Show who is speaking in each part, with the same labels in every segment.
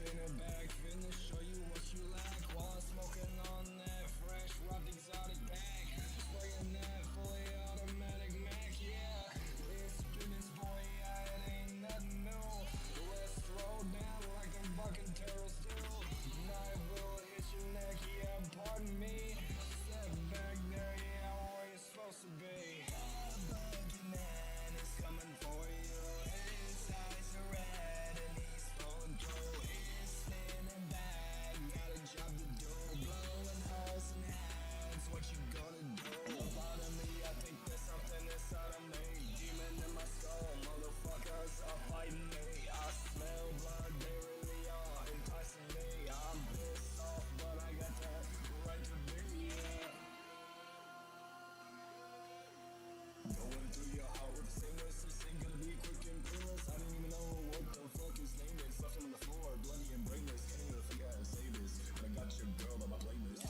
Speaker 1: spinning back, finna show you what you lack. While I'm smoking on that fresh, robbed exotic bag. Spraying that fully automatic Mac, yeah. It's business, boy, yeah, it ain't nothing new. Let's throw down like them fucking terrorists do. Knife will hit your neck, yeah, pardon me. Step back there, yeah, where you supposed to be. Boogeyman is coming for you. His eyes are red and he's falling through. He's spinning back, got a job to do. Blowing holes in heads, what you gonna do? Part of me, I think there's something inside of me. Demon in my skull, motherfuckers are fighting me. I smell blood, they really are enticing me. I'm pissed off, but I got the right to be, yeah. Going through your heart with singers, this ain't gonna be quick and painless. I didn't even know what the fuck his name is. Left him on the floor, bloody and brainless. Can't even figure out how to say this, but I got your girl on my playlist.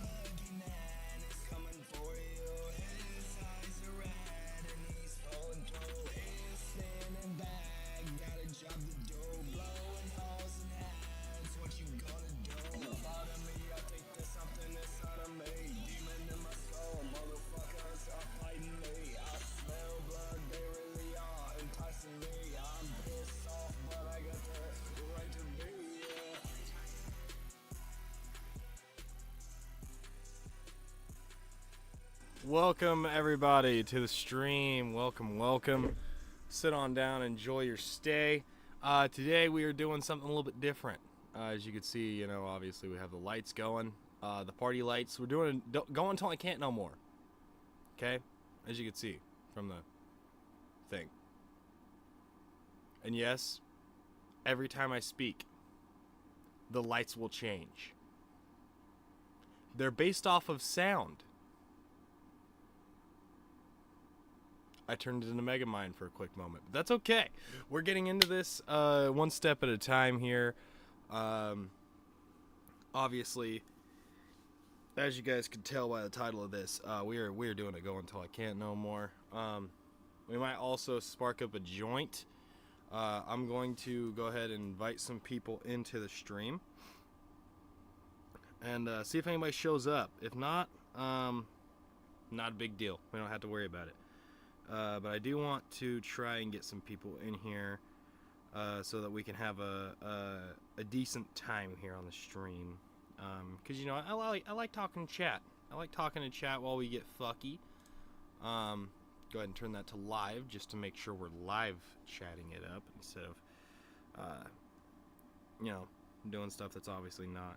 Speaker 1: Boogeyman is coming for you. His eyes are red and he's falling through. He's spinning back, got a job to do. Blowing holes in heads, what you gonna do? Part of me, I think there's something inside of me. Demon in my soul, motherfuckers are fighting me. I smell blood, they really are enticing me. I'm pissed off, but I got the right to be, yeah.
Speaker 2: Welcome everybody to the stream. Welcome. Sit on down, enjoy your stay. Today we are doing something a little bit different. As you can see, you know, obviously we have the lights going, the party lights. We're doing going until I can't no more. Okay, as you can see from the thing. And yes, every time I speak, the lights will change. They're based off of sound. I turned it into Megamind for a quick moment, but that's okay. We're getting into this one step at a time here. Obviously, as you guys can tell by the title of this, we are doing it Go Until I Can't No More. We might also spark up a joint. I'm going to go ahead and invite some people into the stream and see if anybody shows up. If not a big deal. We don't have to worry about it. But I do want to try and get some people in here so that we can have a decent time here on the stream. Because, you know, I like talking chat. I like talking to chat while we get fucky. Go ahead and turn that to live just to make sure we're live chatting it up instead of, you know, doing stuff that's obviously not.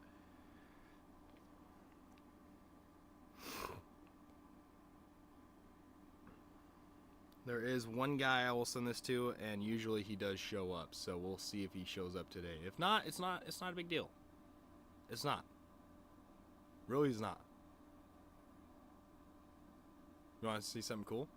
Speaker 2: There is one guy I will send this to, and usually he does show up, so we'll see if he shows up today. If not, it's not a big deal. It's not. Really, it's not. You want to see something cool?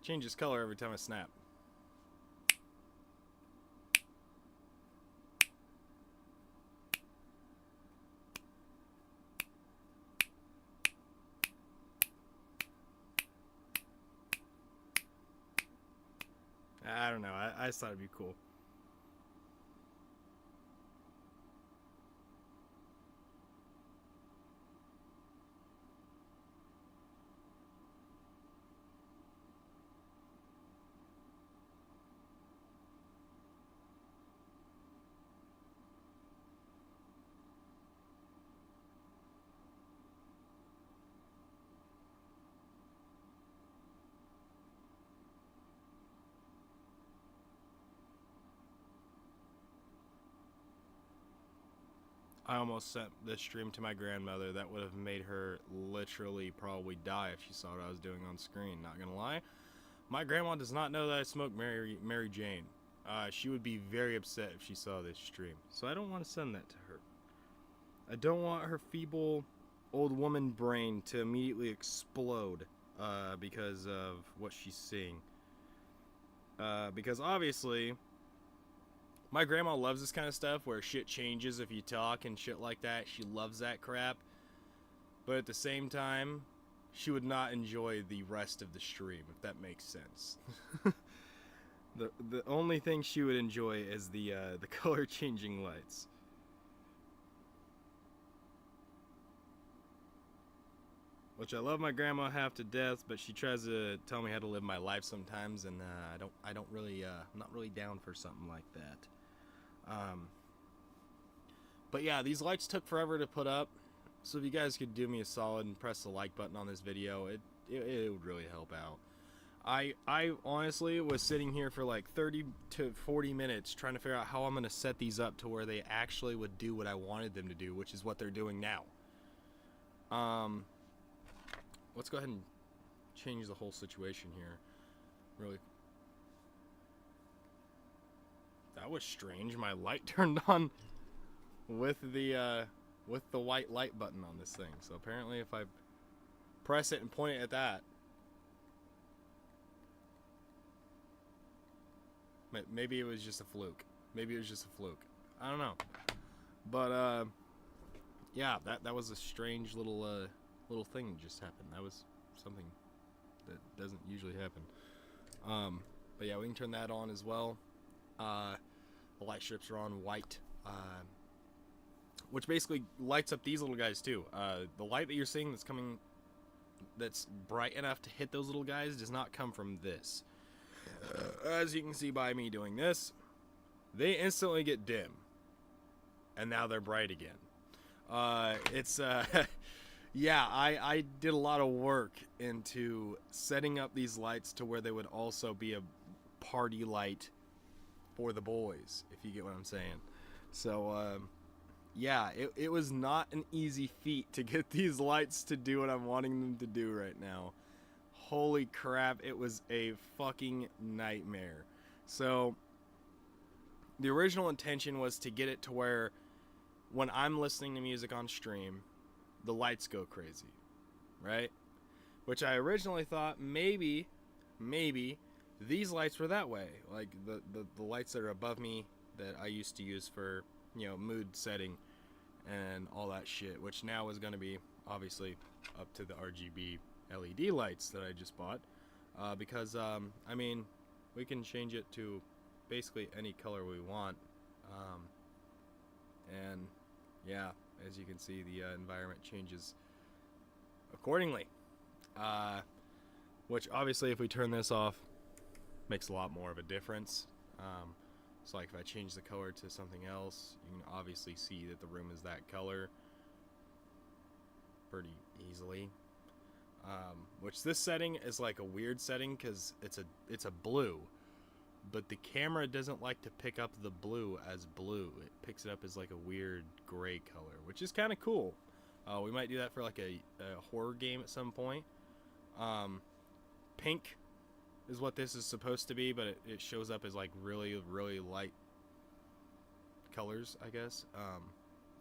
Speaker 2: Changes color every time I snap. I don't know. I just thought it'd be cool. I almost sent this stream to my grandmother. That would have made her literally probably die if she saw what I was doing on screen. Not gonna lie. My grandma does not know that I smoke Mary Jane. She would be very upset if she saw this stream. So I don't want to send that to her. I don't want her feeble old woman brain to immediately explode because of what she's seeing. Because obviously, my grandma loves this kind of stuff where shit changes if you talk and shit like that. She loves that crap. but at the same time, she would not enjoy the rest of the stream, if that makes sense. The only thing she would enjoy is the color changing lights. Which I love my grandma half to death, but she tries to tell me how to live my life sometimes, and I don't really, I'm not really down for something like that. But yeah, these lights took forever to put up, so if you guys could do me a solid and press the like button on this video, it would really help out. I honestly was sitting here for like 30 to 40 minutes trying to figure out how I'm going to set these up to where they actually would do what I wanted them to do, which is what they're doing now. Let's go ahead and change the whole situation here. Really. That was strange. My light turned on with the white light button on this thing. So apparently if I press it and point it at that, maybe it was just a fluke. Maybe it was just a fluke. I don't know. But yeah, that was a strange little thing that just happened. That was something that doesn't usually happen. But yeah, we can turn that on as well. The light strips are on white, which basically lights up these little guys too. The light that you're seeing that's bright enough to hit those little guys does not come from this. As you can see by me doing this, they instantly get dim, and now they're bright again. Yeah, I did a lot of work into setting up these lights to where they would also be a party light for the boys, if you get what I'm saying. So, yeah, it was not an easy feat to get these lights to do what I'm wanting them to do right now. Holy crap, it was a fucking nightmare. So, the original intention was to get it to where when I'm listening to music on stream, the lights go crazy, right? Which I originally thought maybe these lights were that way, like the lights that are above me that I used to use for, you know, mood setting and all that shit, which now is going to be obviously up to the RGB LED lights that I just bought, because I mean, we can change it to basically any color we want, and yeah, as you can see, the environment changes accordingly, which obviously if we turn this off makes a lot more of a difference. So like if I change the color to something else, you can obviously see that the room is that color pretty easily, which this setting is like a weird setting because it's a blue, but the camera doesn't like to pick up the blue as blue. It picks it up as like a weird gray color, which is kind of cool. We might do that for like a horror game at some point. Pink is what this is supposed to be, but it shows up as like really light colors, I guess.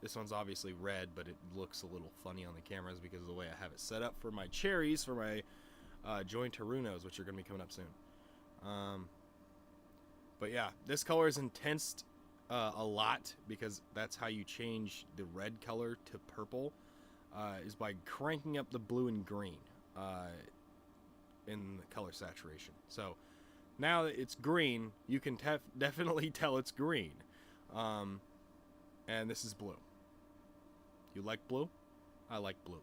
Speaker 2: This one's obviously red, but it looks a little funny on the cameras because of the way I have it set up for my cherries, for my joint Harunos, which are going to be coming up soon. But yeah, this color is intense a lot because that's how you change the red color to purple, is by cranking up the blue and green in the color saturation. So now that it's green, you can definitely tell it's green. And this is blue. You like blue? I like blue.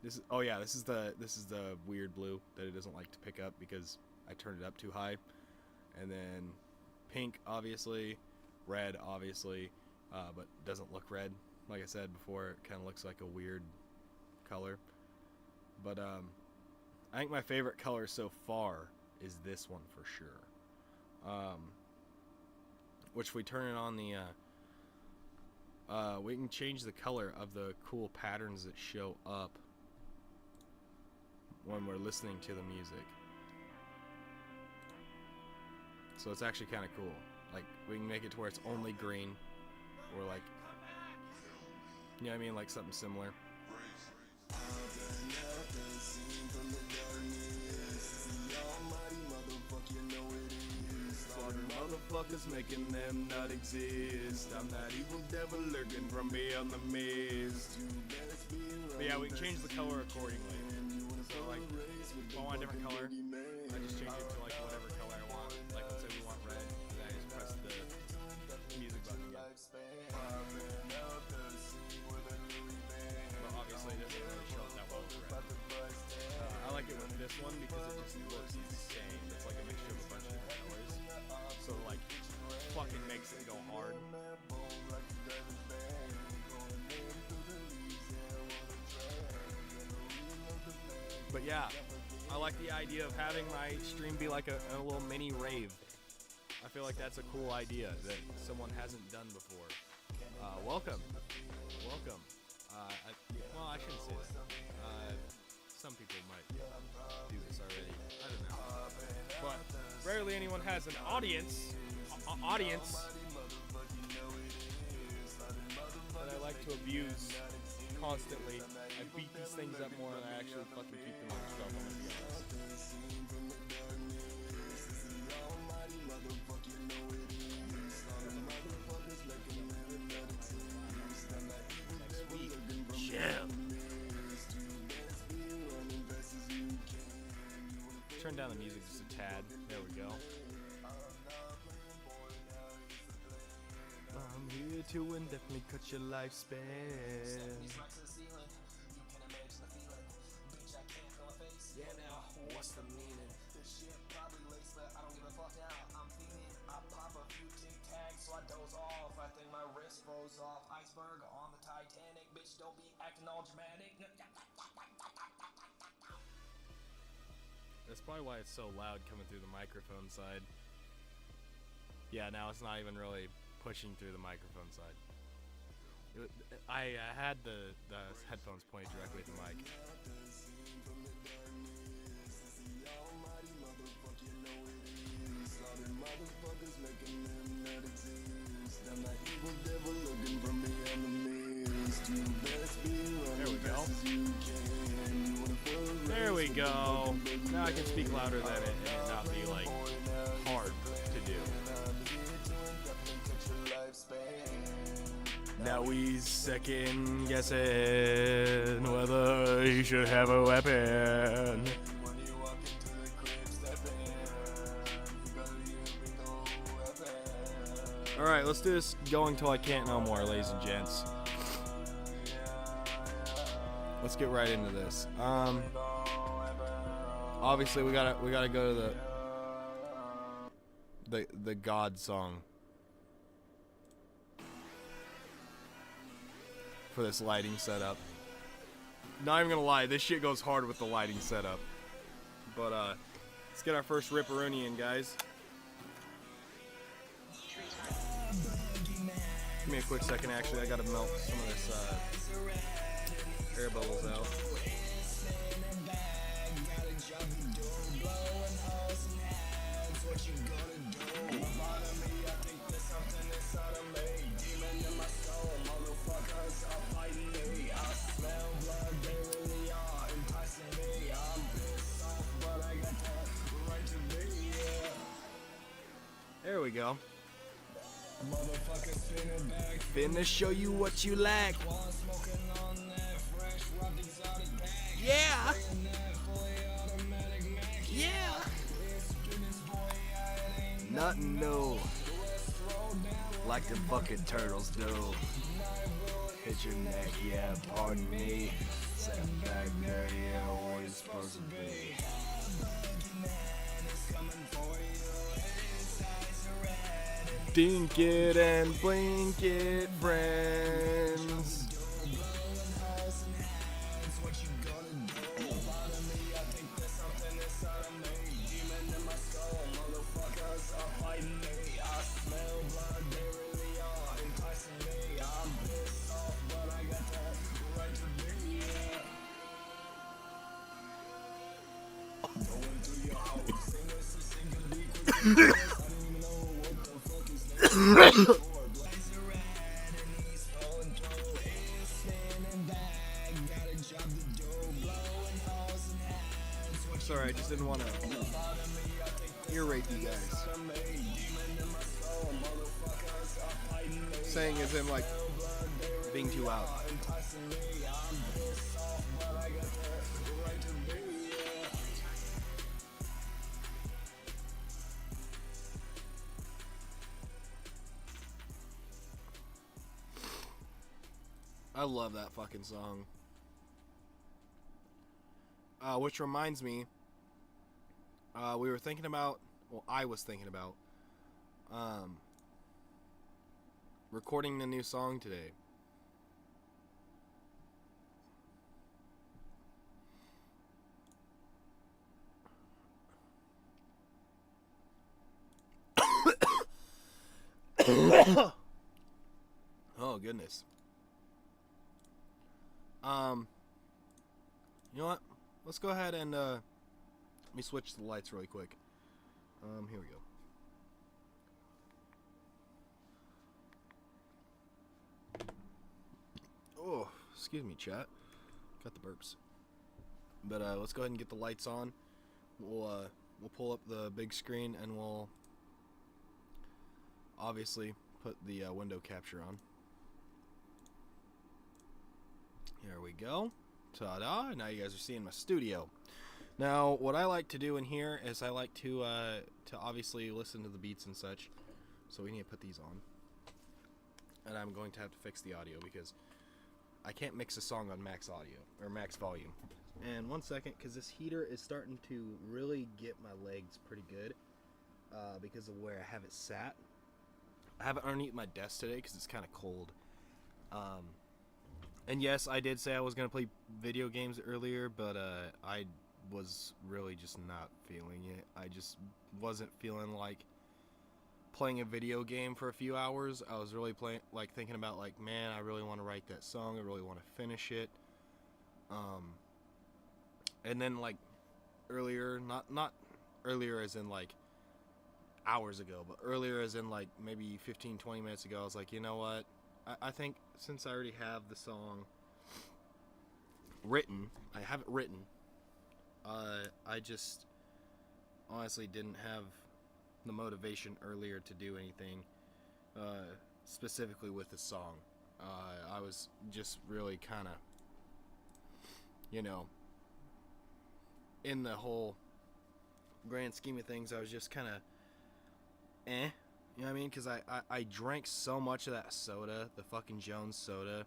Speaker 2: This is the weird blue that it doesn't like to pick up because I turned it up too high. And then pink, obviously, red, obviously, but doesn't look red. Like I said before, it kind of looks like a weird color. But I think my favorite color so far is this one for sure. Which we turn it on the we can change the color of the cool patterns that show up when we're listening to the music. So it's actually kind of cool. Like, we can make it to where it's only green, or like, you know what I mean, like something similar. motherfuckers making them not exist. I'm that evil devil lurking from beyond the mist. But yeah, we can change the color accordingly. So like, if I want a different color, I just change it to like whatever color I want. Like let's say we want red, and I just press the music button again. But obviously it doesn't really show up that well with red. I like it with this one because it just looks the same. It's like a mixture of a bunch of different colors. So like, fucking makes it go hard. But yeah, I like the idea of having my stream be like a little mini rave. I feel like that's a cool idea that someone hasn't done before. Welcome. Welcome. Well, I shouldn't say that. Some people might do this already. I don't know. But rarely anyone has an audience that I like to abuse constantly. I beat these things up more than I actually fucking keep them on the shelf, I'm gonna be honest. Next week, chill. Turn down the music just a tad. There we go. I'm here to indefinitely cut your lifespan.
Speaker 1: Yeah, now, what's the meaning? This shit probably lace, but I don't give a fuck now. I'm feeling, I pop a few tic tacs, so I doze off. I think my wrist froze off. Iceberg on the Titanic, bitch, don't be acting all dramatic.
Speaker 2: That's probably why it's so loud coming through the microphone side. Yeah, now it's not even really pushing through the microphone side. I had the headphones pointed directly at the mic. There we go. There we go. Now I can speak louder than it and it not be like hard to do. Now he's second guessing whether he should have a weapon. Alright, let's do this going till I can't no more, ladies and gents. Let's get right into this. Obviously we gotta go to the God song for this lighting setup. Not even gonna lie, this shit goes hard with the lighting setup. But let's get our first Ripperoni in, guys. Give me a quick second, actually. I gotta melt some of this air bubbles out. There we go. Finna show you what you lack. Yeah. Yeah. Nothing new. Like the fucking turtles do. Hit your neck, yeah, pardon me. Set back there, yeah, what it's supposed to be. Dink it and blink it, friends. Sorry, I just didn't want to irrate you guys. saying is in like being too loud. I love that fucking song. Which reminds me, we were thinking about, well, I was thinking about, recording the new song today. Oh, goodness. You know what? Let's go ahead and, let me switch the lights really quick. Here we go. Oh, excuse me, chat. Got the burps. But, let's go ahead and get the lights on. We'll pull up the big screen and we'll obviously put the window capture on. There we go. Ta-da! Now you guys are seeing my studio. Now, what I like to do in here is I like to obviously listen to the beats and such. So we need to put these on. And I'm going to have to fix the audio because I can't mix a song on max audio or max volume. And one second, because this heater is starting to really get my legs pretty good because of where I have it sat. I have it underneath my desk today because it's kind of cold. And yes, I did say I was going to play video games earlier, but I was really just not feeling it. I just wasn't feeling like playing a video game for a few hours. I was really thinking about like, man, I really want to write that song. I really want to finish it. And then like earlier, not earlier as in like hours ago, but earlier as in like maybe 15-20 minutes ago, I was like, you know what? I think since I already have the song written, I have it written, I just honestly didn't have the motivation earlier to do anything specifically with the song. I was just really kind of, you know, in the whole grand scheme of things, I was just kind of you know what I mean? Because I drank so much of that soda, the fucking Jones soda.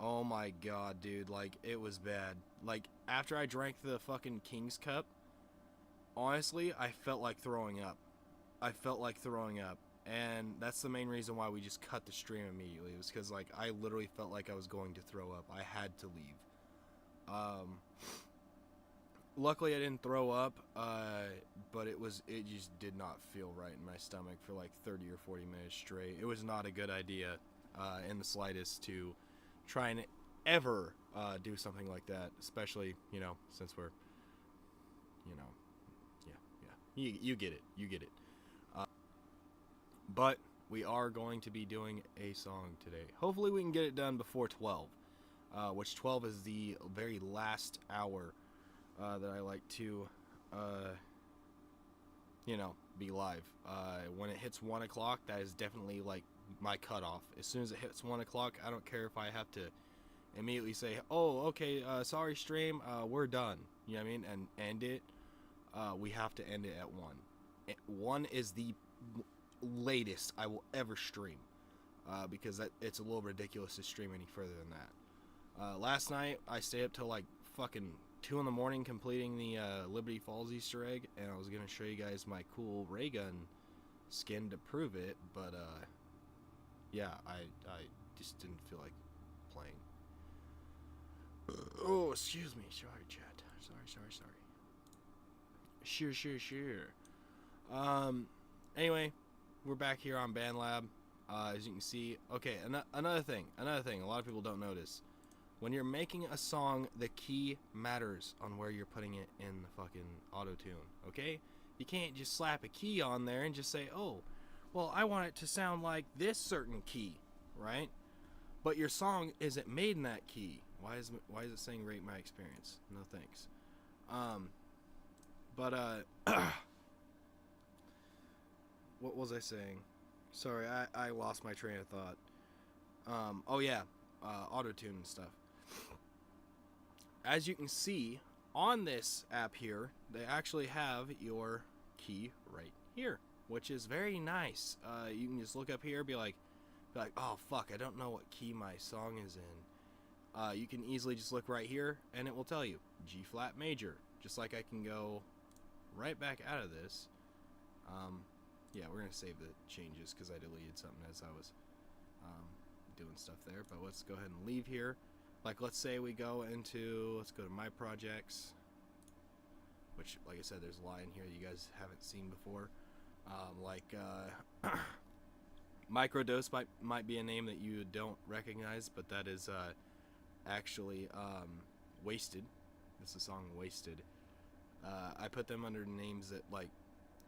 Speaker 2: Oh my god, dude. Like, it was bad. Like, after I drank the fucking King's Cup, honestly, I felt like throwing up. And that's the main reason why we just cut the stream immediately. It was because, like, I literally felt like I was going to throw up. I had to leave. Luckily I didn't throw up, but it just did not feel right in my stomach for like 30 or 40 minutes straight. It was not a good idea in the slightest to try and ever do something like that, especially, you know, since we're, you know, yeah, you get it. But we are going to be doing a song today. Hopefully we can get it done before 12, which 12 is the very last hour that I like to, you know, be live. When it hits 1 o'clock, that is definitely like my cutoff. As soon as it hits 1 o'clock, I don't care if I have to immediately say, oh, okay, sorry stream, we're done. You know what I mean? And end it. We have to end it at 1. 1 is the latest I will ever stream, because it's a little ridiculous to stream any further than that. Last night, I stayed up till like fucking 2 in the morning completing the Liberty Falls Easter egg, and I was going to show you guys my cool ray gun skin to prove it, but yeah, I just didn't feel like playing. Oh, excuse me. Sorry, chat. Sorry. Sure. Anyway, we're back here on BandLab. As you can see, okay, another thing a lot of people don't notice. When you're making a song, the key matters on where you're putting it in the fucking auto-tune, okay? You can't just slap a key on there and just say, oh, well, I want it to sound like this certain key, right? But your song isn't made in that key. Why is it saying rate my experience? No thanks. What was I saying? Sorry, I lost my train of thought. Oh yeah, auto tune and stuff. As you can see on this app here, they actually have your key right here, which is very nice. You can just look up here, be like, oh fuck, I don't know what key my song is in. You can easily just look right here, and it will tell you G flat major. Just like I can go right back out of this. Yeah, we're gonna save the changes because I deleted something as I was doing stuff there. But let's go ahead and leave here. Like, let's say we go into, let's go to my projects, which, like I said, there's a lot in here that you guys haven't seen before. Microdose might be a name that you don't recognize, but that is actually Wasted. This is a song Wasted. I put them under names that, like,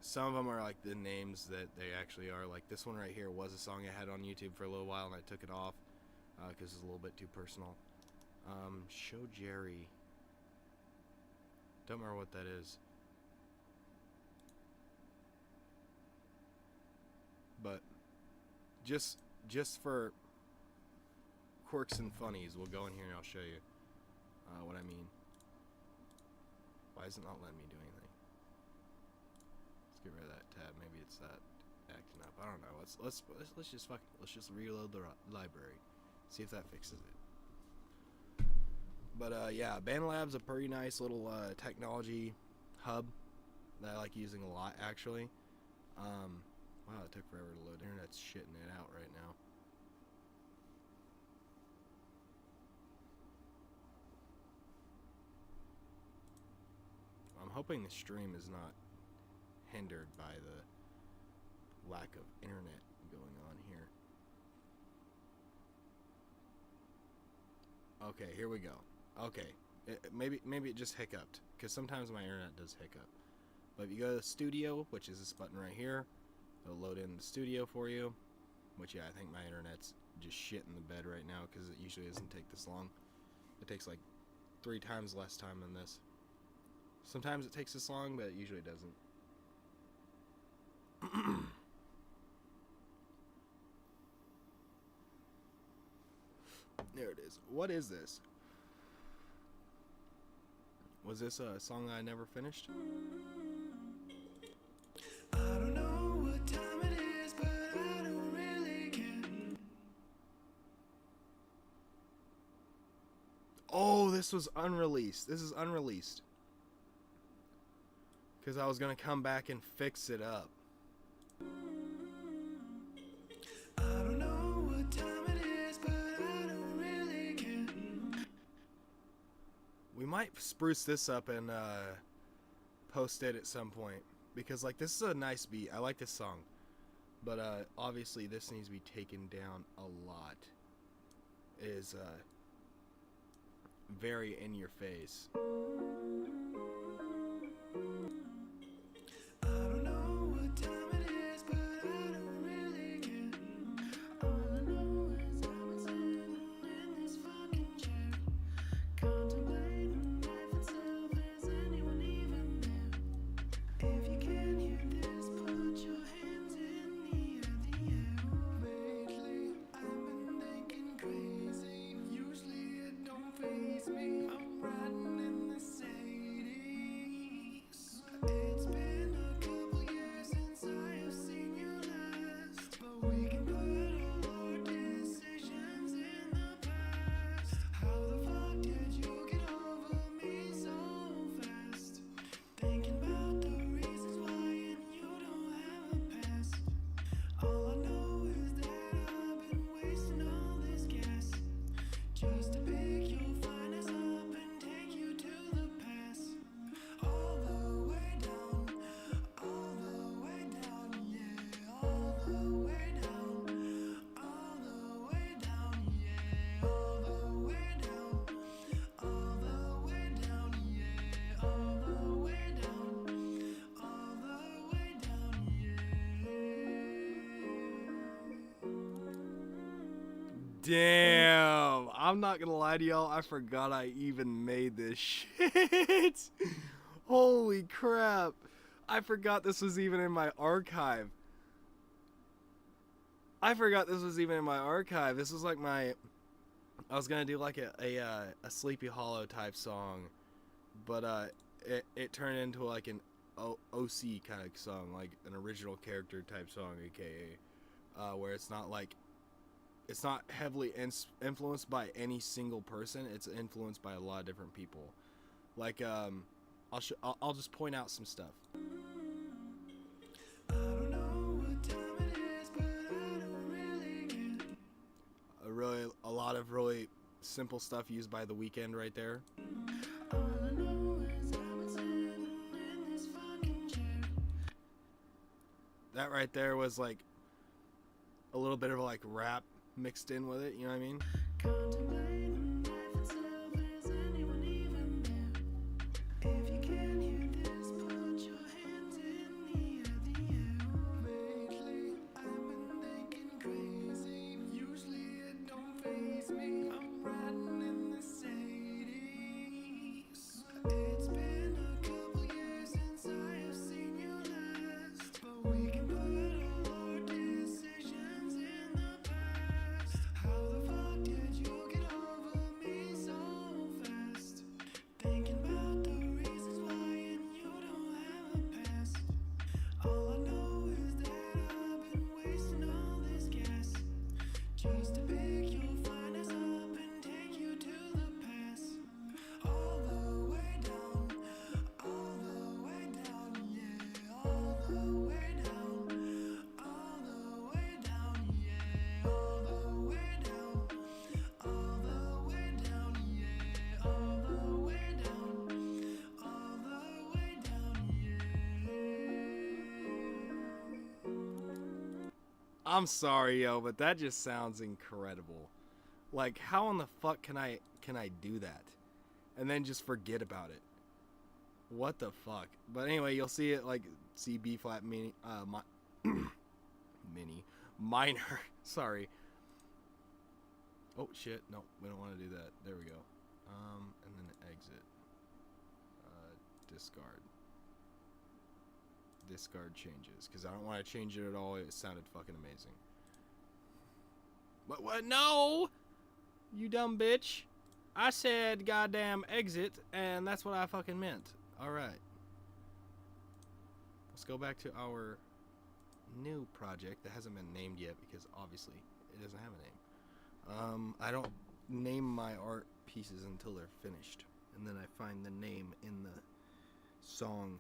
Speaker 2: some of them are like the names that they actually are. Like this one right here was a song I had on YouTube for a little while, and I took it off because it's a little bit too personal. Show Jerry. Don't remember what that is. But just for quirks and funnies, we'll go in here and I'll show you what I mean. Why is it not letting me do anything? Let's get rid of that tab. Maybe it's that acting up. I don't know. Let's just reload the library. See if that fixes it. But yeah, BandLab's a pretty nice little technology hub that I like using a lot, actually. Wow, it took forever to load. Internet's shitting it out right now. I'm hoping the stream is not hindered by the lack of internet going on here. Okay, here we go. Okay, maybe it just hiccuped, because sometimes my internet does hiccup. But if you go to the studio, which is this button right here, it'll load in the studio for you. Which, yeah, I think my internet's just shit in the bed right now, because it usually doesn't take this long. It takes like 3 times less time than this. Sometimes it takes this long, but it usually doesn't. There it is. What is this? Was this a song that I never finished?
Speaker 1: I don't know what time it is, but I don't really care.
Speaker 2: Oh, this was unreleased. This is unreleased. Because I was going to come back and fix it up.
Speaker 1: I don't know what time it is, but I don't really care.
Speaker 2: We might spruce this up and post it at some point. Because, like, this is a nice beat. I like this song. But obviously this needs to be taken down a lot. It is very in your face.
Speaker 1: I don't know what time it is, but I don't really care. All I know is I've been sitting in this fucking chair, contemplating life itself. Is anyone even there? If you can't hear this, put your hands in the air. Lately, I've been thinking crazy. Usually it don't faze me. I'm riding in the 80s. It's been a couple years since I have seen you last, but we can put all our decisions in the past. How the fuck did you get over me so fast? Thinking about the reasons why, and you don't have a past. All I know is that I've been wasting all this gas just to pick your finest up and take you to the pass. All the way down, all the way down, yeah. All the way down, all the way down, yeah. All the way down, all the way down, yeah. All the way down, all the way down, yeah.
Speaker 2: Damn, I'm not gonna lie to y'all, I forgot I even made this shit. Holy crap. I forgot this was even in my archive. I forgot this was even in my archive. This was like my... I was gonna do like a Sleepy Hollow type song, but it turned into like an OC kind of song, like an original character type song, aka where it's not heavily influenced by any single person. It's influenced by a lot of different people. Like I'll just point out some stuff. A lot of really simple stuff used by The Weeknd right there. That right there was like a little bit of like rap mixed in with it, you know what I mean? I'm sorry, yo, but that just sounds incredible. Like, how in the fuck can I do that and then just forget about it? What the fuck? But anyway, you'll see it like C B flat mini mini minor. Sorry. Oh shit! No, we don't want to do that. There we go. And then exit. Discard. Discard changes because I don't want to change it at all. It sounded fucking amazing. But what? No, you dumb bitch! I said goddamn exit, and that's what I fucking meant. All right. Let's go back to our new project that hasn't been named yet because obviously it doesn't have a name. I don't name my art pieces until they're finished, and then I find the name in the song.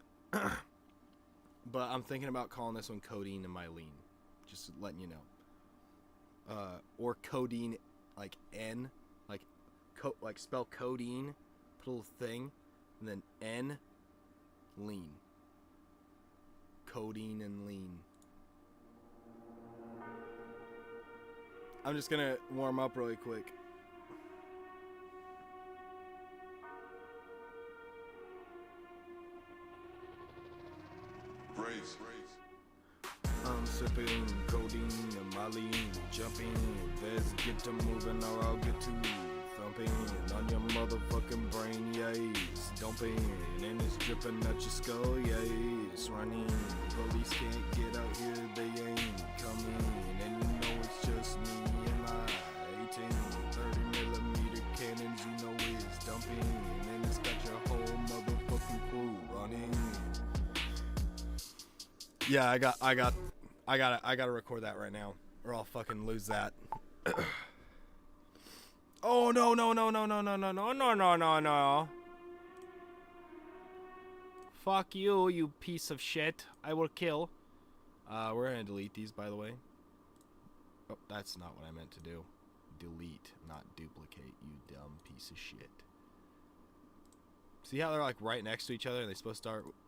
Speaker 2: But I'm thinking about calling this one Codeine and Mylene. Just letting you know. Or Codeine, like N, like spell codeine, put a little thing, and then N, lean. Codeine and lean. I'm just gonna warm up really quick. I'm sipping codeine and Mylene, jumping, let's get to moving or I'll get to thumping on your motherfucking brain, yes, dumping, and it's dripping out your skull, yes, running, police can't get out here, they ain't coming, and you know it's just me and my 18, 30mm cannons, you know it's dumping, and it's got your whole motherfucking crew running. Yeah, I gotta record that right now, or I'll fucking lose that. Oh no. Fuck you, you piece of shit. I will kill. We're gonna delete these, by the way. Oh, that's not what I meant to do. Delete, not duplicate, you dumb piece of shit. See how they're like right next to each other and they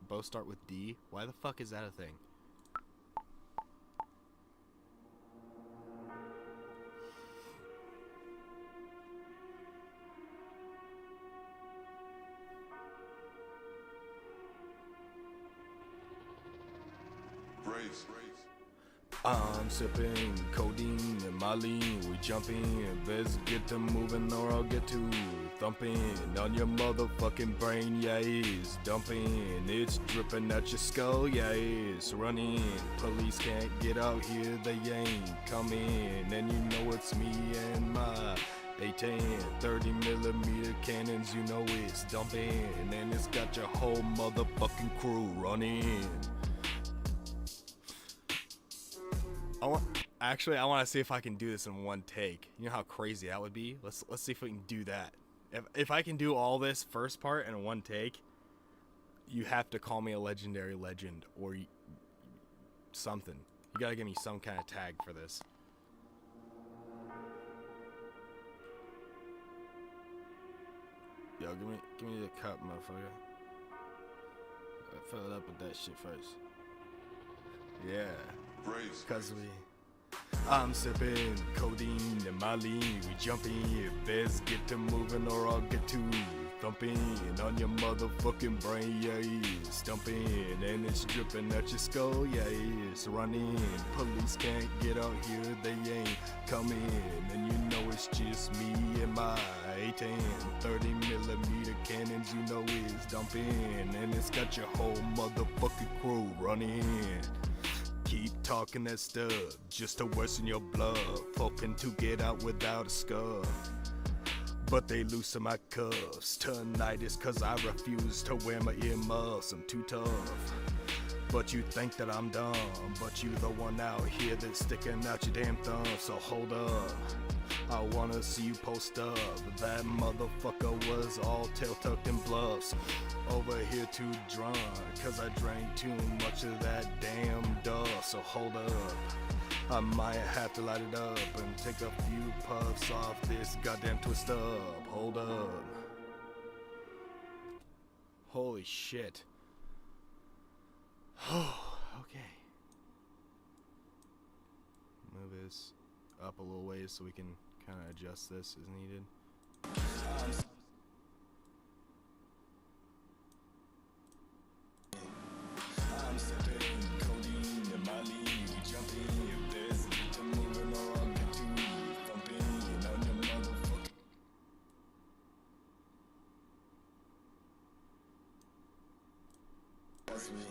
Speaker 2: both start with D? Why the fuck is that a thing? I'm sipping codeine and Molly, we jumping. Best get to moving or I'll get to thumping on your motherfucking brain. Yeah, it's dumping, it's dripping at your skull. Yeah, it's running. Police can't get out here, they ain't coming. And you know it's me and my 810 30 millimeter cannons. You know it's dumping, and it's got your whole motherfucking crew running. I want to see if I can do this in one take. You know how crazy that would be? Let's see if we can do that. If I can do all this first part in one take, you have to call me a legendary legend or something. You gotta give me some kind of tag for this. Yo, give me the cup, motherfucker. Fill it up with that shit first. Yeah. Cause I'm sipping codeine and Molly, we jumping. Best get to moving or I'll get to thumping on your motherfucking brain. Yeah, it's stumping and it's dripping at your skull. Yeah, it's running. Police can't get out here, they ain't coming. And you know it's just me and my 810 30 millimeter cannons. You know it's dumping, and it's got your whole motherfucking crew running. Keep talking that stuff just to worsen your blood, hoping to get out without a scar. But they loosen my cuffs tonight is cause I refuse to wear my earmuffs. I'm too tough. But you think that I'm dumb, but you the one out here that's sticking out your damn thumb. So hold up, I wanna see you post up. That motherfucker was all tail tucked in bluffs. Over here too drunk, cause I drank too much of that damn dust. So hold up, I might have to light it up and take a few puffs off this goddamn twist up. Hold up. Holy shit. Okay. Move this up a little ways so we can kind of adjust this as needed.
Speaker 1: I'm sipping codeine and Molly, we jumping. Best get to moving or I'll get to thumping on your motherfucking. That's me.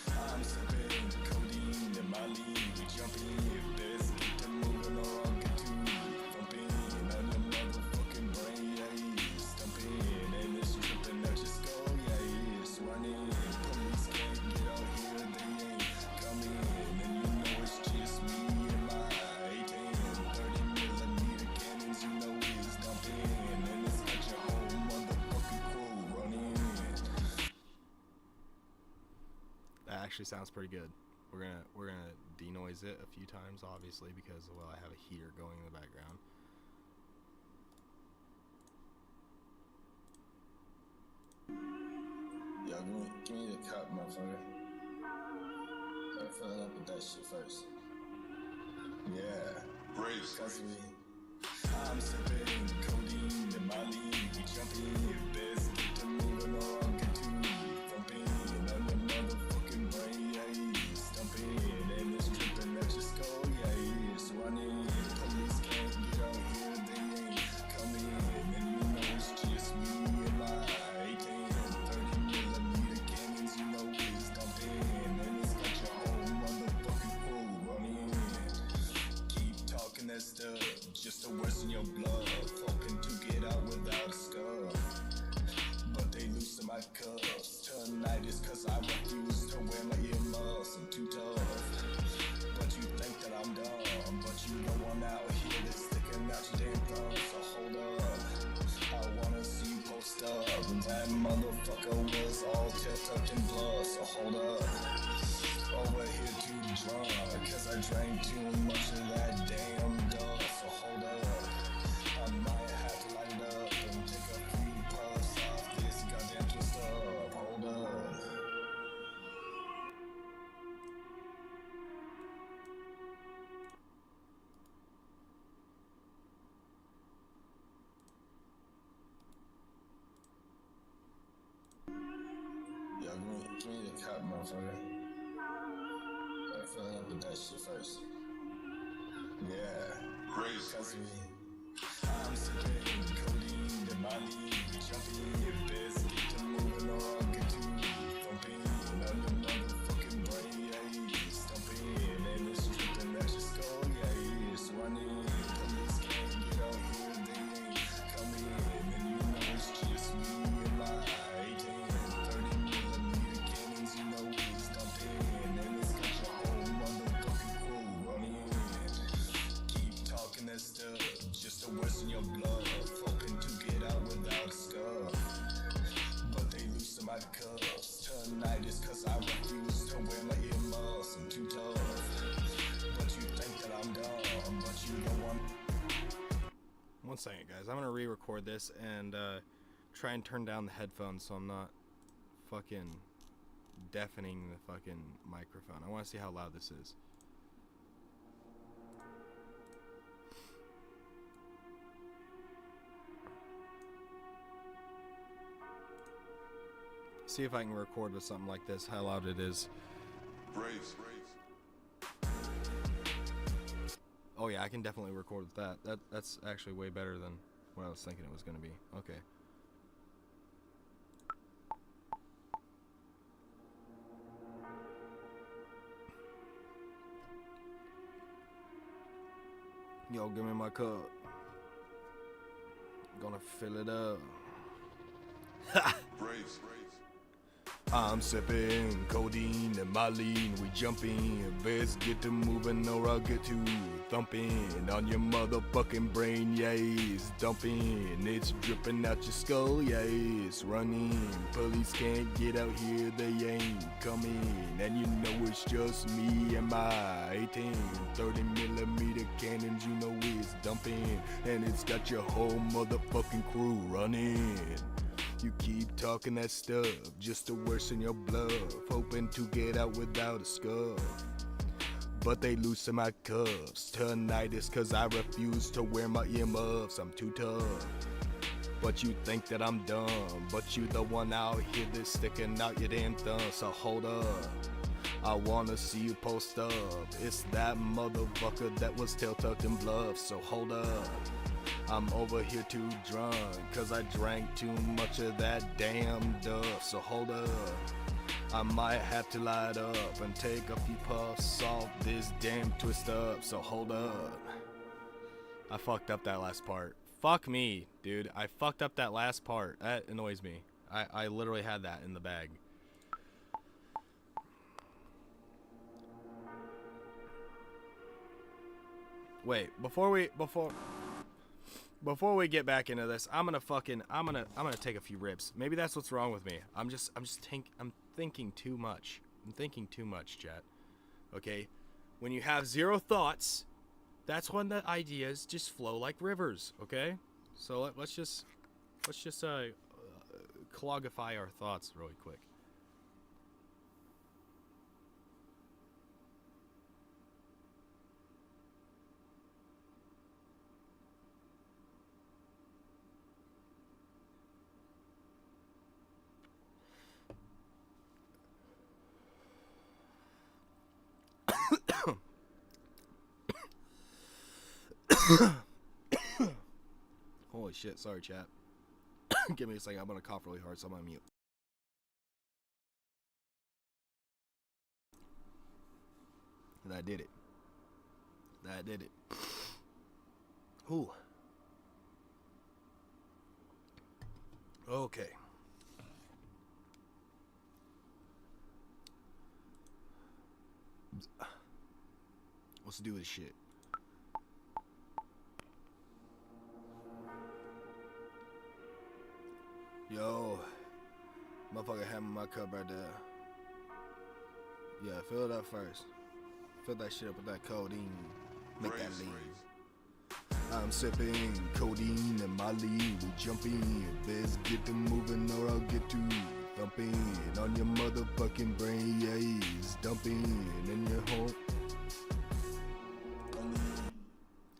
Speaker 1: I'm sipping codeine and Molly, we jumping. Best get to moving or I'll get to thumping on your motherfucking brain. Yeah, it's stumping and it's dripping at your skull. Yeah, it's running. Police can't get out here, they ain't coming. And you know it's just me and my 810 30 millimeter cannons. You know it's dumping, and it's got your whole motherfucking crew running.
Speaker 2: That actually sounds pretty good. We're gonna denoise it a few times, obviously, because well, I have a heater going in the background.
Speaker 1: Yo, give me the cup, motherfucker. Gotta fill it up with that shit first. Yeah. Cause I'm sipping codeine and Molly, we jumping. Best get to moving or I'll get to thumping on your motherfucking brain. Yeah, it's stumping and it's dripping at your skull. Yeah, it's running. Police can't get out here, they ain't coming. And you know it's just me and my 810 30 millimeter cannons. You know it's dumping, and it's got your whole motherfucking crew running. Keep talking that stuff just to worsen your blood, hoping to get out without a scar. But they loosen my cuffs tonight is cause I refuse to wear my earmuffs. I'm too tough. But you think that I'm dumb, but you the one out here that's sticking out your damn thumb. So hold up, I wanna see you post up. That motherfucker was all tucked in blood. So hold up, over here too drunk, cause I drank too much of that damn dust. So hold up, I might have to light it up and take a few puffs off this goddamn twist up. Hold up. Yo, give me the cup, motherfucker. Gotta fill filling up with that shit first. Yeah. Cause I'm sipping codeine and Molly, jumping in beds, get to moving or I'll get to thumping on your motherfucking brain, yeah, stumping and it's dripping at your skull, yeah, it's running. Police can't get out here, they ain't coming, and you know it's just me and my 30mm cannons, you know it's dumping, and it's got your whole motherfucking crew running. Keep talking that stuff, just to worsen your blood, hoping to get out without a scuff. But they loosen my cuffs tonight is cause I refuse to wear my earmuffs. I'm too tough, but you think that I'm dumb, but you don't want.
Speaker 2: One second, guys. I'm gonna re-record this and try and turn down the headphones so I'm not fucking deafening the fucking microphone. I want to see how loud this is. See if I can record with something like this, how loud it is.
Speaker 3: Braves.
Speaker 2: Oh yeah, I can definitely record with that. That's actually way better than what I was thinking it was going to be. Okay. Yo, give me my cup. Gonna fill it up.
Speaker 3: Braves.
Speaker 2: I'm sipping codeine and Molly, we jumping. Best get to moving or I'll get to thumping on your motherfucking brain, yeah, it's dumping. It's dripping out your skull, yeah, it's running. Police can't get out here, they ain't coming. And you know it's just me and my 30mm cannons, you know it's dumping. And it's got your whole motherfucking crew running. You keep talking that stuff just to worsen your bluff, hoping to get out without a scuff. But they loosen my cuffs tonight is cause I refuse to wear my earmuffs. I'm too tough, but you think that I'm dumb, but you the one out here that's sticking out your damn thumb. So hold up, I wanna see you post up. It's that motherfucker that was tail tucked in bluff. So hold up, I'm over here too drunk, cause I drank too much of that damn duff. So hold up, I might have to light up and take a few puffs off this damn twist up. So hold up, I fucked up that last part. Fuck me, dude, I fucked up that last part. That annoys me. I literally had that in the bag. Wait, before we get back into this, I'm gonna take a few rips. Maybe that's what's wrong with me. I'm thinking too much. I'm thinking too much, chat. Okay? When you have zero thoughts, that's when the ideas just flow like rivers, okay? So let's just clogify our thoughts really quick. Holy shit, sorry chat. Give me a second, I'm gonna cough really hard, so I'm on mute. That did it. Ooh. Okay. Let's do this shit. Yo, motherfucker having my cup right there. Yeah, fill it up first. Fill that shit up with that codeine. Make that lean. I'm sipping codeine and Molly, we jumping. Best get to moving or I'll get to thumping on your motherfucking brain, yeah, it's dumping in your home.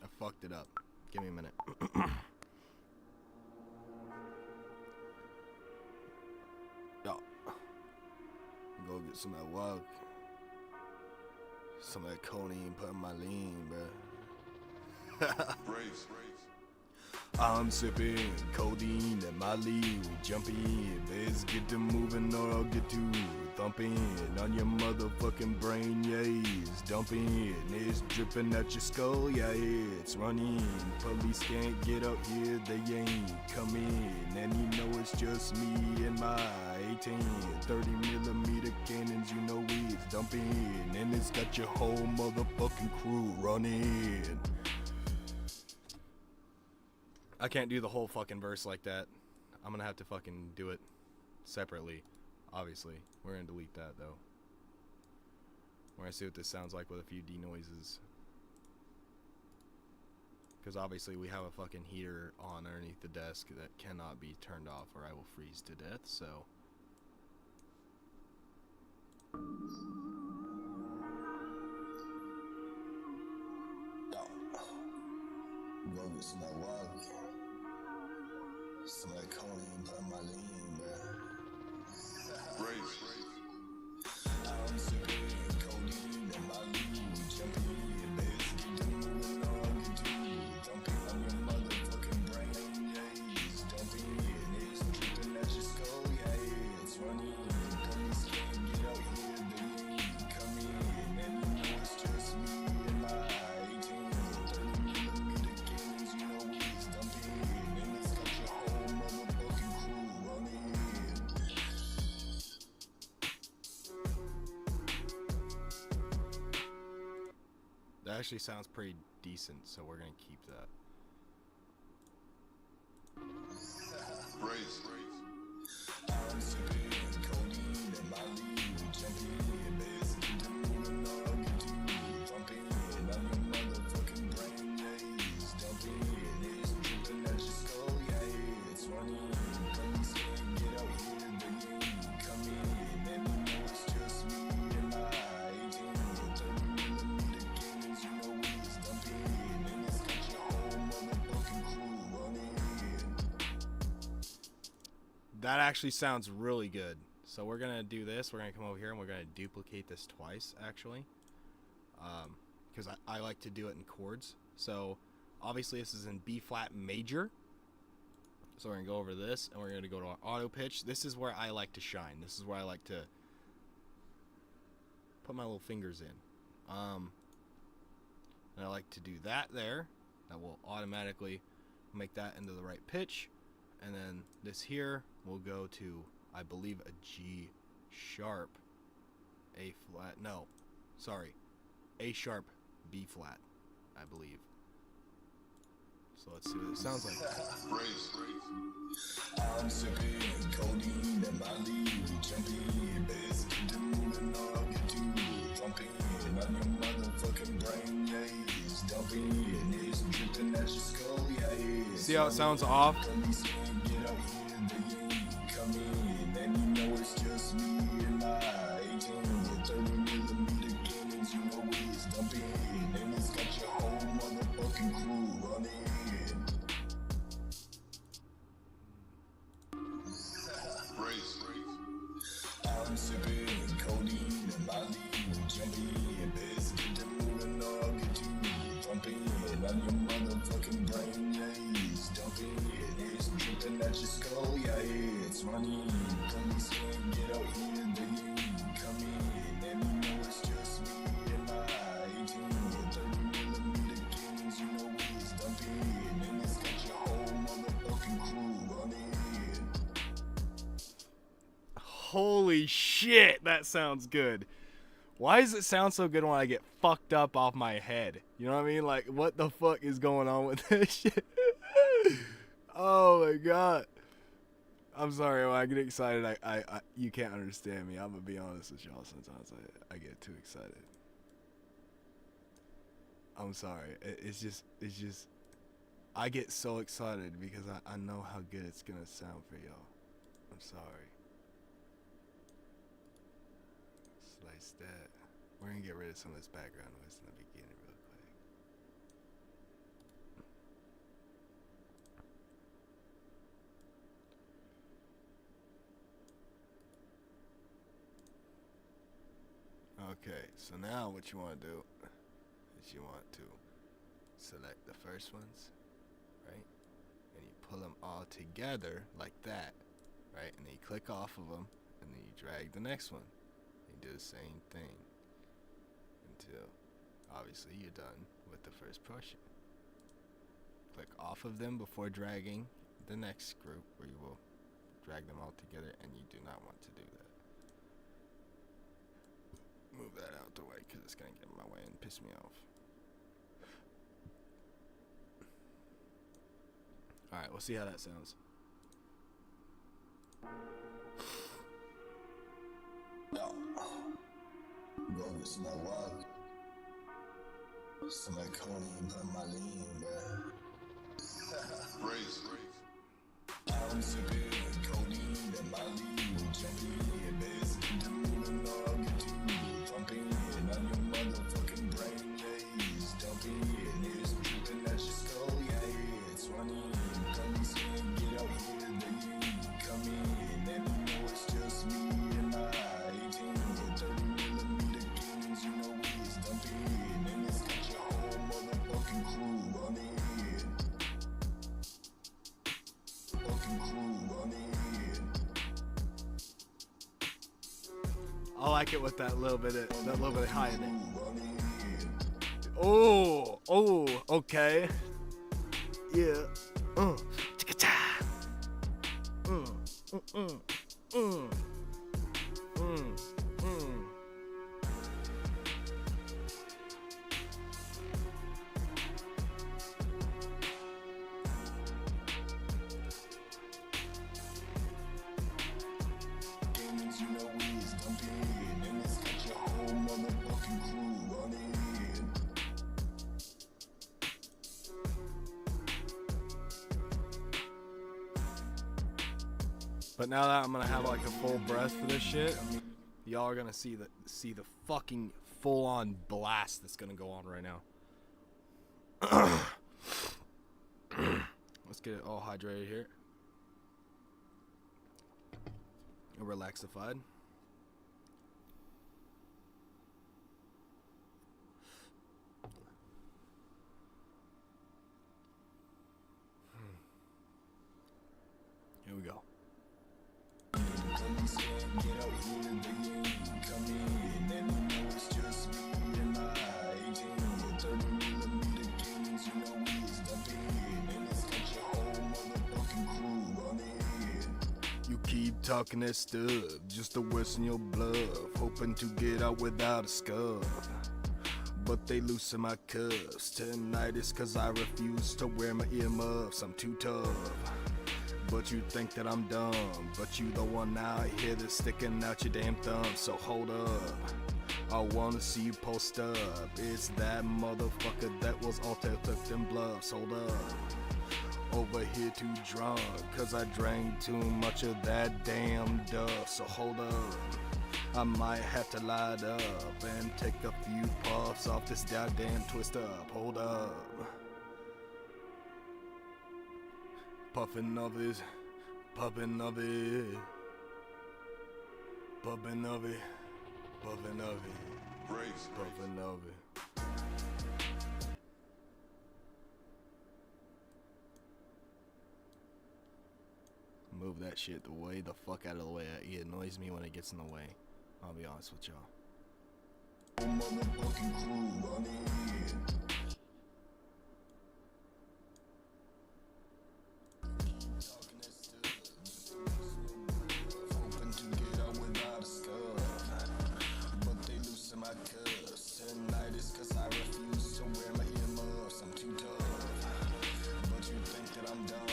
Speaker 2: I fucked it up. Give me a minute. Yo, go get some of that walk. Some of that codeine put in my lean, bro.
Speaker 3: Brace.
Speaker 2: I'm sipping codeine and my lean. We jump in, let's get to moving or I'll get to thumping on your motherfucking brain, yeah, it's dumping. It's dripping at your skull, yeah, it's running. Police can't get up here, they ain't coming. And you know it's just me and my 18, 30mm cannons, you know it's dumping. And it's got your whole motherfucking crew running. I can't do the whole fucking verse like that. I'm gonna have to fucking do it separately, obviously. We're gonna delete that though. We're gonna see what this sounds like with a few denoises. Because obviously we have a fucking heater on underneath the desk that cannot be turned off or I will freeze to death, so.
Speaker 1: Bogus, my walk. Some of that codeine put in my lean, bro.
Speaker 3: Brace.
Speaker 1: I'm sipping codeine and my lean. We jumping, let's get to moving on, get to thumping on your motherfucking brain, yeah, it's dumping. It's dripping at your skull, yeah, it's running. Police can't get out here, they ain't coming. And you know it's just me and my 18, 30mm cannons, you know it's dumping. And it's got your whole motherfucking crew running.
Speaker 2: That actually sounds pretty decent, so we're gonna keep that.
Speaker 3: Brace.
Speaker 1: I'm sipping codeine and my lean. We jumping, let's get to moving on, get to thumping on your motherfucking brain, yeah, it's dumping. It's dripping at your skull, yeah, it's running. Police can't get out here, they ain't coming. And you know it's just me and my 18, 30mm cannons, you know it's dumping. And it's got your whole motherfucking crew running.
Speaker 2: That actually sounds really good. So we're gonna do this. We're gonna come over here and we're gonna duplicate this twice, actually, because I like to do it in chords. So obviously this is in B flat major. So we're gonna go over this and we're gonna go to our auto pitch. This is where I like to shine. This is where I like to put my little fingers in. And I like to do that there. That will automatically make that into the right pitch. And then this here will go to, I believe, a G sharp, A flat, no, sorry, A sharp, B flat, I believe. So let's see what it sounds like.
Speaker 3: Brace.
Speaker 1: I'm sipping codeine and my lean. We jumping, let's get to moving on, get to thumping on your motherfucking brain, yeah, it's dumping. It's dripping at your skull, yeah, it's
Speaker 2: See how it sounds off?
Speaker 1: Police can't get out here, they ain't coming. And you know it's just me and my 18, 30mm cannons, you know it's dumping. And it's got your whole motherfucking crew running.
Speaker 3: Brace.
Speaker 1: I'm sipping codeine and my lean. We jumping, let's get to moving on, get to thumping on your motherfucking brain, yeah, it's dumping. It's dripping at your skull, yeah, it's running. Police can't get out here, they ain't coming. And you know it's just me and my 18, 30mm cannons, you know it's dumping. And it's got your whole motherfucking crew running.
Speaker 2: Holy shit, that sounds good. Why does it sound so good when I get fucked up off my head? You know what I mean? Like, what the fuck is going on with this shit? Oh my god. I'm sorry, when I get excited, I you can't understand me. I'm gonna be honest with y'all. Sometimes I get too excited. I'm sorry. It's just, I get so excited because I know how good it's gonna sound for y'all. I'm sorry. Slice that. We're gonna get rid of some of this background noise in the beginning real quick.
Speaker 4: Okay, so now what you want to do is you want to select the first ones, right? And you pull them all together like that, right? And then you click off of them, and then you drag the next one. You do the same thing until obviously you're done with the first portion. Click off of them before dragging the next group, where you will drag them all together, and you do not want to do that. Move that out the way because it's going to get in my way and piss me off. Alright, we'll see how that sounds.
Speaker 1: Bro, it's not wild. Some Coney put my lean, bruh.
Speaker 3: Raise.
Speaker 1: I'm sipping codeine and my lean. Jumping, best do and all get to thumping on your motherfucking brain, yeah. Dumping, it's dripping at your skull, yeah. It's running. Come in, get out here, baby. Come in, and you know it's just me and my 18 30mm games, you know it's dumping, and it's got your whole motherfucking crew running. Fucking crew running.
Speaker 4: I like it with that little bit of high in it. Oh, okay. Yeah. Chicka-cha.
Speaker 1: Games, you know it's dumping, and it's got your whole motherfucking crew running.
Speaker 4: But now that I'm gonna have like a full breath for this shit, y'all are gonna see the fucking full-on blast that's gonna go on right now. Let's get it all hydrated here. And relaxified. Here we go.
Speaker 1: Come saying, get out here, baby. Come in, and you know it's just me and my 18 30mm games, you know it's dumping, and it's got your whole motherfucking crew running.
Speaker 4: You keep talking that stuff, just to worsen your bluff, hoping to get out without a scuff. But they loosen my cuffs. Tonight is cause I refuse to wear my earmuffs. I'm too tough. But you think that I'm dumb, but you the one out here that's sticking out your damn thumb. So hold up, I wanna see you post up. It's that motherfucker that was all took them bluffs. Hold up, over here too drunk, cause I drank too much of that damn duff. So hold up, I might have to light up and take a few puffs off this goddamn twist up. Hold up, puffin' of it, puffin' of it, puffin' of it, puffin' of it,
Speaker 3: Raise.
Speaker 4: puffin' of it. Move that shit the way the fuck out of the way. It annoys me when it gets in the way. I'll be honest with y'all.
Speaker 1: Motherfucking crew running. Talking that stuff, just to hoping to get out without a scuff. But they loosen my cuffs. Tonight is cause I refuse to wear my earmuffs. I'm too tough. But you think that I'm dumb.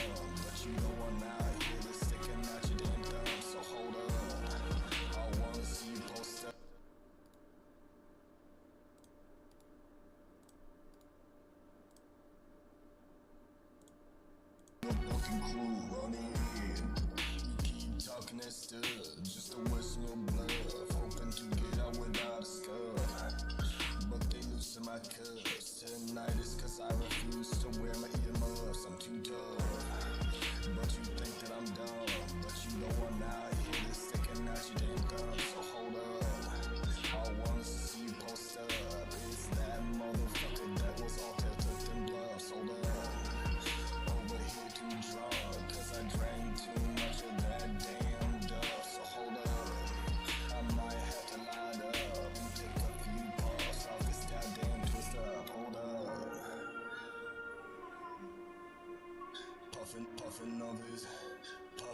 Speaker 1: But you know I'm out here that's sticking out your damn thumb. So hold up, I wanna see you post up. Fucking crew running. You keep talking that stuff, just to worsen your bluff, hoping to get out without a scuff. But they loosen my cuffs. Tonight is cause I refuse to wear my earmuffs. I'm too tough. But you think that I'm dumb. But you know I'm out here that's sticking out your damn thumb. So hold up, I wanna see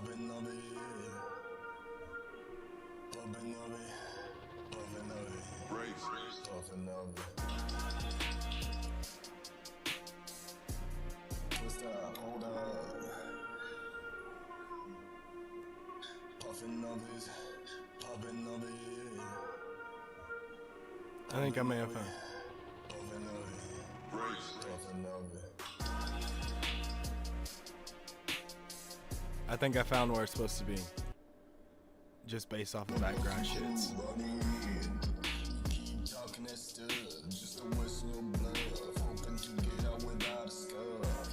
Speaker 1: Popping of it, popping of it, popping of it,
Speaker 3: Brace.
Speaker 1: popping of it. Twist up, hold up. Puffing of it, popping of it,
Speaker 2: I think I may have found.
Speaker 1: popping of it,
Speaker 3: Brace.
Speaker 1: popping of it.
Speaker 2: I think I found where it's supposed to be. Just based off the background shits.
Speaker 1: Keep talking that stuff, just to waste your blood. Hoping to get out without a scuff,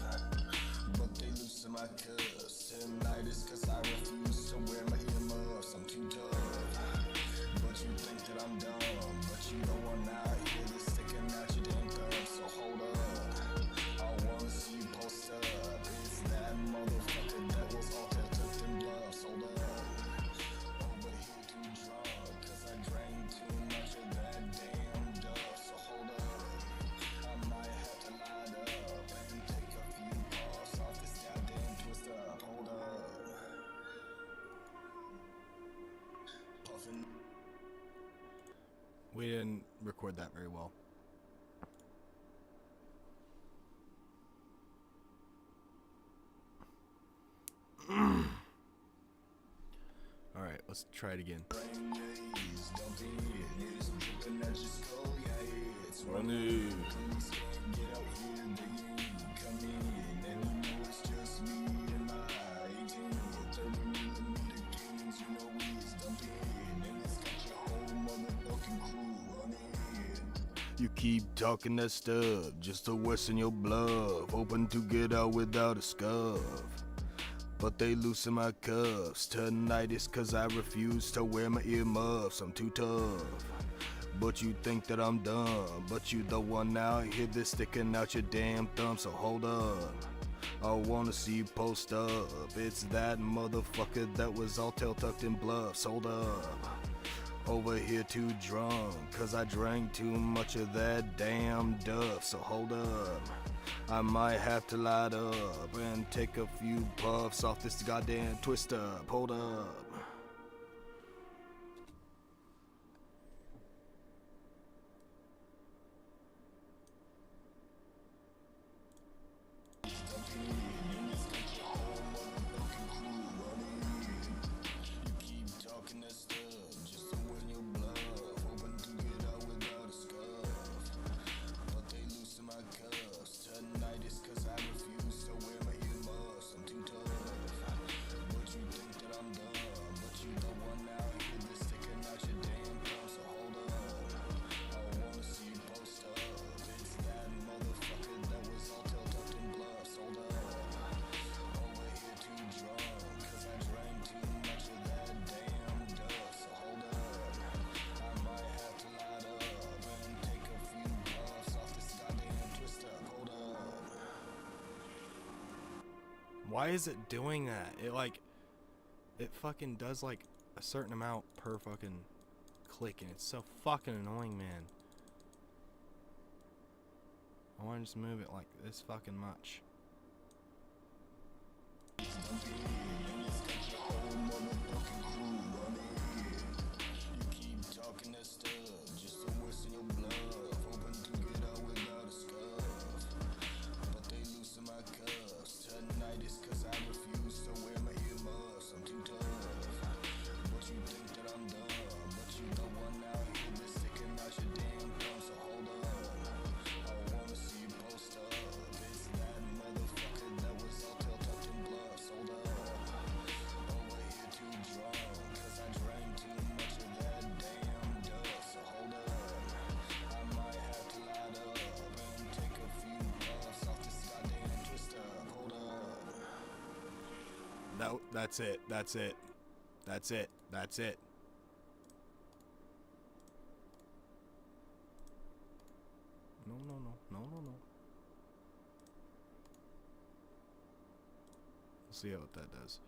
Speaker 1: but they loosen my cuffs. Tonight is 'cause I refuse to wear my earmuffs. I'm too tough, but you think that I'm dumb. But you don't want out here that's sticking out your damn thumb. So hold up, I wanna see you post up. It's that motherfucker that was all tucked in bluffs. Hold up. Over here too drunk, 'cause I drank too much of that damn duff. So hold up, I might have to light up and take a few puffs off this goddamn twist up. Hold up, puffin'.
Speaker 2: We didn't record that very well. All right, let's try it again. Running.
Speaker 4: You keep talking that stuff just to lessen your bluff, hoping to get out without a scuff. But they loosen my cuffs. Tonight is 'cause I refuse to wear my earmuffs. I'm too tough. But you think that I'm dumb. But you the one out here that's sticking out your damn thumb. So hold up, I wanna see you post up. It's that motherfucker that was all tail tucked in bluffs. Hold up, over here too drunk, 'cause I drank too much of that damn duff. So hold up, I might have to light up and take a few puffs off this goddamn twist up. Hold up.
Speaker 1: Keep talking that stuff just to win your bluff. Hoping to get out without a scuff, but they loosen my cuffs. Tonight is 'cause I refuse to wear my earmuffs. I'm too tough, but you think that I'm dumb. But you the one out here that's sticking out your damn thumb. So hold up, I wanna see you post up. It's that motherfucker that was all tail tucked in bluffs. Hold up, over here too drunk, 'cause I drank too much of that damn duff. So hold up, I might have to light up and take a few puffs off this goddamn twist up. Hold up.
Speaker 2: Why is it doing that? It fucking does like a certain amount per fucking click, and it's so fucking annoying, man. I want to just move it like this fucking much.
Speaker 1: You keep talking that stuff just to waste your blood. Hoping to get out without a scuff, but they loosen my cuffs. Tonight is 'cause I refuse to wear my earmuffs. I'm too tough, but you think that I'm dumb. But you the one out here that's sticking out your damn thumb. So hold up, I wanna see you post up. It's that motherfucker that was all tail tucked in bluffs. Hold up, over here too drunk, 'cause I drank too much of that damn duff. So hold up, I might have to light up and take a few puffs off this goddamn twist up. Hold up.
Speaker 2: That's it. That's it. That's it. That's it. No, no, no. No, no, no. We'll see what that does.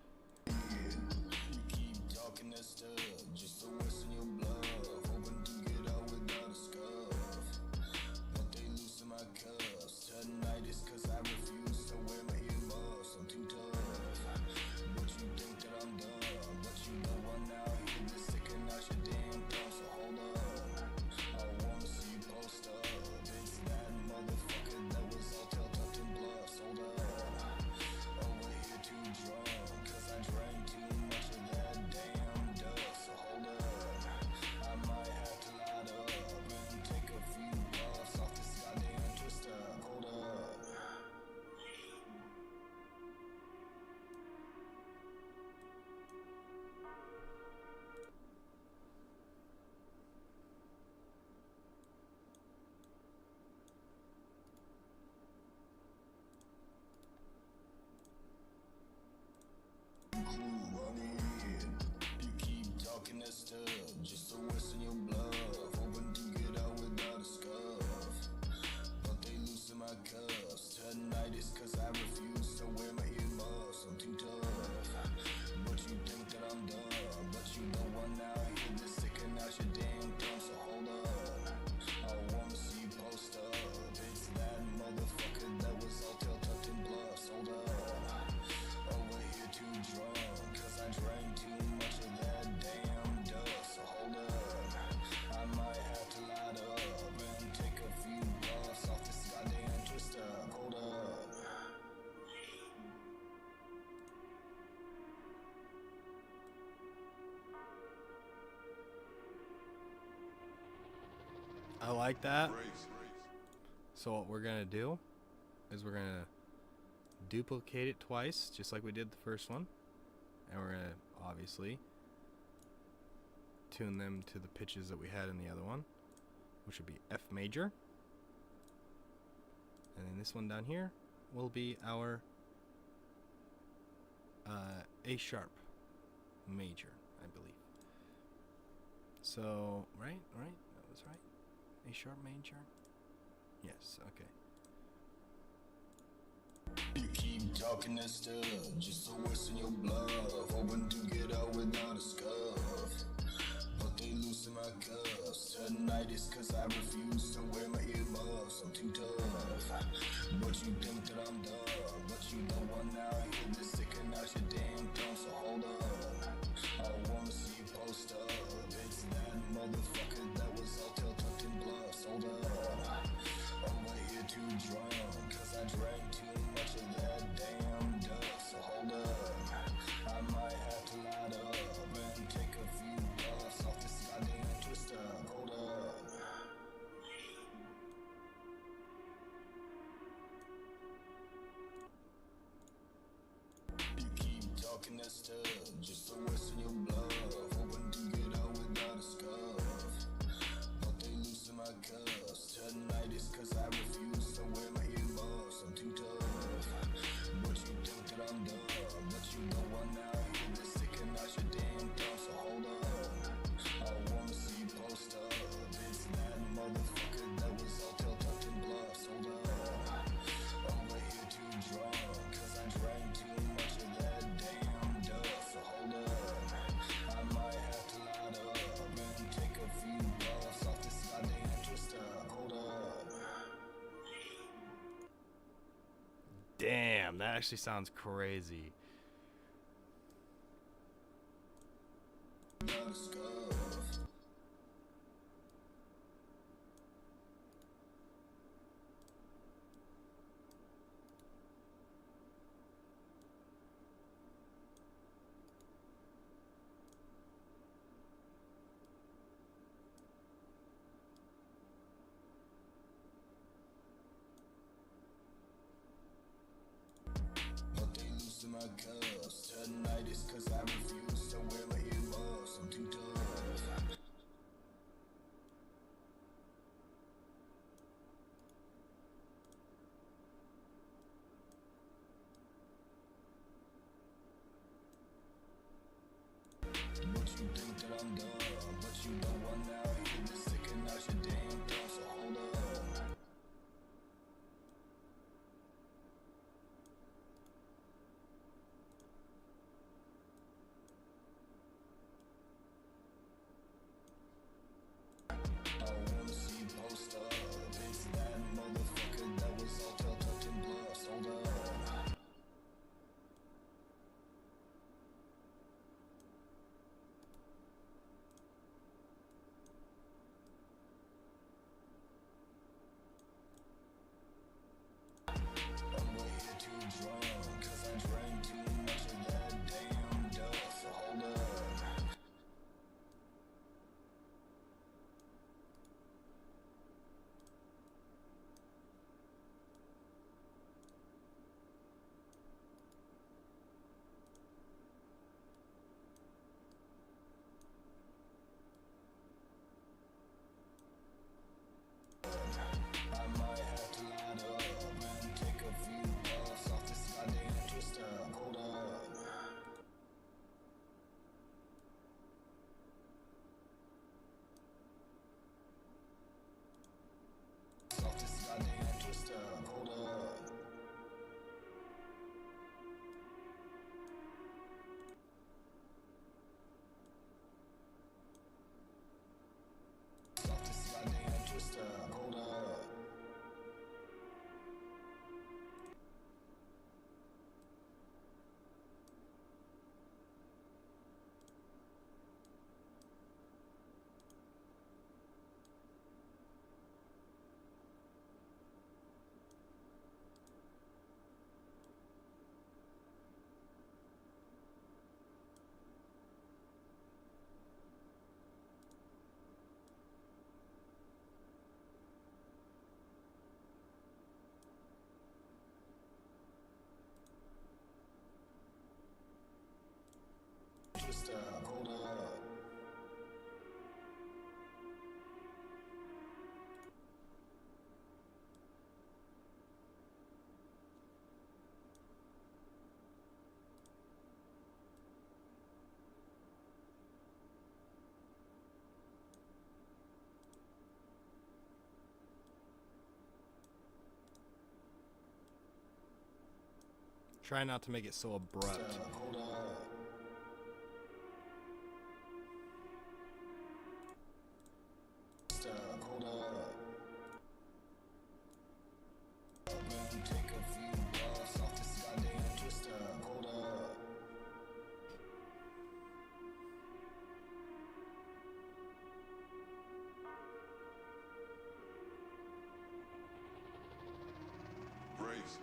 Speaker 1: You keep talking that stuff just to waste your blood. Hoping to get out without a scuff, but they loosen my cuffs. Tonight is 'cause I refuse to wear my earmuffs. I'm too tough, but you think that talking that stuff just to whistle your bluff, hoping to get out without a scuff. But they loosen my cuffs. Tonight is cause I refuse to wear my earmuffs. I'm too tough. But you think that I'm dumb. But you the one out here that's sticking out your damn thumb. So hold up, I wanna see you post up. It's that motherfucker that was all tail tucked in bluffs. Hold up, over here too drunk, cause I drank too much of that damn dust. So hold up, I might have to light up and take a few puffs off this goddamn twist up. Hold up.
Speaker 2: I like that.
Speaker 3: Brace.
Speaker 2: So what we're gonna do is we're gonna duplicate it twice, just like we did the first one, and we're gonna obviously tune them to the pitches that we had in the other one, which would be F major, and then this one down here will be our A sharp major, I believe. So right, that was right. A sharp major. Yes, okay.
Speaker 1: You keep talking that stuff just to whistle your bluff, hoping to get out without a scuff. But they loosen my cuffs. Tonight is cause I refuse to wear my earmuffs. I'm too tough. But you think that I'm dumb. But you the one out here that's sticking out your damn thumb. So hold up, I wanna see you post up. It's that motherfucker that was all tail tucked in bluffs. Hold up, over here too drunk, cause I drank too much of that damn dust. So hold up, I might have to light up and take a few puffs off this goddamn twist up. Hold up. You keep talking that stuff just to whistle your bluff, hoping to get out without a scuff. But they loosen my cuffs. Tonight is cause I refuse to wear my earmuffs. I'm too tough. But you think that I'm dumb. But you the one out here that's sticking out your damn thumb. So hold up, I wanna see you post up. It's that motherfucker that was all tail tucked in bluffs. Hold up, over here too drunk, cause I drank too much of that damn dust. So hold up, I might have to light up and take a few puffs off this goddamn twist up. Hold up.
Speaker 2: Damn, that actually sounds crazy.
Speaker 1: Without a scuff. But they loosen my cuffs. Tonight is cause I refuse to wear my earmuffs. I'm too tough. But you think that I'm dumb. But you the one out here that's sticking out your damn thumb. So hold up. I wanna see you post up. It's that motherfucker that was all tail tucked in bluffs. Hold up. twist up, hold up.
Speaker 2: Try not to make it so abrupt.
Speaker 1: Hold up. Hold up. Take a few balls off this goddamn twister. Hold up.
Speaker 3: Brace.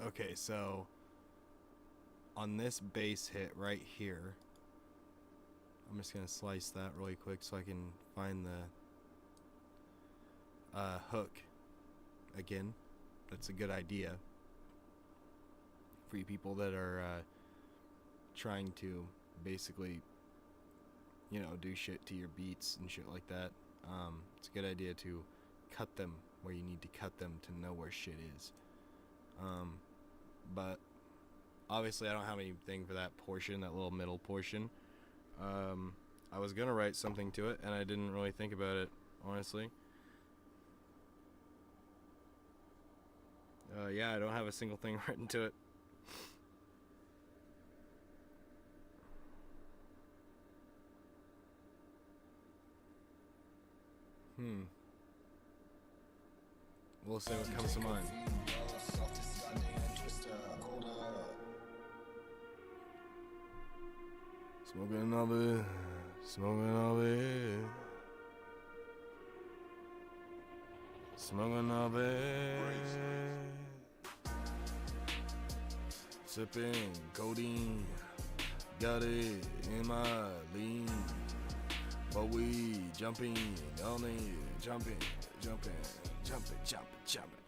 Speaker 2: Okay, so on this bass hit right here, I'm just gonna slice that really quick so I can find the hook again. That's a good idea for you people that are trying to basically, you know, do shit to your beats and shit like that. It's a good idea to cut them where you need to cut them to know where shit is. But obviously I don't have anything for that portion, that little middle portion. I was gonna write something to it and I didn't really think about it, honestly. Yeah, I don't have a single thing written to it. We'll see what comes to mind. Smoking all it, smoking all it, smoking all it, sipping codeine, got it in my lean, but we jumping on it, jumping, jumping, jumping, jumping, jumping.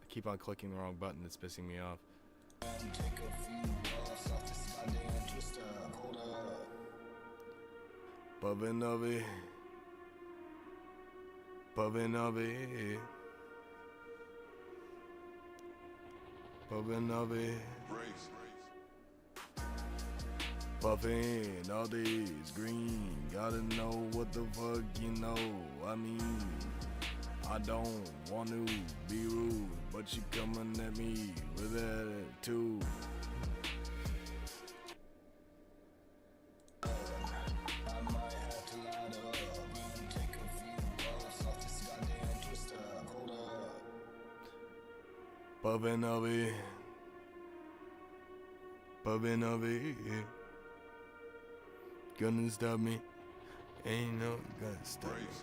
Speaker 2: Keep on clicking the wrong button, it's pissing me off.
Speaker 1: Take a few balls off this goddamn twister. Hold up.
Speaker 2: Puffin' of it, puffin' of it, puffin' of it,
Speaker 3: Brace.
Speaker 2: puffin' all this green. Gotta know what the fuck you know. I mean, I don't want to be rude, but you coming at me with attitude.
Speaker 1: I might have to light up. Take a few balls off this goddamn twister. Hold up.
Speaker 2: Puffin' of it, puffin' of it. Gonna stop me, ain't no gonna stop me.
Speaker 3: Brace.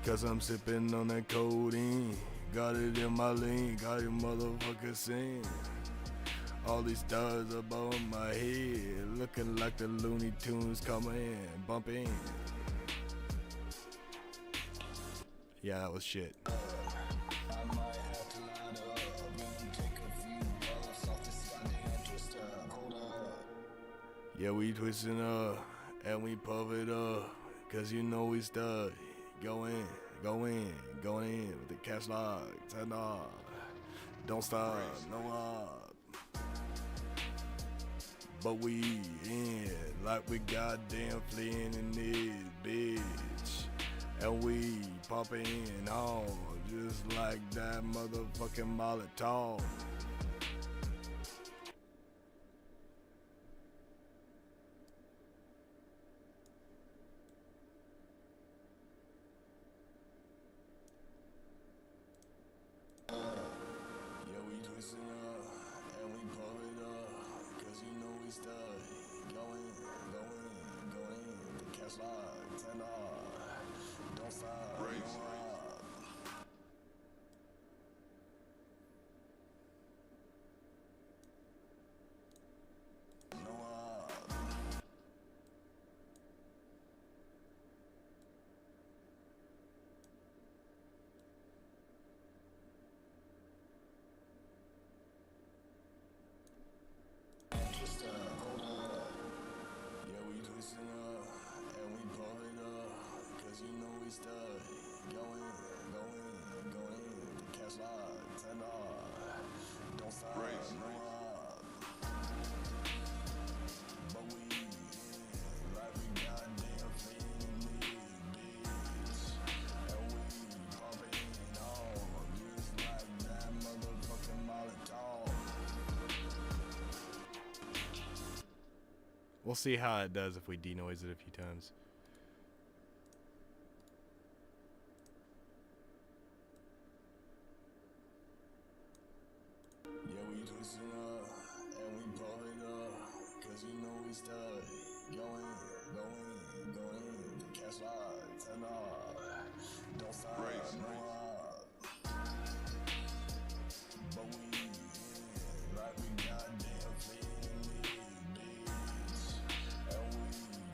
Speaker 2: Cause I'm sipping on that codeine. Got it in my lean, got it motherfucker sing. All these stars above my head, looking like the Looney Tunes coming, bumping. Yeah, that was shit.
Speaker 1: I might have to light up. Take a few balls off this goddamn twister. Hold up.
Speaker 2: Yeah, we twisting up and we puff it up. Cause you know we stuck. Go in, go in, go in with the cash lock. Turn off. Don't stop, no up. But we in like we goddamn fleeing in this bitch. And we popping on just like that motherfucking Molotov.
Speaker 1: Yeah, we twisting up and we pull it up. Cause you know we stuck. Go in, go in, go in. The cash lock, turn off. Don't stop.
Speaker 4: we stud. Go in, cash line, 10 don't sign,
Speaker 3: Raise.
Speaker 4: no but we in, like we goddamn fiend bitch. And we pumping on, just like that motherfucking Molotov.
Speaker 2: We'll see how it does if we denoise it a few times.
Speaker 4: Yeah, we twisting up, and we pumping up, cause you know we stud. Go in, the cash line, 10 don't sign,
Speaker 3: Raise.
Speaker 4: no but we in, like we goddamn fiend bitch. And we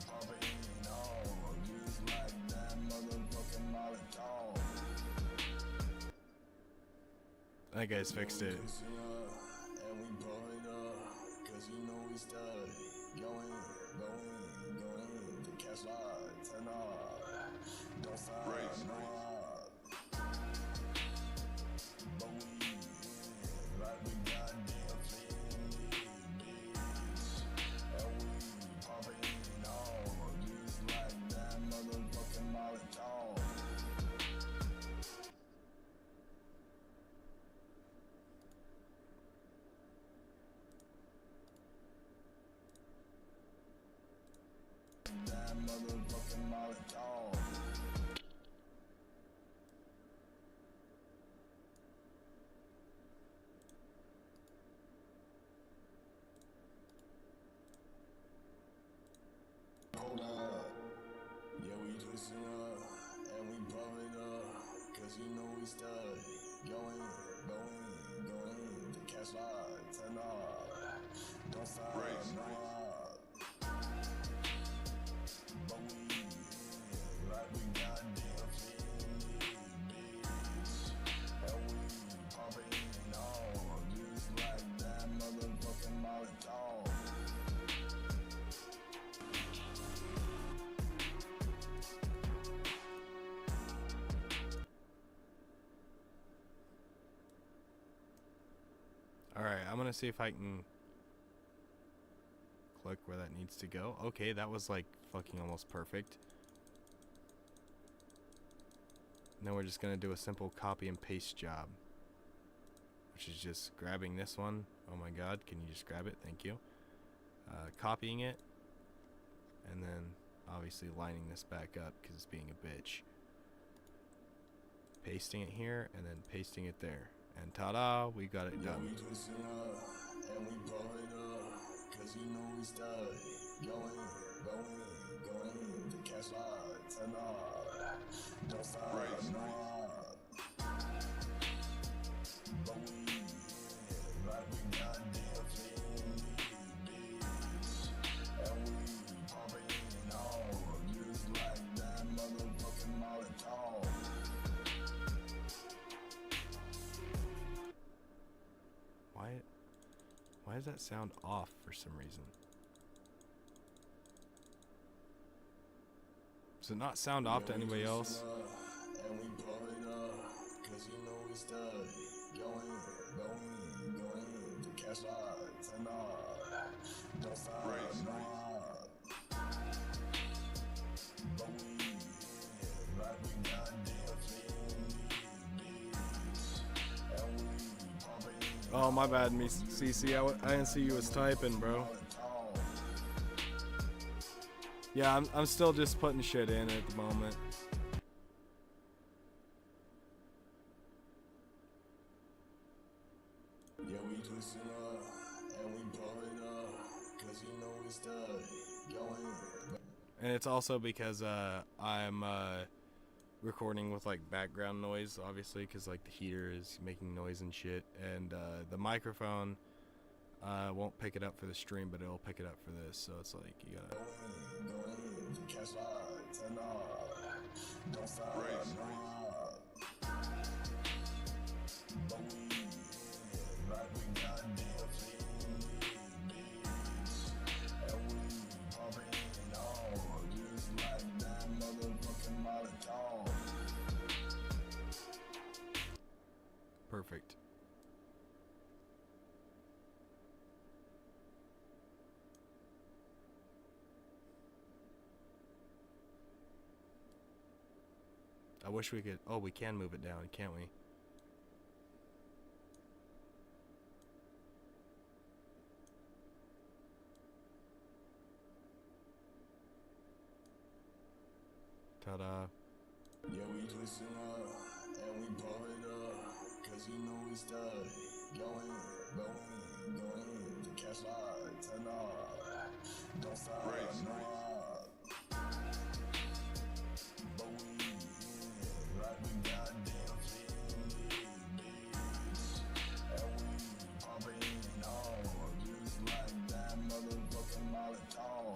Speaker 4: pumping on, just like that motherfucking Molotov.
Speaker 2: That guy's fixed it.
Speaker 4: And we pull it up, cause you know we stud. Go in, the cash line, 10 don't sign,
Speaker 3: Raise.
Speaker 4: no but we in, like we goddamn fiend bitch. And we pumping on, just like that motherfucking Molotov. That motherfucking Molotov. Hold up. Yeah, we twisting up, and we pumping up, cause you know we stud. Go in, the cash line, 10 don't sign,
Speaker 3: Raise.
Speaker 4: no but we in, like we goddamn fiend bitch. And we pumping on, just like that motherfucking Molotov.
Speaker 2: Alright, I'm gonna see if I can click where that needs to go. Okay, that was like fucking almost perfect. Now we're just gonna do a simple copy and paste job, which is just grabbing this one. Oh my god, can you just grab it? Thank you. Copying it, and then obviously lining this back up because it's being a bitch. Pasting it here, and then pasting it there. And ta-da, we got it
Speaker 4: Yeah,
Speaker 2: done.
Speaker 4: we twisting up, and we pull it up, cause you know we stud. Go in, the cash line, 10 don't sign,
Speaker 3: Raise.
Speaker 4: no but we in, like we goddamn fiend bitch. And we pumping on, just like that motherfucking Molotov.
Speaker 2: Why does that sound off for some reason? Does it not sound off to anybody else?
Speaker 4: And we pull it up, cause you know we stud. Go in, the cash line, 10 don't sign,
Speaker 3: Raise.
Speaker 4: no but we in, like we goddamn fiend bitch. And we pumping.
Speaker 2: Oh, my bad, me CC. I didn't see you was typing, bro. Yeah, I'm still just putting shit in at the moment.
Speaker 4: Yeah, we twisting up, and we pull it up, cause you know we stud. Go in.
Speaker 2: And it's also because I'm recording with like background noise, obviously, because like the heater is making noise and shit, and the microphone won't pick it up for the stream, but it'll pick it up for this. So it's like you gotta.
Speaker 4: Go in, the cash line, 10 don't sign,
Speaker 3: Raise.
Speaker 4: but we in, like we goddamn fiend bitch. And we pumping on, just like that motherfucking Molotov.
Speaker 2: perfect. I wish we could. Oh, we can move it down, can't we? Ta-da.
Speaker 1: Yeah, we twisting up and we pull it up, cause you know we stuck. Going to catch lights and don't stop,
Speaker 3: Race,
Speaker 1: no
Speaker 3: race.
Speaker 1: But we in, like we goddamn fiending, bitch. And we pumping on, just like that motherfucking Molotov.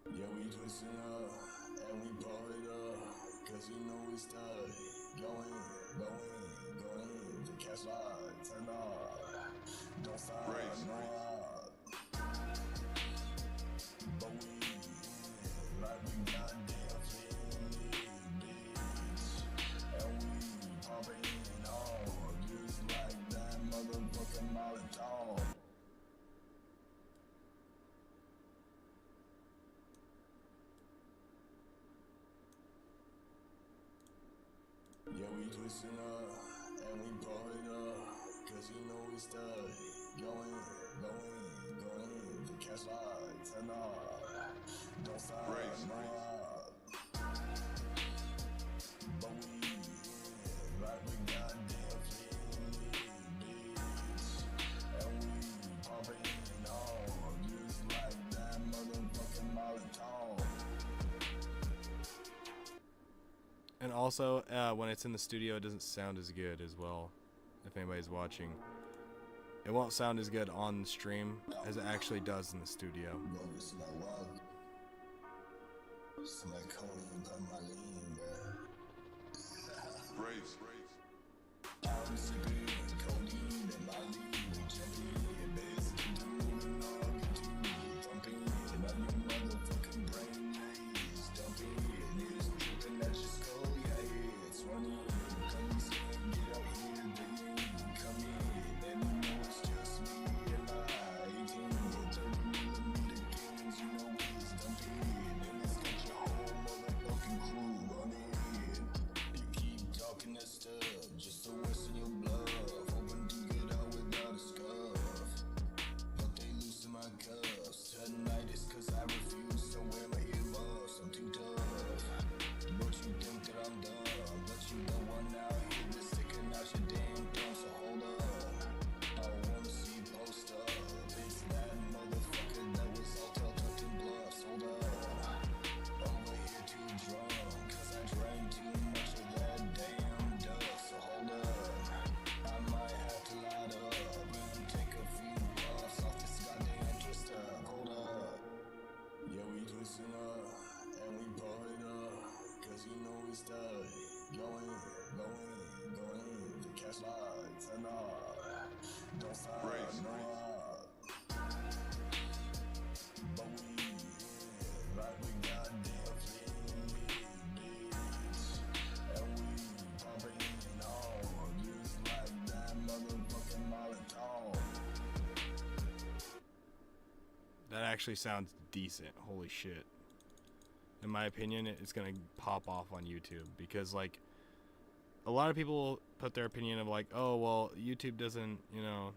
Speaker 1: Yeah, we twisting up and we pull it up, cause you know we stuck. Going to catch lights and don't stop,
Speaker 3: Race,
Speaker 1: no
Speaker 3: race.
Speaker 1: But we in, like we goddamn fiending, bitch. And we pumping on, just like that motherfucking Molotov. Yeah, we twisting up and we pull it up, cause you know we stuck. Going to catch lights and don't stop,
Speaker 3: Race,
Speaker 1: no
Speaker 3: race.
Speaker 1: But we in, like we goddamn fiending, bitch. And we pumping on, just like that motherfucking Molotov.
Speaker 2: And also, when it's in the studio, it doesn't sound as good as well. If anybody's watching, it won't sound as good on the stream as it actually does in the studio.
Speaker 1: Bro, it's like wild. It's like Coney and Permaline, bro.
Speaker 3: Race, race.
Speaker 1: I'm sipping codeine and my lead, jumping, basically doing all the duty, thumping, and on your motherfucking brain, yeah, dumping, it's dripping at your skull, yeah, it's running, come and say, get out here, baby, come in, let me know it's just me and my 18 or 30mm games, you know it's dumping, and it's got your whole motherfucking crew running. You keep talking that stuff, just to waste your blood, hoping to get out without a scuff. But they loosen my cuffs. Tonight is cause I refuse to wear my earmuffs. I'm too tough. But you think that I'm dumb. But you the one out here that's sticking out your damn thumb. So hold up. I wanna see post up. It's that motherfucker that was all tucked in bluffs. Hold up. Over here too drunk, cause I drank too much of that damn duck. So hold up, I might have to light up and take a few puffs off this goddamn twister. Hold up, yeah, we twisting up and we pull it up, cause you know we stuck. Going to catch lights and don't stop,
Speaker 3: Race,
Speaker 1: no
Speaker 3: race.
Speaker 1: But we in, like we goddamn fiending, bitch. And we pumping on, just like that motherfucking Molotov.
Speaker 2: That actually sounds decent. Holy shit. In my opinion, it's gonna pop off on YouTube because, like, a lot of people put their opinion of like, oh well, YouTube doesn't, you know,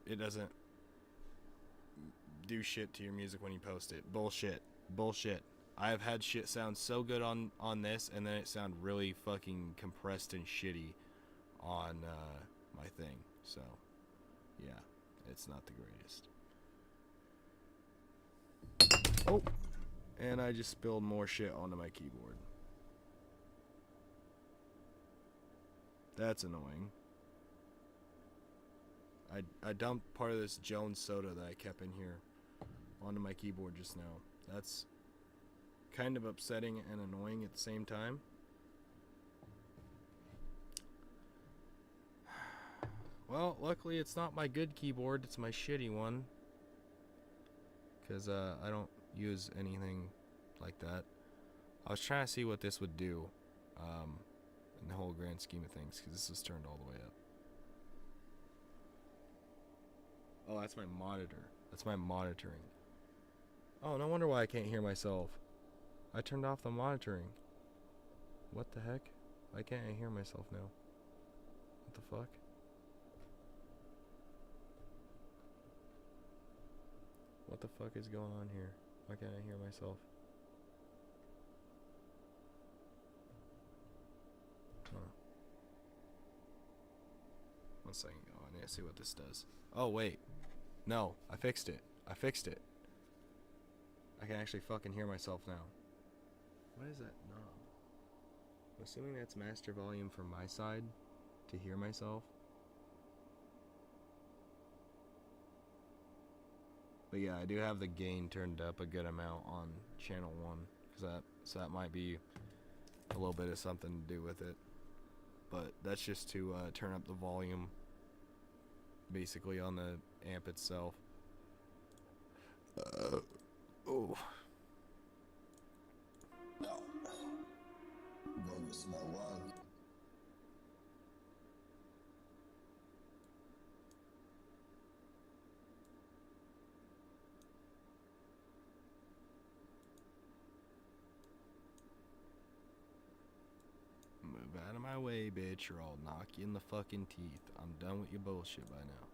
Speaker 2: it doesn't do shit to your music when you post it. Bullshit. I have had shit sound so good on this, and then it sound really fucking compressed and shitty on my thing. So, yeah, it's not the greatest. Oh, and I just spilled more shit onto my keyboard. That's annoying. I dumped part of this Jones soda that I kept in here onto my keyboard just now. That's kind of upsetting and annoying at the same time. Well, luckily it's not my good keyboard, it's my shitty one. Because I don't use anything like that. I was trying to see what this would do in the whole grand scheme of things, because this was turned all the way up. Oh, that's my monitor. That's my monitoring. Oh, no wonder why I can't hear myself. I turned off the monitoring. What the heck? Why can't I hear myself now? What the fuck? What the fuck is going on here? Why can't I hear myself? Huh. 1 second. Oh, I need to see what this does. Oh, wait. No, I fixed it. I fixed it. I can actually fucking hear myself now. What is that knob? I'm assuming that's master volume from my side to hear myself. But yeah, I do have the gain turned up a good amount on channel 1, so that might be a little bit of something to do with it. But that's just to turn up the volume, basically on the amp itself. Oh. Move out of my way, bitch, or I'll knock you in the fucking teeth. I'm done with your bullshit by now.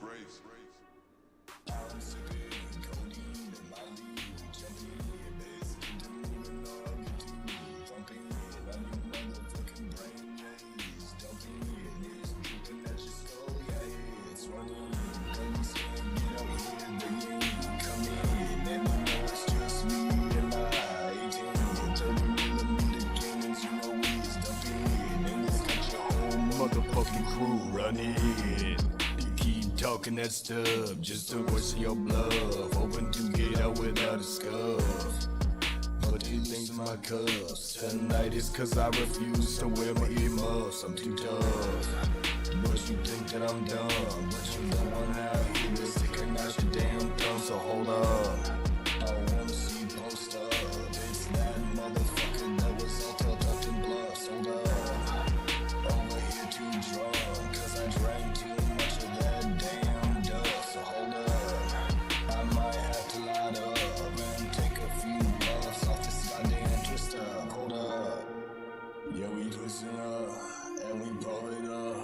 Speaker 3: Brace.
Speaker 4: Motherfucking crew running. You keep talking that stuff just to worsen your bluff. Hoping to get out without a scuff. But they lose my cuffs. Tonight is cause I refuse to wear my earmuffs. I'm too tough. But you think that I'm dumb. But you know I'm out here to sticking out your damn thumb. So hold up. I wanna see you post up. It's that motherfucker that was all tucked in bluffs. Hold up. Over here too drunk, cause I drank too much of that damn dust. So hold up, I might have to light up and take a few puffs off this goddamn twist up. Hold up, yeah, we twisting up and we pull it up,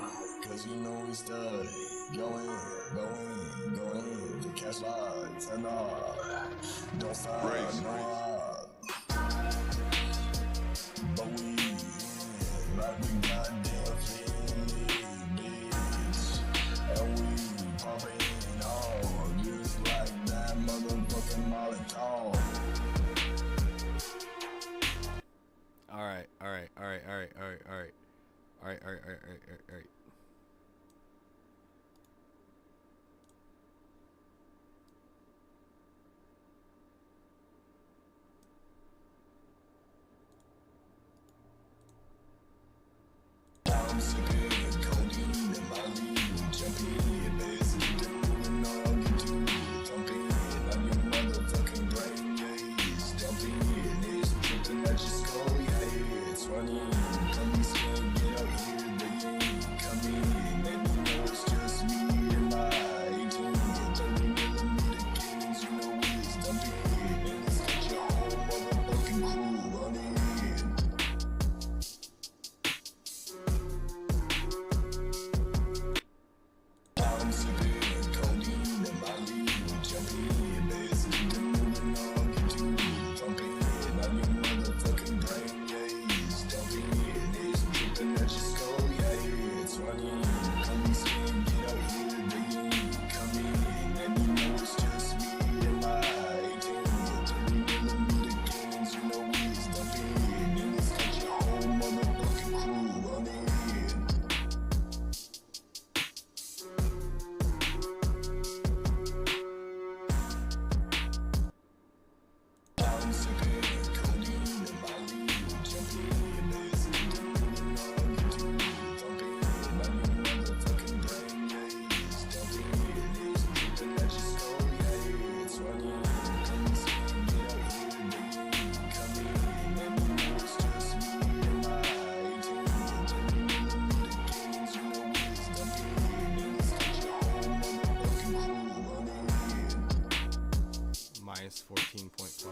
Speaker 4: cause you know we study. Go in, the cash lights and don't stop,
Speaker 3: Brace.
Speaker 4: no up. But we in, like we goddamn feeling bitch. And we popping on, just like that motherfucking Molotov.
Speaker 2: Alright.
Speaker 4: I'm sipping codeine in my lean, jumping, let's get to moving on, get to thumping on your motherfucking brain, yeah, it's dumping, it's dripping at your skull, yeah, it's running, police can't get out here, they ain't coming.
Speaker 2: nice, 14.5.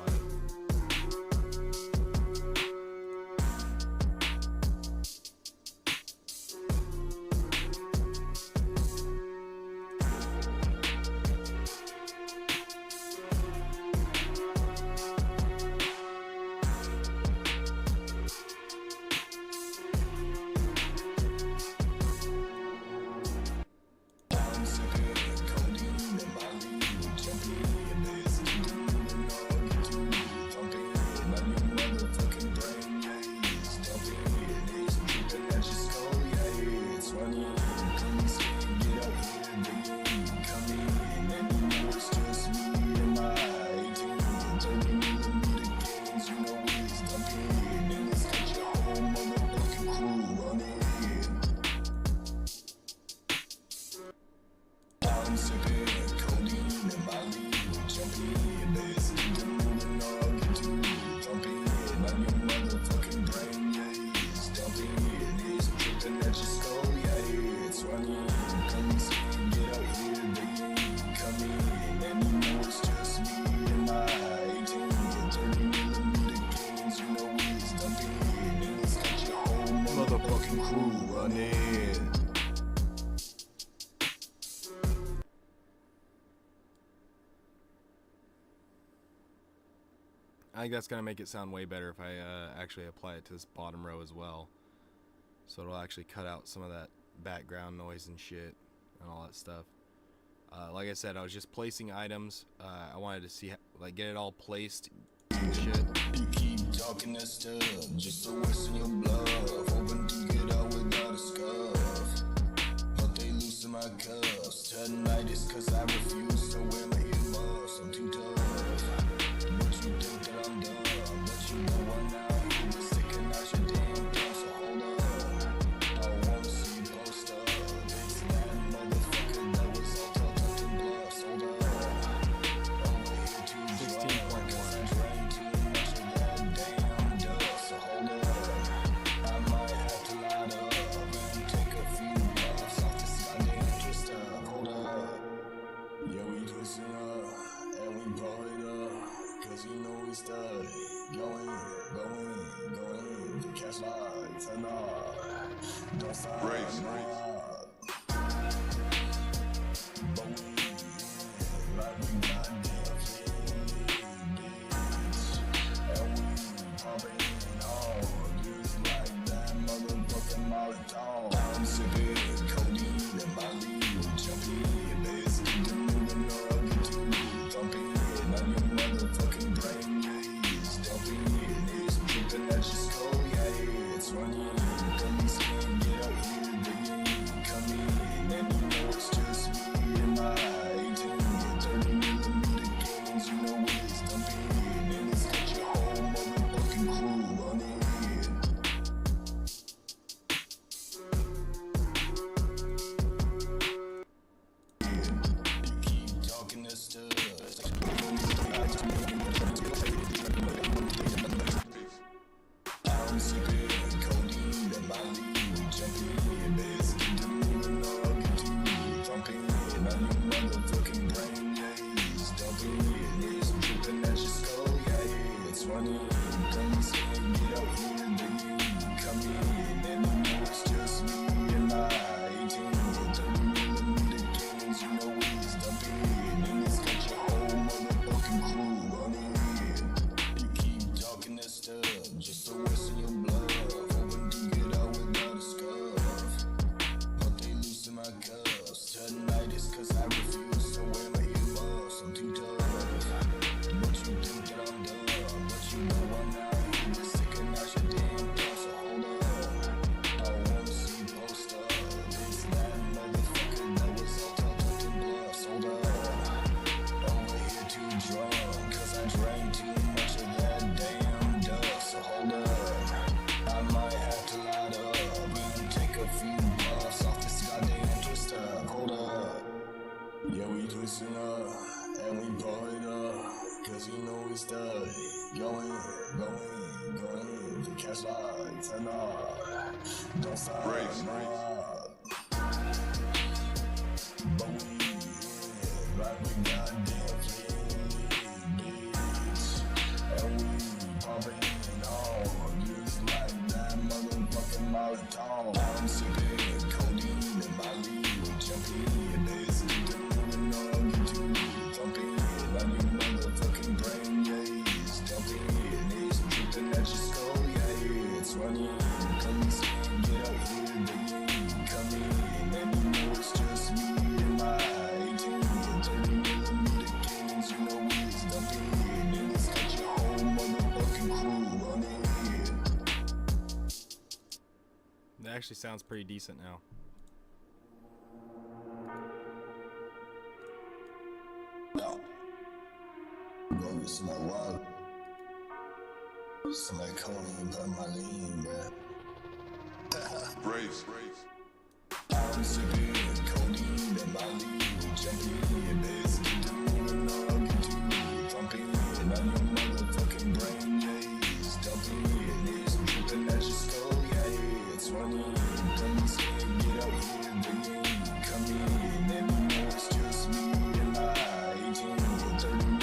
Speaker 2: Motherfucking crew running. I think that's gonna make it sound way better if I actually apply it to this bottom row as well. So it'll actually cut out some of that background noise and shit and all that stuff. Like I said, I was just placing items. I wanted to see, like, get it all placed and shit.
Speaker 1: You keep talking that stuff, just to wasting your bluff. Hoping to get out without a scuff, but they loosen my cuffs. Tonight is cause I refuse to wear my earmuffs. I'm too tough, but you think that I'm dumb. But you know I'm out here just sticking out your damn thumb. So hold up, I wanna see you post up. It's that motherfucker that was all talk and bluffs. Hold up, over here too drunk, cause I drank too much of that damn dust. So hold up, I might have to light up and take a few puffs off this goddamn twist up. Hold up, yeah, we twisting up and we blow it up, cause you know we study. Going, the cash lights and all. Don't stop,
Speaker 3: Race.
Speaker 1: but we like we got damn bitch. And we pumping hard, just like that motherfucking Molotov. I'm sipping codeine and Molly with jumping. Let's get the moving up, get to me thumping. On your motherfucking brain, yeah, it's dumping. It's dripping at your skull, yeah, it's running. Come me skin, get out here, baby, come in. And you know it's just me and my 18 and 30mm cannons, you know it's dumping. And it's got your whole motherfucking crew running. You keep talking that stuff. I'm sipping codeine and Molly with jumping. Let's get the moving up, get to me thumping. On your motherfucking brain, yeah, it's dumping. It's dripping at your skull, yeah, it's running. Come me skin, get out here, baby, come in. And you know it's just me and my 18 and 30mm cannons, you know it's dumping. And it's got your whole motherfucking crew running. You keep talking that stuff, just to wasting your blood. Hoping to get out without a scuff, but they loosen my cuffs. Tonight is cause I refuse to wear my earmuffs. I'm too tough, but you think that I'm dumb. But you know I'm out here just sticking out your damn thumb. So hold up, I wanna see you post up. It's that motherfucker that was all talk and bluffs. Hold up, over here too drunk, cause I drank too much of that damn dust. So hold up, I might have to light up and take a few puffs off this goddamn twist up. Hold up, yeah, we twisting up and we blow it up, cause you know we study. Going, the cash lights and all. Don't stop,
Speaker 3: Race.
Speaker 1: but we like we got damn bitch.
Speaker 2: actually sounds pretty decent now.
Speaker 1: No. Gonna get some like water. Some like codeine, but my lean, bruh.
Speaker 3: Race.
Speaker 1: I'm sipping codeine and my lean. Jumping in, basically doing all I can do. Thumping on your motherfucking brain, yeah. Dumping it's dripping at your skull, yeah. It's running, don't say, get out here, begin. Come in, let me know it's just me and my 18 or 30mm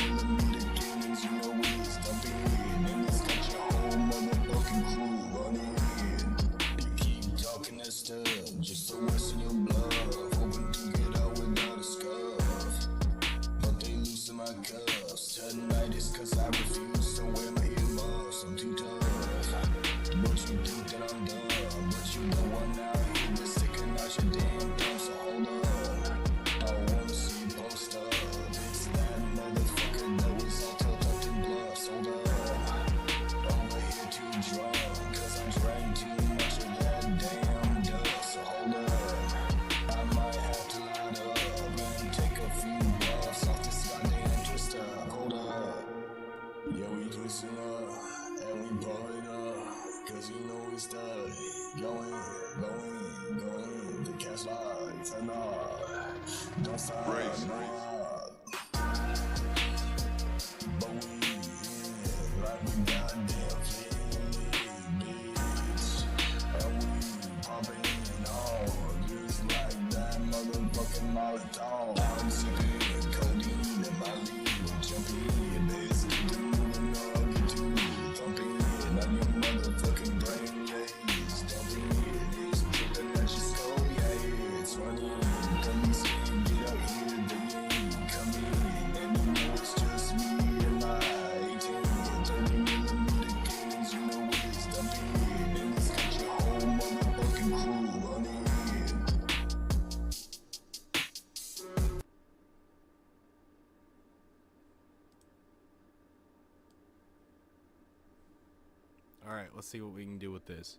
Speaker 1: games, you know it's dumping. And it's got your whole motherfucking crew running. You keep talking that stuff, just to waste your blood. Hoping to get out without a scuff. But they loosen my cuffs. Tonight is cause I refuse to wear my earmuffs. I'm too tough. But you think that I'm dumb. But you know I'm out here just sticking out your damn thumb. So hold up, I wanna see you post up. It's that motherfucker that was all tucked up in bluffs. Hold up, over here too drunk. Cause I drank too much of that damn dust. So hold up, I might have to light up and take a few buffs off this goddamn twister. Hold up, yeah, we twisting up and we blow it up. Cause you know we stuck. Going. The cash lights and don't stop.
Speaker 3: Race.
Speaker 1: But we in like we goddamn feeling, bitch. And we popping on just like that motherfucking Molotov. I'm sipping codeine and my lean. Jumping, basically doing all I can do. Thumping on your motherfucking brain, yeah. It's dumping, it's dripping at your skull, yeah. It's running, come and see, get out here, baby. Come in, and you know it's just me and my 18 or 30mm games, you know it's dumping. And it's got your whole motherfucking crew running.
Speaker 2: Alright, let's see what we can do with this.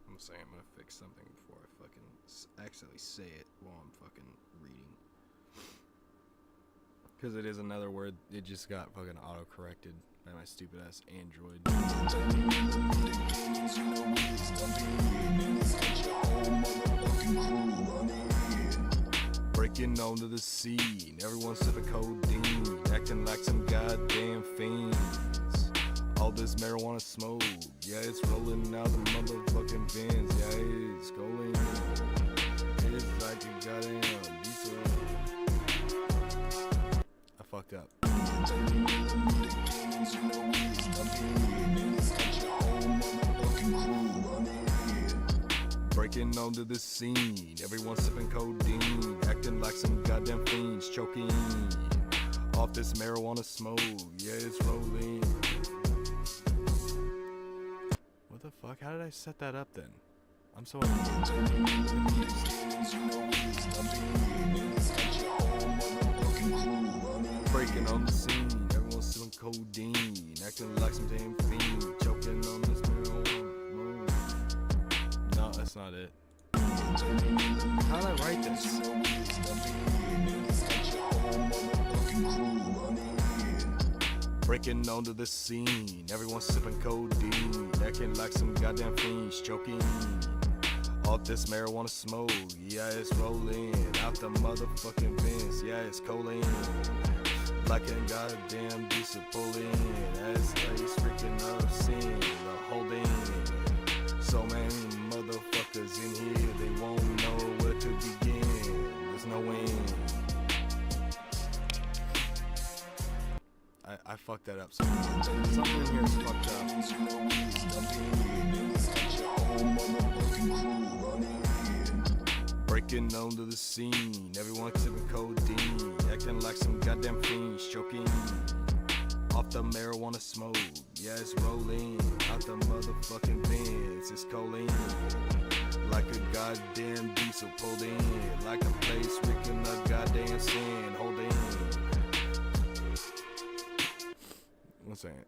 Speaker 2: I'm saying I'm gonna fix something before I fucking accidentally say it while I'm fucking reading. Because it is another word, it just got fucking auto-corrected by my stupid ass Android. Breaking onto the scene, everyone sipping codeine, acting like some goddamn fiends. All this marijuana smoke, yeah, it's rolling out the motherfucking vents, yeah, it's going. It's like a goddamn diesel. I fucked up. Breaking onto the scene, everyone sipping codeine, acting like some goddamn fiends, choking off this marijuana smoke, yeah, it's rolling. What the fuck? How did I set that up then? I'm so breaking on the scene, everyone's sipping codeine, acting like some damn fiend, choking on this marijuana. No, that's not it. How did I write this? Breaking onto the scene, everyone's sipping codeine, acting like some goddamn fiends, choking off this marijuana smoke, yeah, it's rolling out the motherfucking vents, yeah, it's codeine, like a goddamn diesel pulling, as place freaking up, seeing the holding. So many motherfuckers in here, they won't know where to begin. There's no end. I fucked that up. Something in here is fucked up. Breaking onto the scene, everyone sipping codeine, acting like some goddamn fiends, choking off the marijuana smoke, yeah, it's rolling out the motherfucking vents, it's codeine,
Speaker 4: like a goddamn diesel pulled in, like a place wrecking a goddamn sin. Hold in. One second.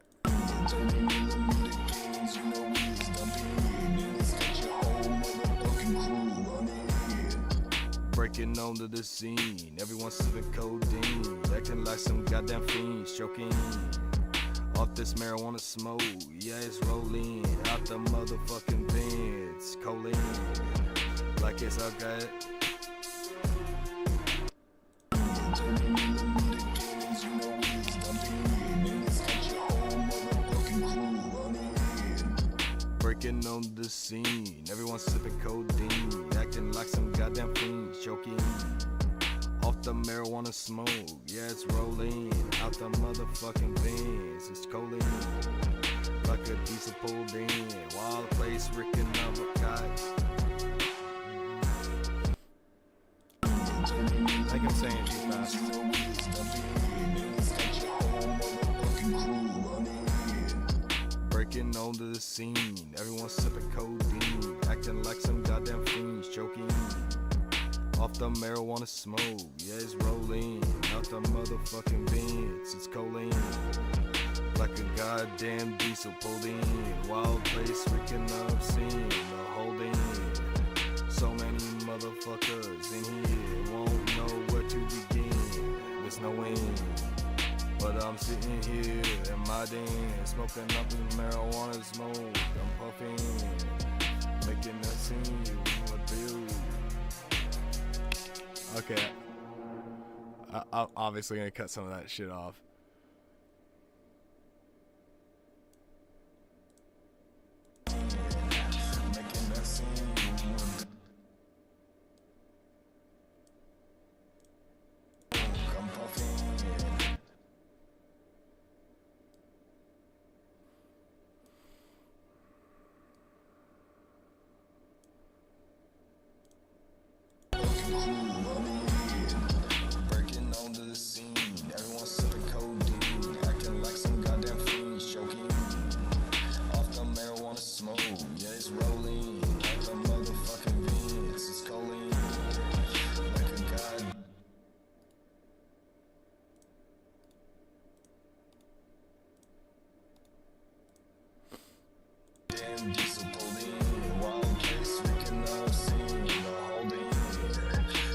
Speaker 4: Breaking onto the scene, everyone sipping codeine, acting like some goddamn fiends, choking off this marijuana smoke. Yeah, it's rolling out the motherfucking vents, choline, like it's okay. Breaking on the scene, everyone sipping codeine, acting like some goddamn fiends, choking off the marijuana smoke. Yeah, it's rolling out the motherfucking vents. It's choline, like a diesel pulled in, wild place wrecking up a kite.
Speaker 2: I think I'm saying it too fast.
Speaker 4: Breaking onto the scene, everyone sipping codeine, acting like some goddamn fiends, choking off the marijuana smoke. Yeah, it's rolling out the motherfucking vents. It's choline, like a goddamn diesel pulled in, wild place wrecking up scene. The holding, so many motherfuckers in here won't know where to begin. There's no end. But I'm sitting here in my den, smoking up the marijuana smoke. I'm puffing, making that scene you wanna build.
Speaker 5: Okay. I'm obviously gonna cut some of that shit off.
Speaker 4: Making that scene you wanna build. I'm puffing. Breaking onto the scene, everyone sipping codeine, acting like some goddamn fiends, choking off the marijuana smoke. Yeah, it's rolling like the motherfucking vents. It's choline, like a goddamn diesel pulled in, wild case wrecking up scene. The holding,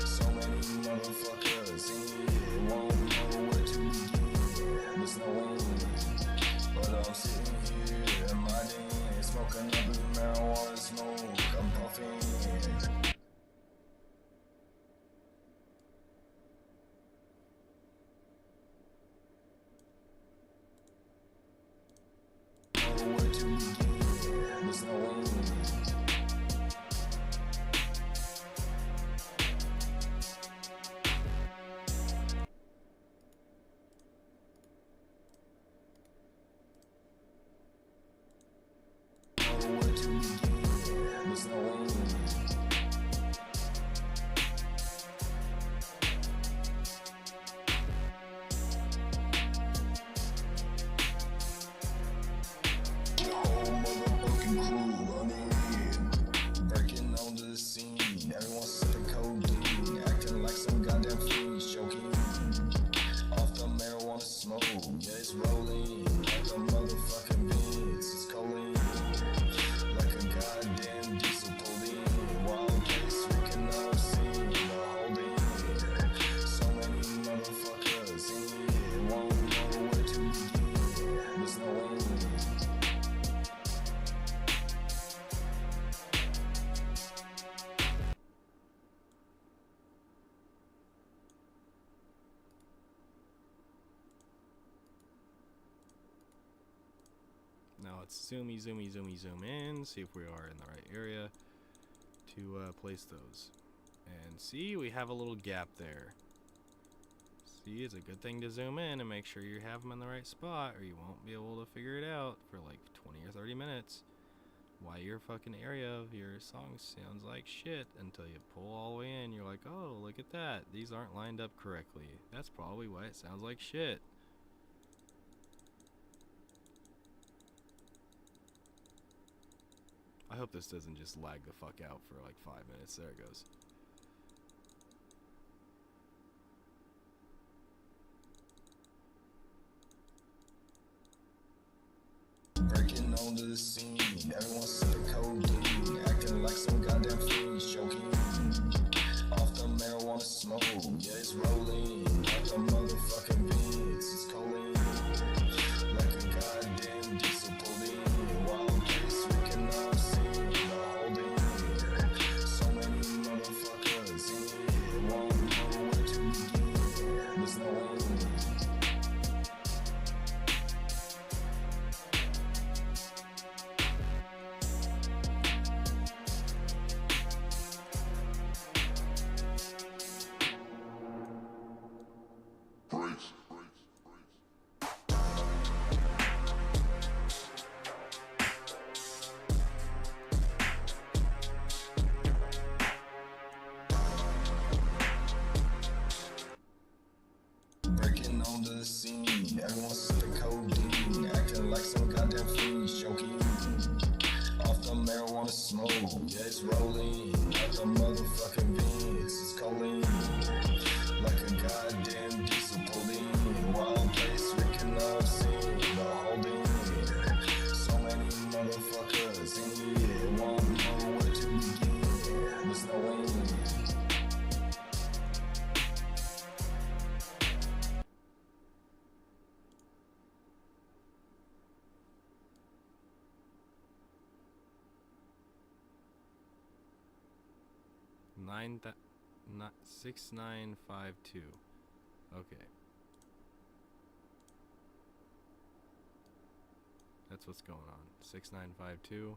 Speaker 4: so many motherfuckers in here won't know where to begin. There's no end, but I'm sitting here in my den, smoking up the marijuana smoke. I'm puffing. Know where to begin. There's no end. Where to begin? There's no end. The whole motherfucking crew running, breaking onto the scene. Everyone sipping codeine, acting like some goddamn fiends, choking off the marijuana smoke. Yeah, it's rolling like the motherfucking vents. It's choline, like a goddamn diesel pulled in, wild case wrecking up scene. The holding, so many motherfuckers in here won't know where to begin. There's no end.
Speaker 2: Now let's zoom in, see if we are in the right area to place those. And see, we have a little gap there. See, it's a good thing to zoom in and make sure you have them in the right spot, or you won't be able to figure it out for like 20 or 30 minutes why your fucking area of your song sounds like shit until you pull all the way in. You're like, oh, look at that. These aren't lined up correctly. That's probably why it sounds like shit.
Speaker 5: I hope this doesn't just lag the fuck out for like 5 minutes. There it goes.
Speaker 1: Breaking onto the scene, everyone said the codeine, acting like some goddamn fiend, choking off the marijuana smoke. Yeah, it's rolling out the motherfucking beans. It's choline, like a goddamn diesel pulled wild place we cannot see. The holding, so many motherfuckers in here, won't know where to begin. There's no end.
Speaker 3: Brace.
Speaker 1: Breaking onto the scene, everyone said the codeine, acting like some goddamn fiend, choking off the marijuana smoke. Yeah, it's rolling out the motherfucking beans. It's choline, like a goddamn diesel pulled wild place we cannot see. The holding, so many motherfuckers in here, won't know where to begin. There's no end.
Speaker 2: Nine that not 6952. Okay. That's what's going on. 6952.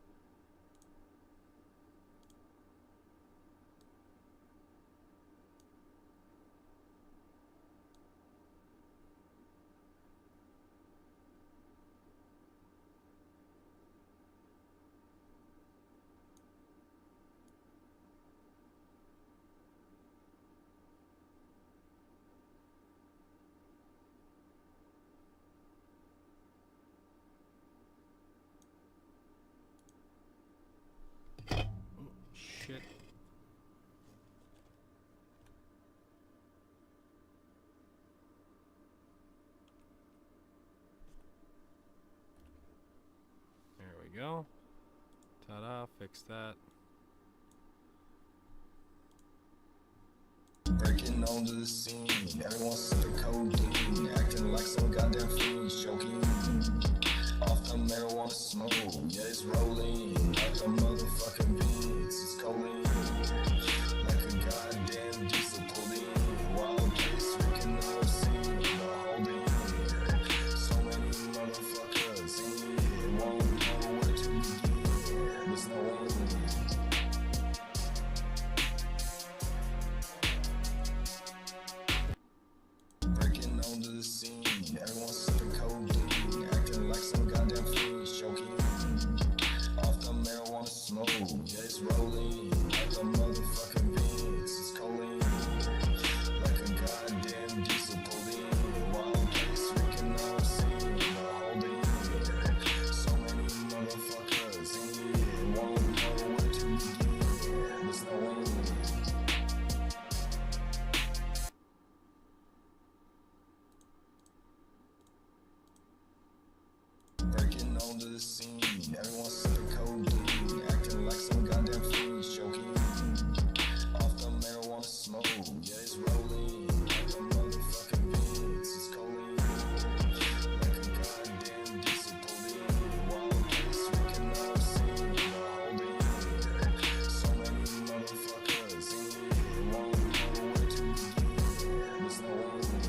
Speaker 2: Shit. There we go. Ta-da, fix that.
Speaker 1: Breaking onto the scene, everyone said the codeine, acting like some goddamn fiend, choking off the marijuana smoke. Yeah, it's rolling out the motherfucking beans. It's choline, like a goddamn diesel pulled wild place we cannot see. The holding, so many motherfuckers in here, won't know where to begin. There's no end. Breaking onto the scene, everyone said the codeine, acting like some goddamn fiend, choking off the marijuana smoke. Yeah, it's rolling out the motherfucking beans. It's choline, like a goddamn diesel pulled wild place we cannot see. The holding, so many motherfuckers in here, won't know where to begin. There's no end. Breaking onto the scene, everyone said the codeine, acting like some goddamn fiend, choking off the marijuana smoke. Yeah, it's rolling out the motherfucking beans. It's choline, like a goddamn diesel pulled wild place we cannot see. The holding, so many motherfuckers in here, won't know where to begin. There's no end.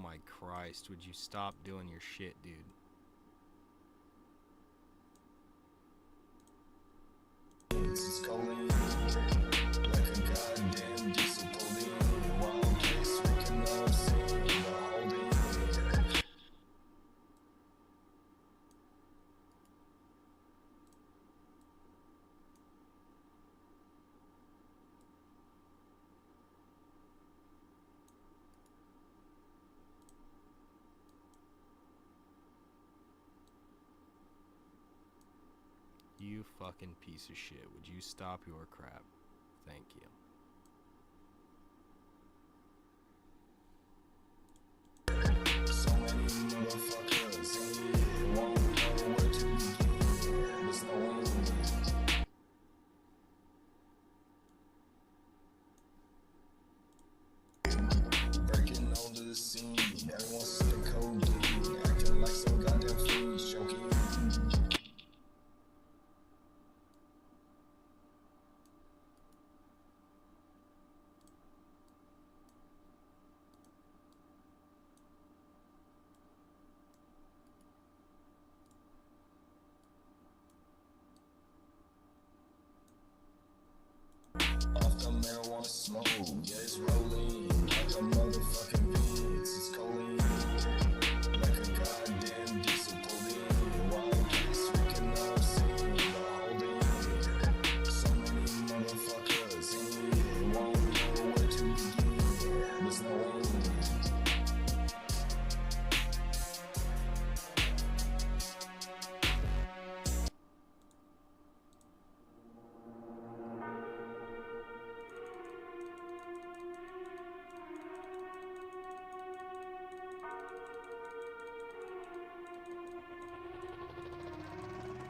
Speaker 2: my Christ, would you stop doing your shit, dude?
Speaker 1: It's calling like a goddamn diesel pulling. Wild case, waking up, seeing the holding.
Speaker 2: You fucking piece of shit. Would you stop your crap? Thank you.
Speaker 1: So many motherfuckers in here won't know where to begin. There's no one. Breaking onto the scene, everyone's sipping codeine, acting like some goddamn fiend, choking. Off the marijuana smoke, yeah, it's rolling like a motherfucking Vince. It's coline like a goddamn diesel pulling. Wild case, waking up, seeing the holding. So many motherfuckers in here won't know where to begin. There's no end.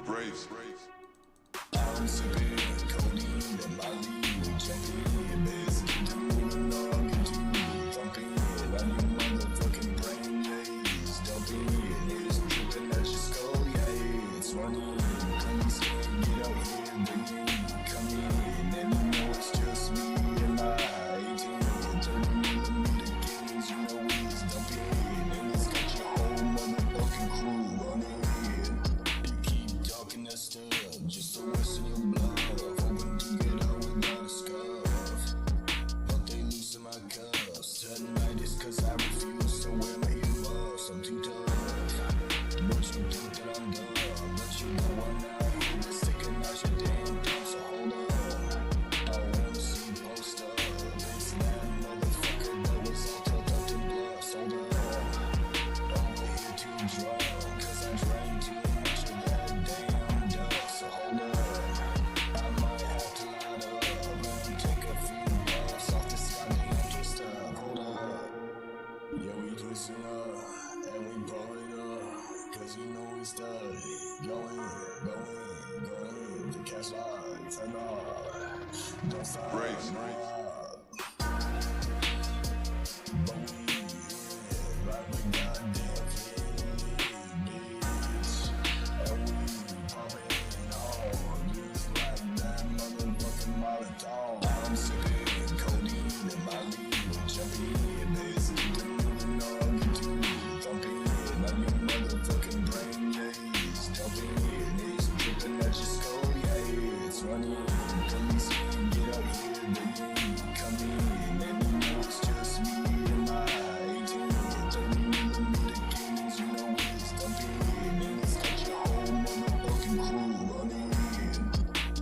Speaker 3: Brace.
Speaker 1: I'm sipping codeine and my lead jumping. Basically doing the wrong to thumping on your motherfucking brain, yeah, it's dumping. It's dripping at your skull, yeah, it's running. Police can't get out here, bringing, coming. And you know it's just me and my 18, 30mm games, you know it's dumping. And it's got your whole motherfucking crew running. You keep talking that stuff, just to worsen your blood. Hoping to get out without a scuff, but they loosen my cuffs. Tonight is cause I refuse to wear my earmuffs. I'm too tough, but you think that I'm dumb. But you know I'm not here to sticking out your damn thumb. So hold on, I wanna see you post up. It's that motherfucker that was all tucked up in bluffs. Hold on, over here too drunk, cause I drank too much of that damn duck. So hold up, I might have to light up and take a few bucks off this goddamn twist up. Hold up, yeah, we twisting up and we blow it up, cause you know we stay going, to catch life and don't stop.
Speaker 3: Brace.
Speaker 1: But we like we goddamn fleet, bitch. And we popping on just like that motherfucking Molotov. I'm sipping codeine and my lead jumping. Basically doing the wrong to thumping on your motherfucking brain, yeah, it's dumping. It's dripping at your skull, yeah, it's running. Police can't get out here, they coming. And you know it's just me and my 18, 30mm games, you know it's dumping. And it's got your whole motherfucking crew running.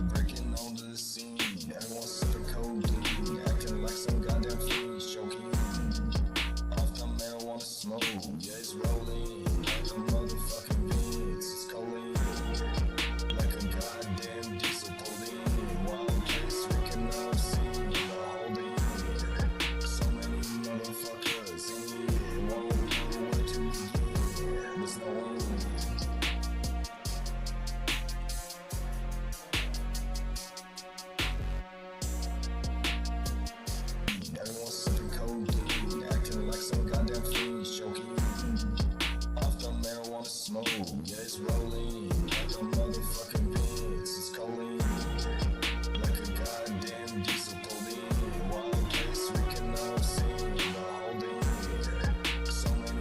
Speaker 1: Breaking onto the scene, everyone's sipping codeine, acting like some goddamn fiend, choking. Off the marijuana smoke, yeah, it's rolling like a motherfucking Vince. It's calling like a goddamn diesel pulling. Wild case, waking up, seeing the holding. So many motherfuckers in here won't know where to begin. There's no one. Everyone's sipping codeine, acting like some goddamn fiend, choking. Off the marijuana smoke, yeah, it's rolling like a motherfucking Vince. It's calling like a goddamn diesel pulling. Wild case, waking up, seeing the holding. So many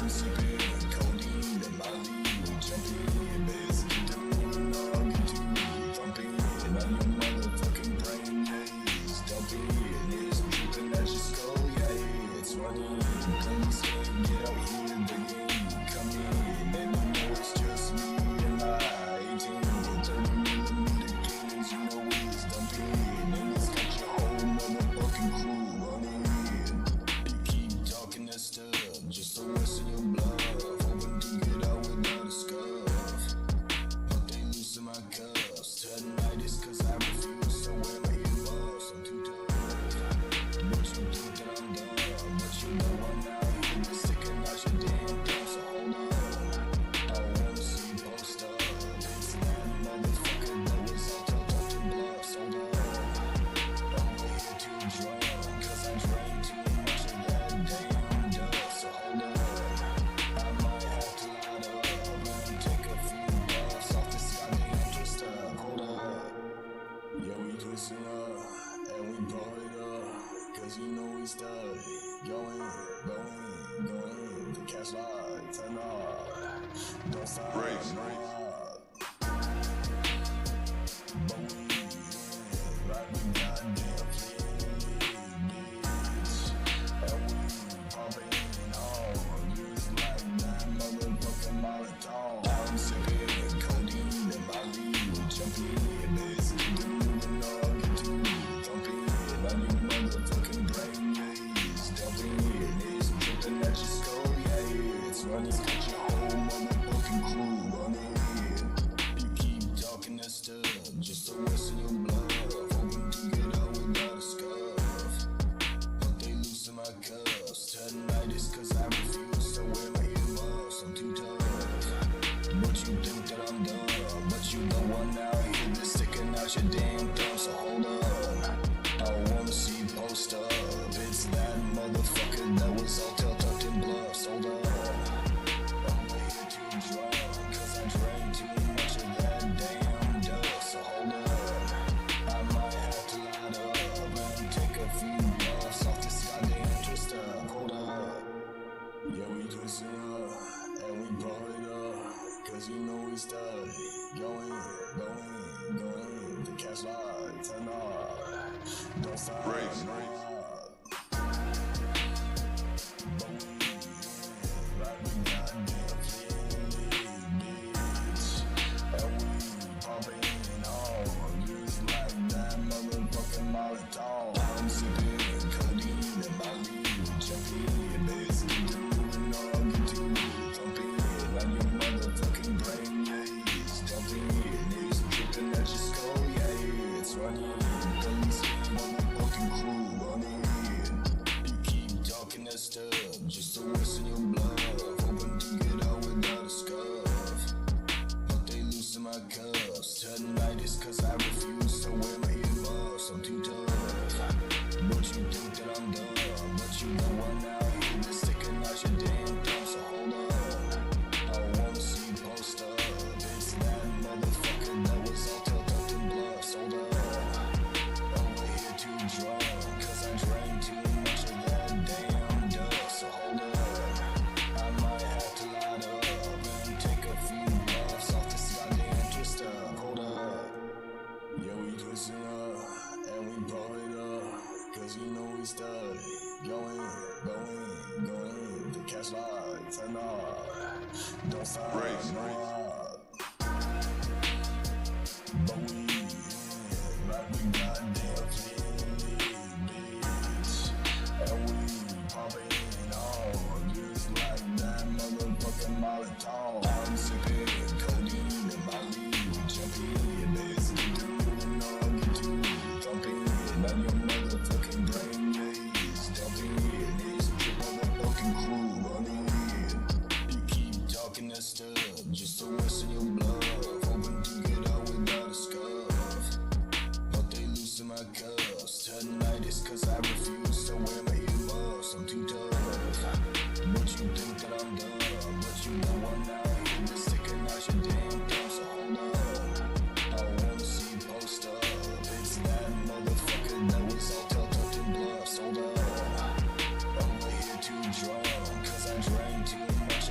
Speaker 1: I'm sipping codeine and Molly, jumping, basically doing all I can do, thumping on your motherfucking brain, yeah, it's dumping, it's dripping at your skull, yeah, it's running, come skin, get out here, digging, come in, let me know it's just me and my 18, 30mm games, you know it's dumping, and it's got your whole motherfucking crew running. You keep talking that stuff, just to lessen your blood, hoping to get out without a scuff, but they loosen my cuffs, tonight is cause I refuse to wear my earmuffs, I'm too tough, but you think that I'm dumb, but you know I'm out here, just sticking out your damn thumb, so hold on, I wanna see you post up, it's that motherfucker that was all talked up to bluffs, hold on, over here too drunk, cause I drank too much of that damn dust, so hold on, I might have to light up and take a few puffs off this goddamn twist up, hold up, yeah we twisting up, and we blow it up, cause you know we stuck, going, the cash light, turn off, don't stop,
Speaker 3: Brace.
Speaker 1: no up, but we like we goddamn fleeing, bitch, and we pumping hard, just like that motherfucking Molotov. I'm sipping codeine and Molly, jumping, basically doing all I can do, thumping on your motherfucking brain, yeah, it's dumping, it's dripping at your skull, yeah, it's running, it's got your whole motherfucking crew running. You keep talking that stuff, just to lessen your blood, hoping to get out without a scuff, but they loosen my cuffs, tonight is cause I refuse to wear my earmuffs, I'm too tough, but you think that I'm dumb, but you know I'm out here just sticking out your damn thumb, so hold on, I wanna see you post up, it's that motherfucker that was all tucked in bluffs, hold on, over here too drunk, cause I drank too much of that damn dust, so hold on, I might have to light up and take a few puffs off this goddamn twist up, hold up, yeah we twisting up, and we blow it up, cause you know we stuck, going, the cash light, turn off, don't stop,
Speaker 3: Brace.
Speaker 1: no up, but we like we goddamn fleeing, bitch, and we pumping hard, just like that motherfucking Molotov. I'm sipping codeine and Molly, jumping, basically doing all I can do, thumping on your motherfucking brain, yeah, it's dumping, it's dripping at your skull, yeah, it's running, police motherfucking crew running. You keep talking that stuff, just to lessen your blood, hoping to get out without a scuff, but they loosen my cuffs, tonight is cause I refuse to wear my earmuffs, I'm too tough, but you think that I'm dumb, but you know I'm out here just sticking out your damn thumb, so hold on, I wanna see you post up, it's that motherfucker that was all tucked up in bluffs, hold on, over here too drunk, cause I drank too much of that damn dust, so hold on, I might have to light up and take a few puffs off this goddamn twist up, hold up, yeah we twisting up, and we blow it up, cause you know we stuck, going, the cash light, turn off, don't stop,
Speaker 3: Brace.
Speaker 1: no up, but we like we goddamn fleeing, bitch, and we pumping hard, just like that motherfucking Molotov. I'm sipping codeine and Molly, jumping, basically doing all I can do, thumping on your motherfucking brain, yeah, it's dumping, it's dripping motherfucking crew running. You keep talking that stuff, just to lessen your blood, hoping to get out without a scuff, but they loosen my cuffs, tonight is cause I refuse to wear my earmuffs, I'm too tough, but you think that I'm dumb, but you know I'm out here just sticking out your damn thumb, so hold on, I wanna see you post up, it's that motherfucker that was all tucked up in bluffs, hold on, over here too drunk, cause I drank too much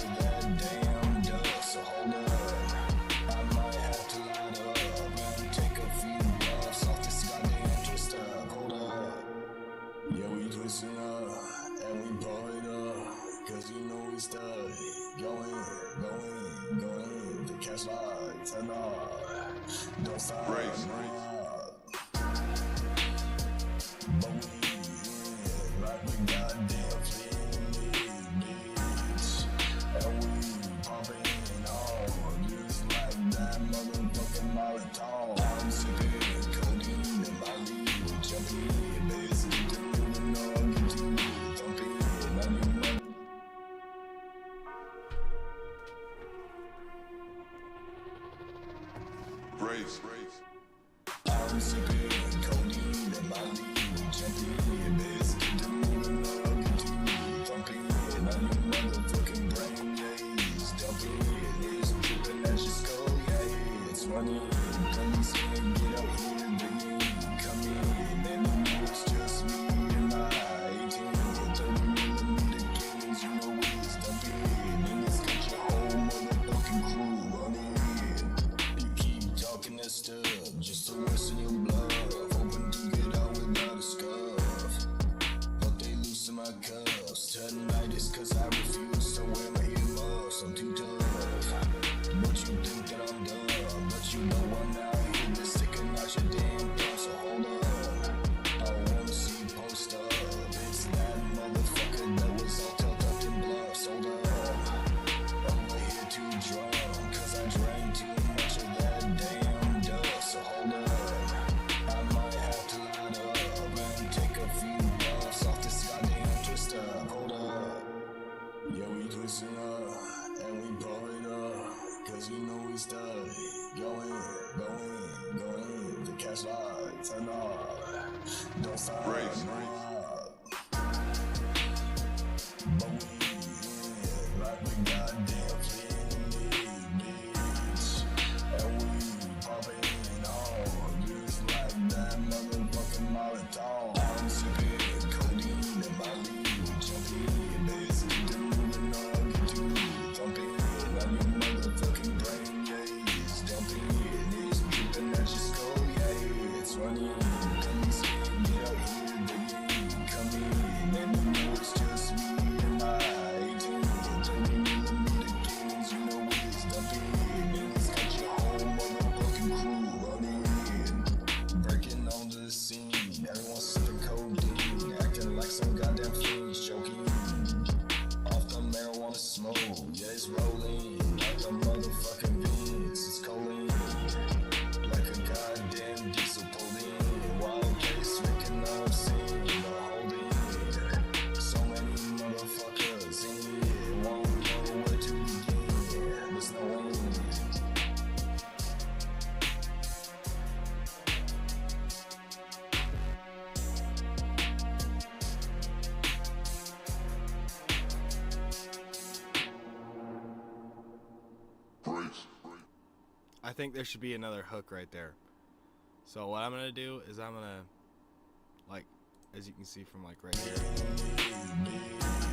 Speaker 3: Brace. Brace.
Speaker 1: I'm sipping codeine and my lead jumping, biscuit moving on, get you thumping on your motherfucking brain, yeah, dumping, it's dripping at your skull, yeah, it's funny, come see get out here, digging, come in, and you know it's just me and my 18, 30mm games, you know it's dumping, and it's got your whole motherfucking crew running. You keep talking that stuff, just to lessen your blood, hoping to get out without a scuff. But they loosen my cuffs, tonight is cause I refuse to wear my earmuffs, I'm too tough. But you think that I'm dumb, but you know I'm out here just sticking out your damn thumb, so hold up. I wanna see you post up, it's that motherfucker that was all tucked up in bluffs, hold up. Over here too drunk, cause I drank too much of that damn dust, so hold up. I might have to line up and take a few buffs off this goddamn twist up, hold up. Yeah, we twisting up, and we pull it up, cause you know we stuck. Going, the cash light, turn off, don't stop,
Speaker 3: Brace.
Speaker 1: but we in, like we goddamn fleeing, bitch, and we popping on, just like that motherfucking Molotov. I'm sipping codeine and my lead jumping, basically moving on, get you thumping on your motherfucking brain, yeah, it's dumping, it's dripping at your skull, yeah, it's running, come see, get out here, digging, come in, and you know it's just me and my 18, 30mm games, you know it's dumping, and it's got your whole motherfucking crew running, breaking on the scene, everyone sipping codeine, acting like some goddamn fiends, choking off the marijuana smoke, yeah, it's rolling like a motherfucking beans, it's choline, like a goddamn diesel pulled in, wild case making up scene, the holding, so many motherfuckers in here, won't know where to begin, there's no end.
Speaker 3: Brace.
Speaker 2: I think there should be another hook right there. So what I'm gonna do is I'm gonna, like, as you can see from like right here,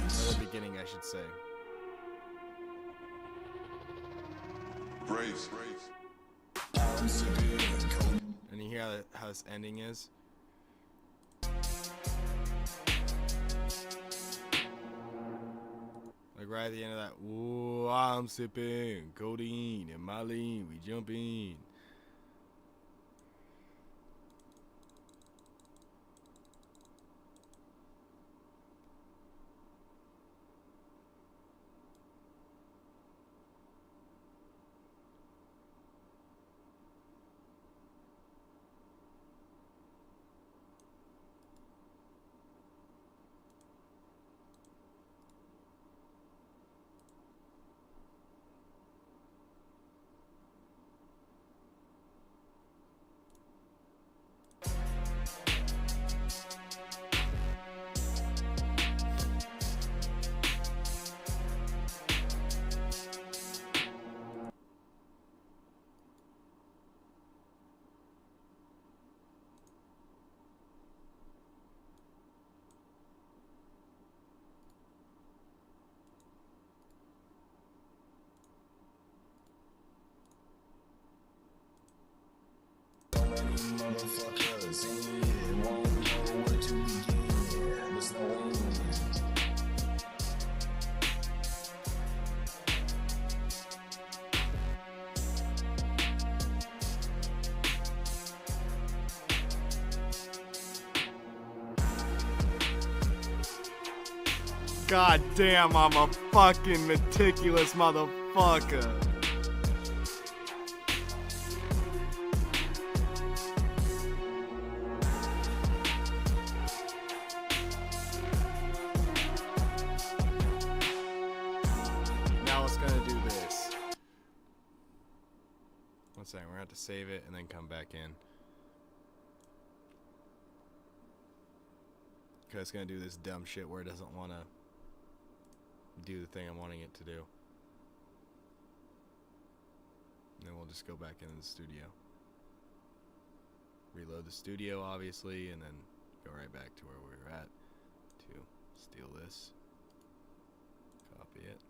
Speaker 2: or the beginning I should say.
Speaker 3: Brace.
Speaker 1: I'm sipping codeine.
Speaker 2: And you hear how this ending is? Like right at the end of that, ooh, I'm sipping codeine and my lean, we jump in.
Speaker 1: Motherfuckers in here won't know where to begin. There's no end.
Speaker 5: God damn, I'm a fucking meticulous motherfucker. Now it's gonna do this. One second, we're gonna have to save it and then come back in. Cause it's gonna do this dumb shit where it doesn't wanna do the thing I'm wanting it to do. And then we'll just go back into the studio. Reload the studio, obviously, and then go right back to where we were at to steal this. Copy it.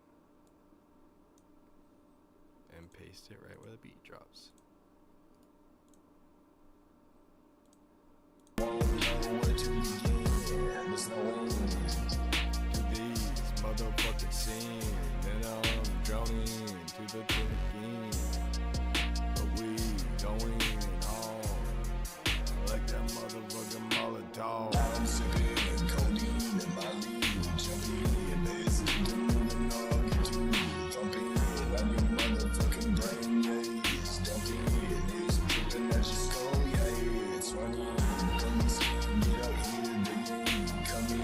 Speaker 5: And paste it right where the beat drops. To these motherfucking scenes, and I'm drowning to the thinking. But we going on like that motherfucking Molotov.
Speaker 1: I'm sipping codeine in my lead, jumping in this doom, I'll get you thumping on your motherfucking brain, yeah, it's dumping, it's dripping at your skull, yeah, it's funny, come skin, get out here, digging, come in,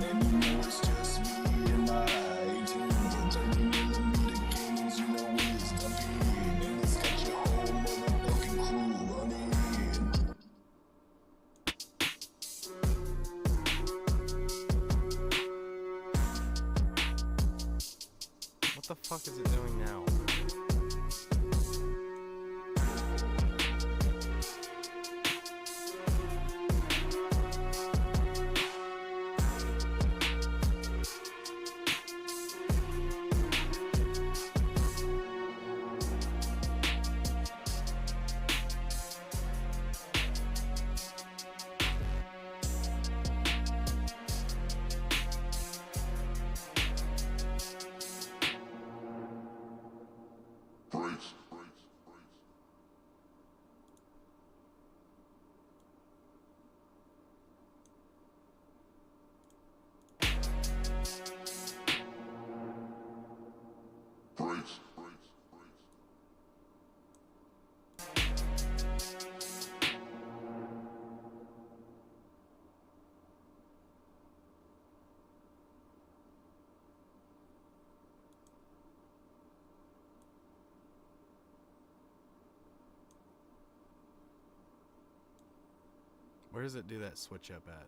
Speaker 1: and you know it's just me and my 18 and 30mm games, you know it's dumping, and it's got your whole motherfucking crew running.
Speaker 2: What the fuck is it doing now?
Speaker 3: Brace. Brace.
Speaker 2: Where does it do that switch up at?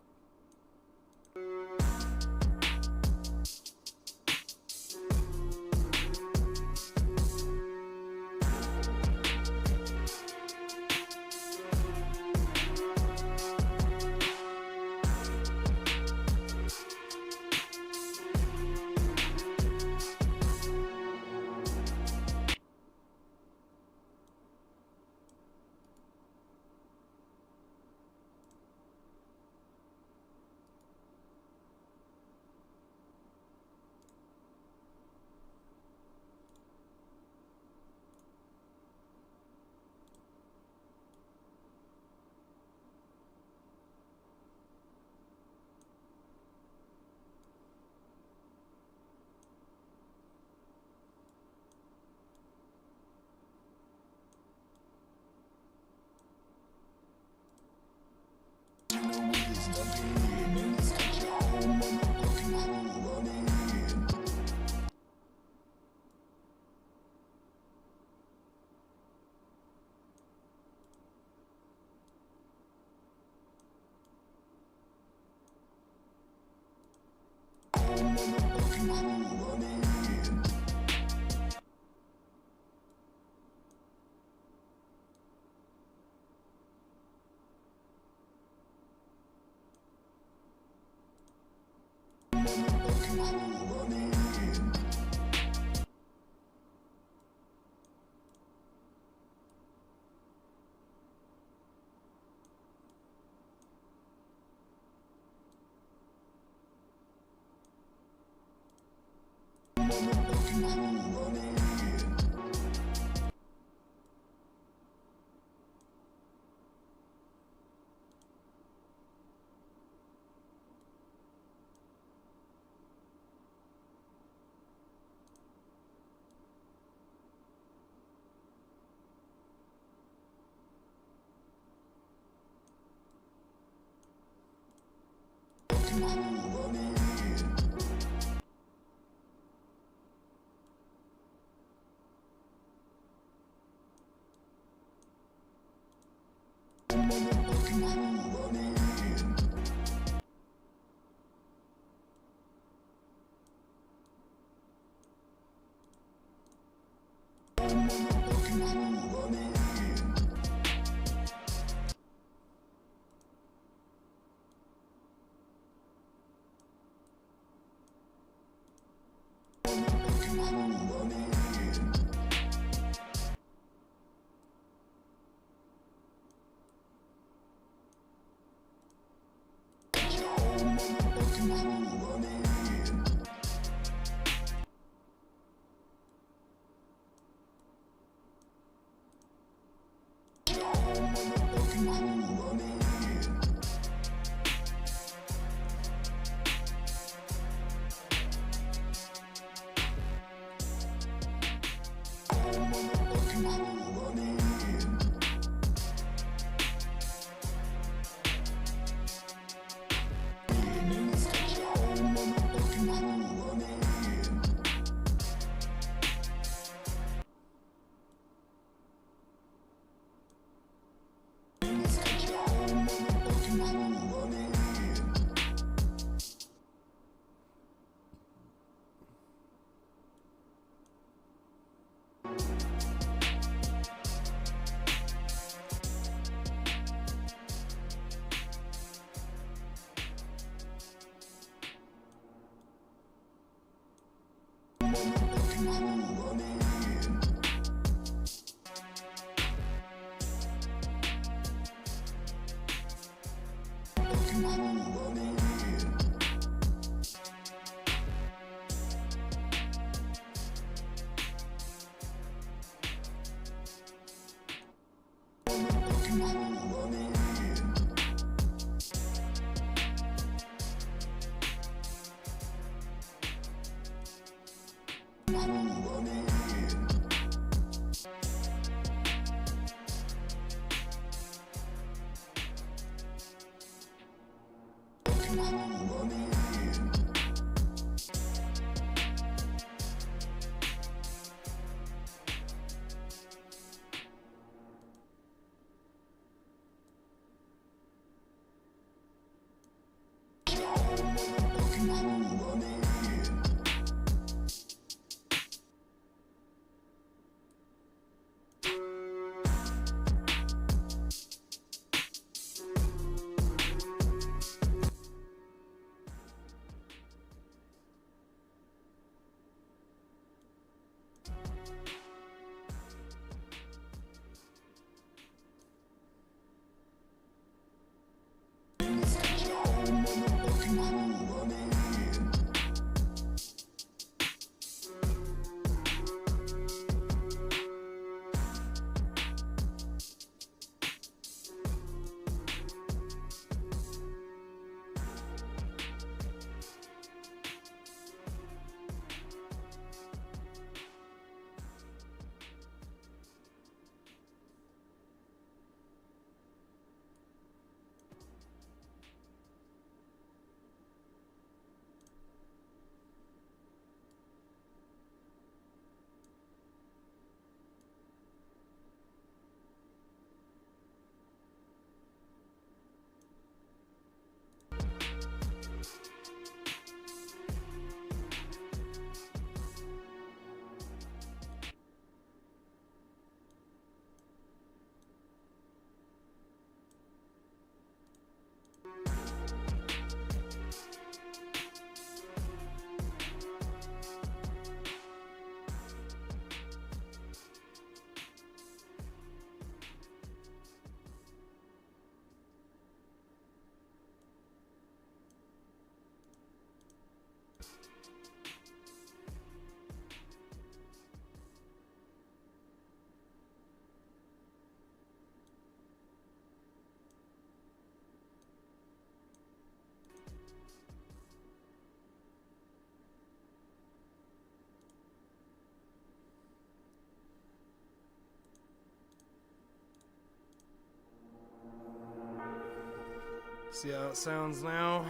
Speaker 2: See how it sounds now?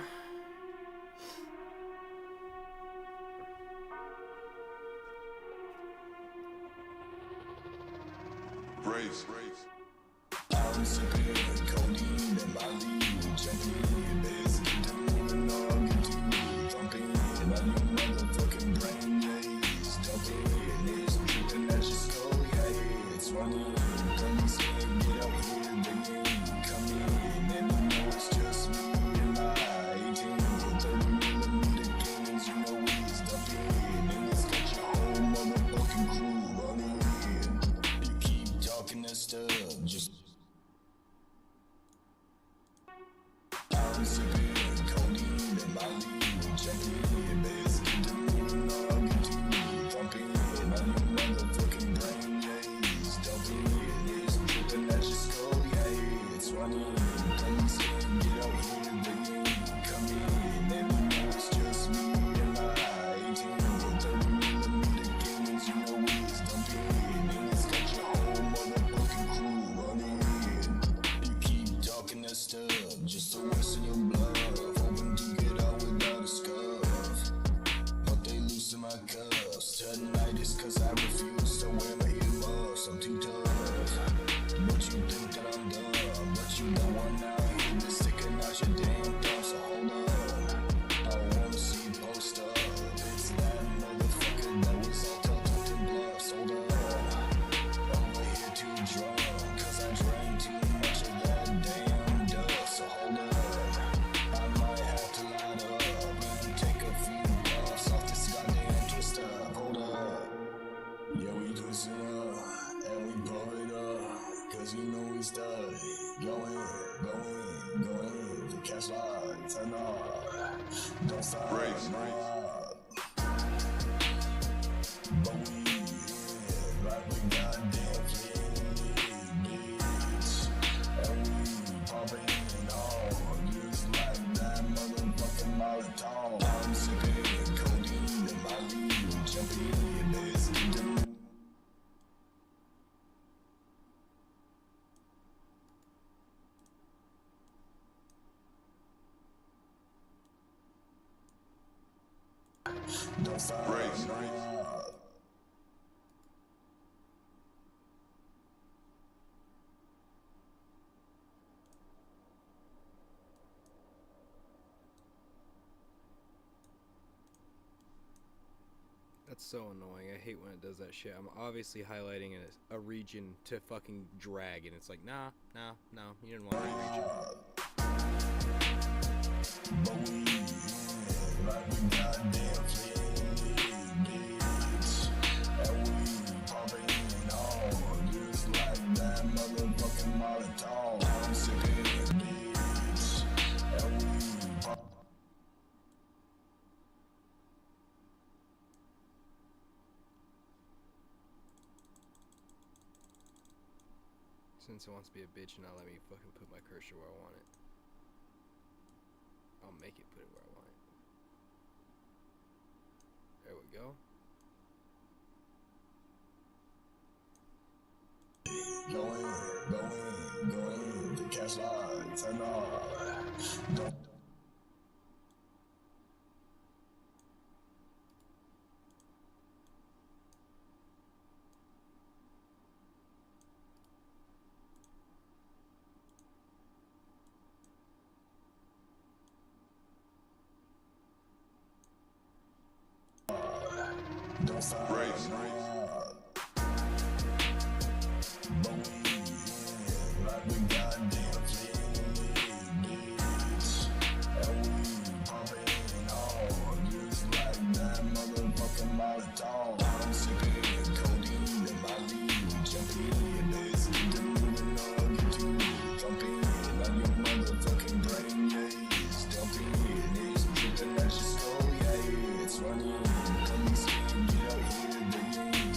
Speaker 3: Brace.
Speaker 1: I'm sipping codeine and my lead jumping. Let's get doing all I can do. Jumping on your motherfucking brain, yeah. Dumping, it's dripping at your skull, yeah. It's running. Come spin, get out here, baby. Come in, and you know it's just me and my 18 to 30 millimeter cannons. You know it's dumping, and it's got your whole motherfucking crew running. You keep talking that stuff, just. I'm sipping codeine and my lead jumping. Let's get doing all I can do. Jumping on your motherfucking brain, yeah. Dumping, it's dripping at your skull, yeah. It's running. Come spin, get out here, baby. Come in, and you know it's just me and my 18 to 30 millimeter cannons. You know it's dumping, and it's got your whole motherfucking crew running. You keep talking that stuff, just to waste your blood. Hoping to get out without a scuff, but they loosen my cuffs. Tonight is cause I refuse to wear my earmuffs. I'm too tough, but you think that I'm dumb. But you know I'm out here just sticking out your damn thumb. So hold up, I wanna see you post up. It's that motherfucker that was all tucked up in bluffs. Hold up, over here too drunk, cause I drank too much of that damn dust. So hold up, I might have to line up and take a few puffs off this goddamn twist up. Hold up, yeah, we twist it up and we pull it up, cause you know we stuck. Go in, the cash line, turn off, don't stop,
Speaker 3: Brace.
Speaker 1: but we in like we goddamn fleet, bitch, and we pumping on just like that motherfucking Molotov. I'm sipping codeine and my lead jumping. Let's get doing. Don't stop,
Speaker 3: Brace.
Speaker 2: That's so annoying. I hate when it does that shit. I'm obviously highlighting a region to fucking drag, and it's like, nah, you didn't want that region.
Speaker 1: But we in like we goddamn fleet, bitch, and we pumping on just like that motherfucking Molotov. I'm sipping, bitch, and we pump.
Speaker 2: Since it wants to be a bitch and not let me fucking put my cursor where I want it, I'll make it put it where I want it. There we go.
Speaker 1: Go in, the cash line, turn off, don't. Don't stop,
Speaker 3: Brace.
Speaker 1: but we in like we goddamn fleet, bitch, and we pumping on just like that motherfucking Molotov. I'm sipping codeine and my lead jumping. Let's get doing all I can do. Jumping on your motherfucking brain, yeah. It's dumping, it's dripping at your skull, yeah. It's running. Come spin, get out here, baby.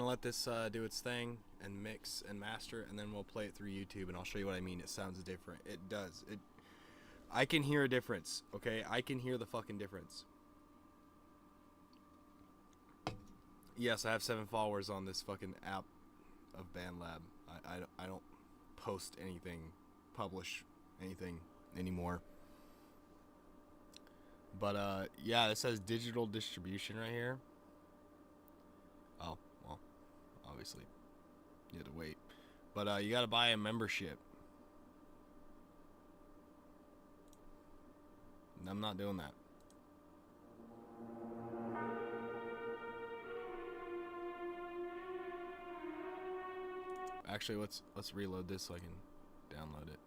Speaker 5: let this do its thing and mix and master, and then we'll play it through YouTube, and I'll show you what I mean. It sounds different. It does. I can hear a difference, okay? I can hear the fucking difference. Yes, I have 7 followers on this fucking app of BandLab. I don't post anything, publish anything anymore. But, yeah, it says digital distribution right here. Oh, well, obviously, you had to wait. But, you gotta buy a membership. And I'm not doing that. Actually, let's reload this so I can download it.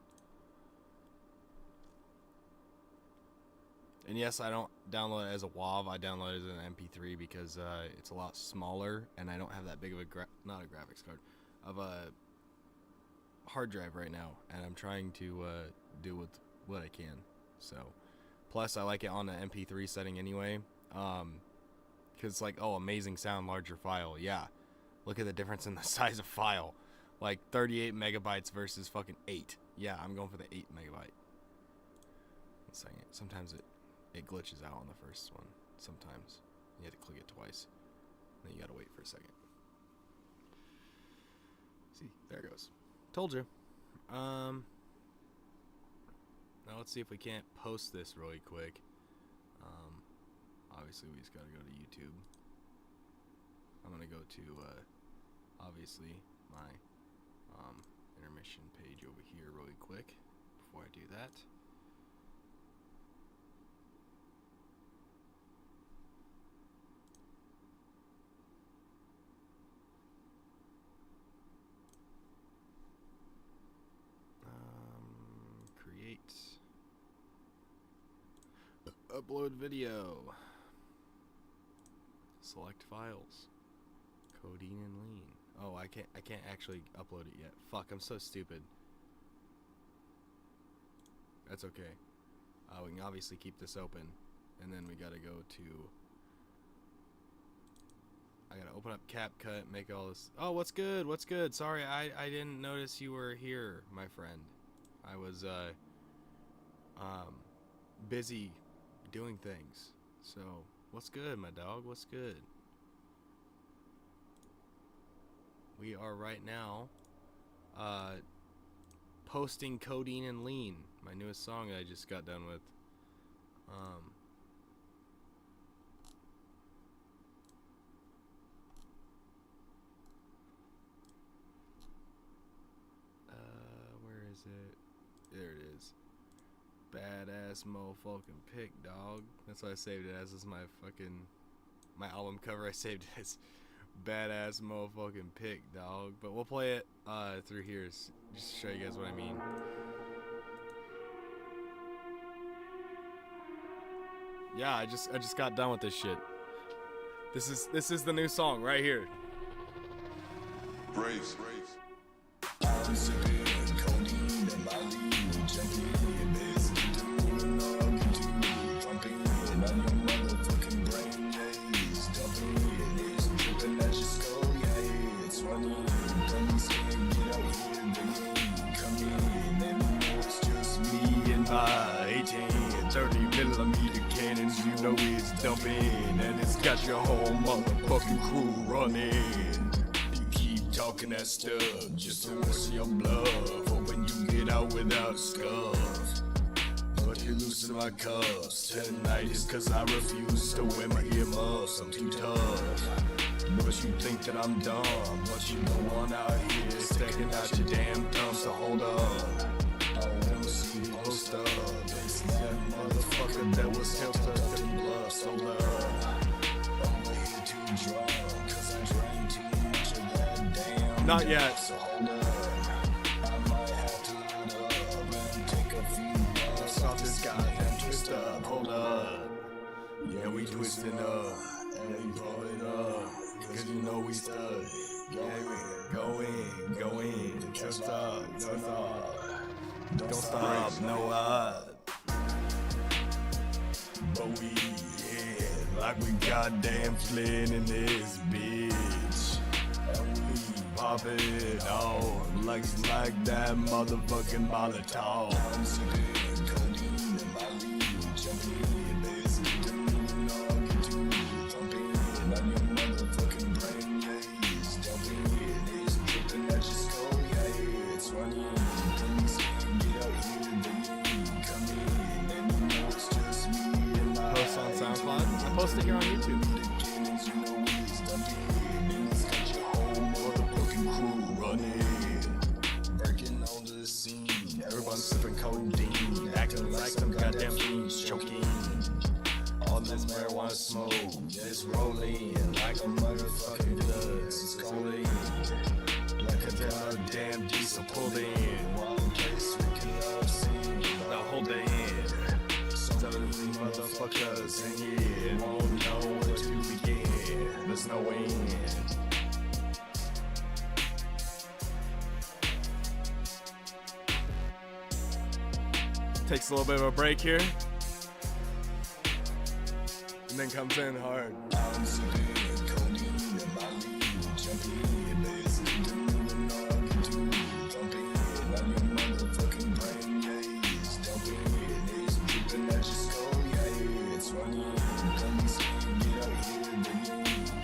Speaker 5: And yes, I don't download it as a WAV. I download it as an MP3 because it's a lot smaller, and I don't have that big of a not a graphics card, of a hard drive right now, and I'm trying to do with what I can. So, plus I like it on the MP3 setting anyway, because it's like, oh, amazing sound, larger file. Yeah, look at the difference in the size of file. Like 38 megabytes versus fucking 8. Yeah, I'm going for the 8 megabyte. 1 second. Sometimes it glitches out on the first one. Sometimes you have to click it twice. Then you gotta wait for a second. See, there it goes. Told you. Now let's see if we can't post this really quick. Obviously we just gotta go to YouTube. I'm gonna go to obviously my intermission page over here really quick before I do that. Create, upload video, select files, Codeine and Lean. Oh, I can't actually upload it yet. Fuck, I'm so stupid. That's okay. We can obviously keep this open, and then we gotta go to. I gotta open up CapCut, make all this. Oh, what's good? What's good? Sorry, I didn't notice you were here, my friend. I was busy doing things. So, what's good, my dog? What's good? We are right now posting Codeine and Lean, my newest song that I just got done with. Where is it? There it is. Badass motherfucking pick, dog. That's what I saved it as. Is my album cover. I saved it as badass motherfucking pick, dog. But we'll play it through here just to show you guys what I mean. Yeah, I just got done with this shit. This is the new song right here.
Speaker 3: Brace.
Speaker 4: My 18-30mm cannons, you know it's dumping, and it's got your whole motherfucking crew running. You keep talking that stuff just to listen your bluff, hoping you get out without a scuff. But you loosen my cuffs tonight is cause I refuse to wear my earmuffs. I'm too tough. But you think that I'm dumb, but you know one out here sticking out your damn thumbs, so hold up. I wanna see you post up. This is that motherfucker that was helped us to be loved so love. I'm here too drunk, cause I drank too much of that damn.
Speaker 2: Not yet.
Speaker 4: So hold up. I might have to load up and take a few bucks off this goddamn twist up. Hold up. Yeah, we twisting up. And we pulling up. Cause you know we stuck. Go in. Don't stop. Don't stop, no but we, yeah, like we goddamn flin in this bitch. Pop it on, like that motherfucking Molotov.
Speaker 1: I'm sipping codeine in my lean, jumping, let's get the moving on, get to thumping on your motherfucking brain, yeah, it's dumping, it's dripping at your skull, yeah, it's running. Police can't get out here, they come in, and you know it's just me and my
Speaker 5: Post on SoundCloud. I post it here on YouTube.
Speaker 1: beginnings, you know it's dumping, and it's got your whole motherfucking crew running, breaking on the scene.
Speaker 4: Everyone's sipping codeine, acting like some goddamn fiends, choking on this marijuana smoke, just rolling like a motherfucking blood. It's codeine, like a goddamn diesel pulled in.
Speaker 1: One place we can love scene.
Speaker 4: The whole day in, some of these motherfuckers in here won't know where to begin. There's no end.
Speaker 5: Takes a little bit of a break here. And then comes in hard.
Speaker 1: I'm sipping codeine in my lean, jumping, let's get the moving on, get to thumping on your motherfucking brain, yeah, it's dumping, it's dripping at your skull, yeah, it's running. Police can't get out here, they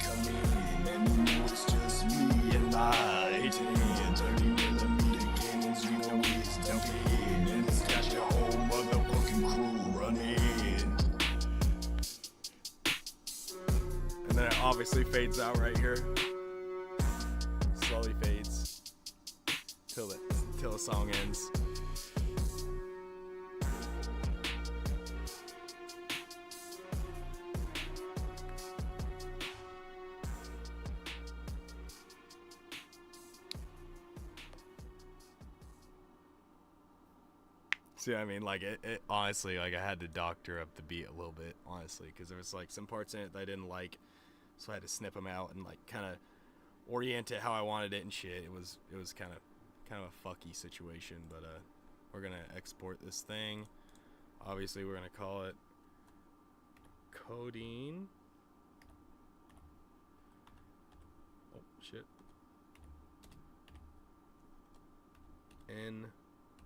Speaker 1: come in, and you know it's just me and my 18 and 30mm cannons, you know it's dumping, and it's got your whole motherfucking crew running.
Speaker 5: And then it obviously fades out right here. Slowly fades till the song ends. See, I mean, like it honestly, like I had to doctor up the beat a little bit, honestly, because there was like some parts in it that I didn't like, so I had to snip them out and like kind of orient it how I wanted it and shit. It was kind of a fucky situation, but we're gonna export this thing. Obviously, we're gonna call it codeine. Oh shit. N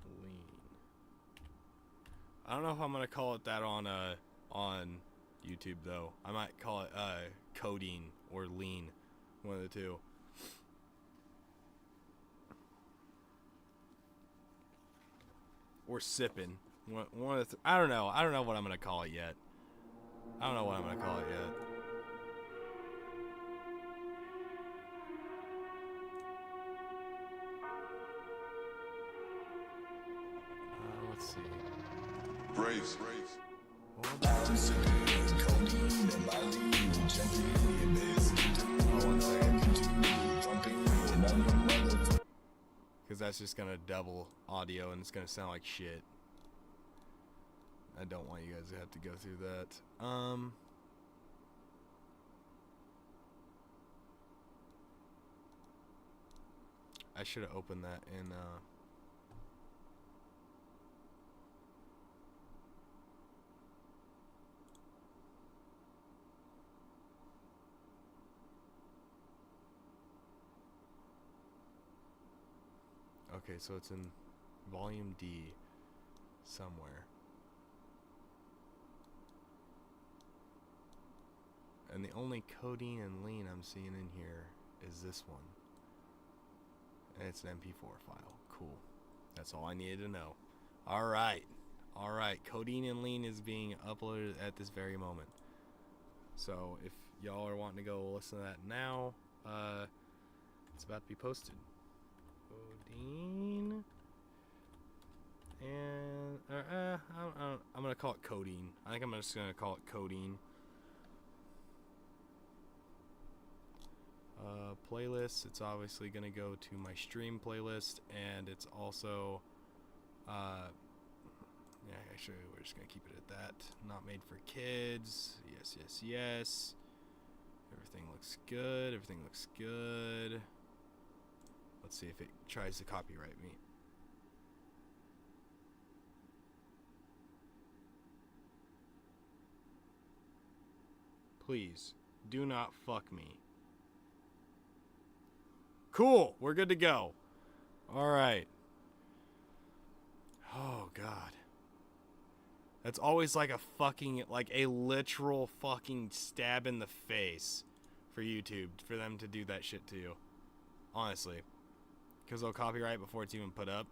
Speaker 5: lean. I don't know if I'm gonna call it that on YouTube though. I might call it codeine or lean, one of the two. Or sipping. One of the I don't know. I don't know what I'm gonna call it yet. I don't know what I'm gonna call it yet. Let's see.
Speaker 3: Brace.
Speaker 1: I'm sipping codeine in my lean, jumping, let's get the moving on, get to thumping on your motherfucking.
Speaker 5: Because that's just gonna double audio and it's gonna sound like shit. I don't want you guys to have to go through that. I should have opened that in okay, so it's in volume D somewhere. And the only codeine and lean I'm seeing in here is this one. And it's an MP4 file. Cool. That's all I needed to know. Alright. Alright. Codeine and lean is being uploaded at this very moment. So if y'all are wanting to go listen to that now, it's about to be posted. Codeine. And I'm gonna call it codeine. I think I'm just gonna call it codeine. Playlist. It's obviously gonna go to my stream playlist, and it's also, yeah. Actually, we're just gonna keep it at that. Not made for kids. Yes, yes, yes. Everything looks good. Everything looks good. Let's see if it tries to copyright me. Please, do not fuck me.
Speaker 2: Cool. We're good to go. All right. Oh, God. That's always like a fucking, like a literal fucking stab in the face for YouTube, for them to do that shit to you. Honestly. Because they'll copyright before it's even put up.